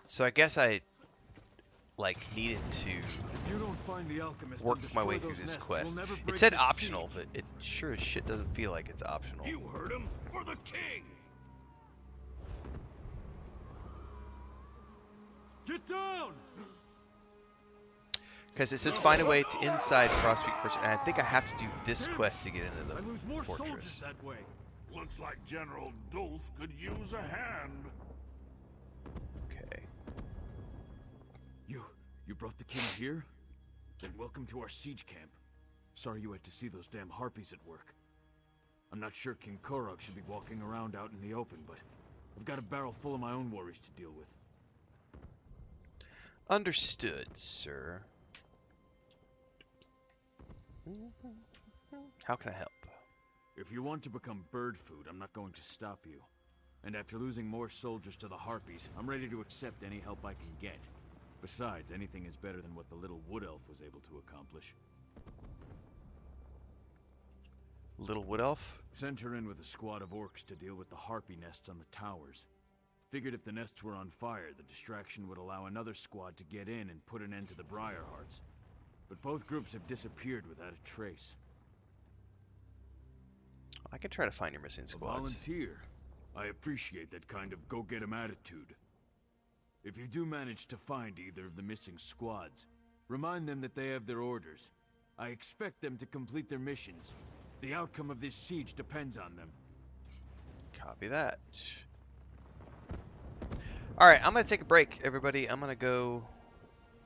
So I guess I needed to work my way through this quest. It said optional, but it sure as shit doesn't feel like it's optional. You heard him, for the king. Get down! Because it says find a way to inside Frostpeak Fortress, and I think I have to do this quest to get into the fortress. That way. Looks like General Dulf could use a hand. Okay. You brought the king here? Then welcome to our siege camp. Sorry you had to see those damn harpies at work. I'm not sure King Korog should be walking around out in the open, but I've got a barrel full of my own worries to deal with. Understood, sir. How can I help? If you want to become bird food, I'm not going to stop you. And after losing more soldiers to the harpies, I'm ready to accept any help I can get. Besides, anything is better than what the little wood elf was able to accomplish. Little wood elf? Sent her in with a squad of orcs to deal with the harpy nests on the towers. Figured if the nests were on fire, the distraction would allow another squad to get in and put an end to the Briarhearts. But both groups have disappeared without a trace. I can try to find your missing squads. A volunteer. I appreciate that kind of go-get-em attitude. If you do manage to find either of the missing squads, remind them that they have their orders. I expect them to complete their missions. The outcome of this siege depends on them. Copy that. Alright, I'm going to take a break, everybody. I'm going to go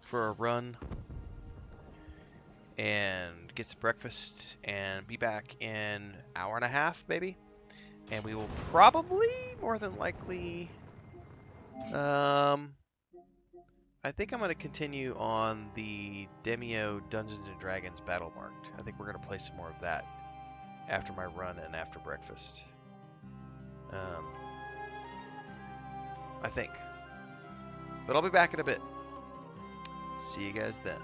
for a run and get some breakfast and be back in an hour and a half, maybe. And we will probably, more than likely, I think I'm going to continue on the Demio Dungeons & Dragons Battle Marked. I think we're going to play some more of that after my run and after breakfast. I think. But I'll be back in a bit. See you guys then.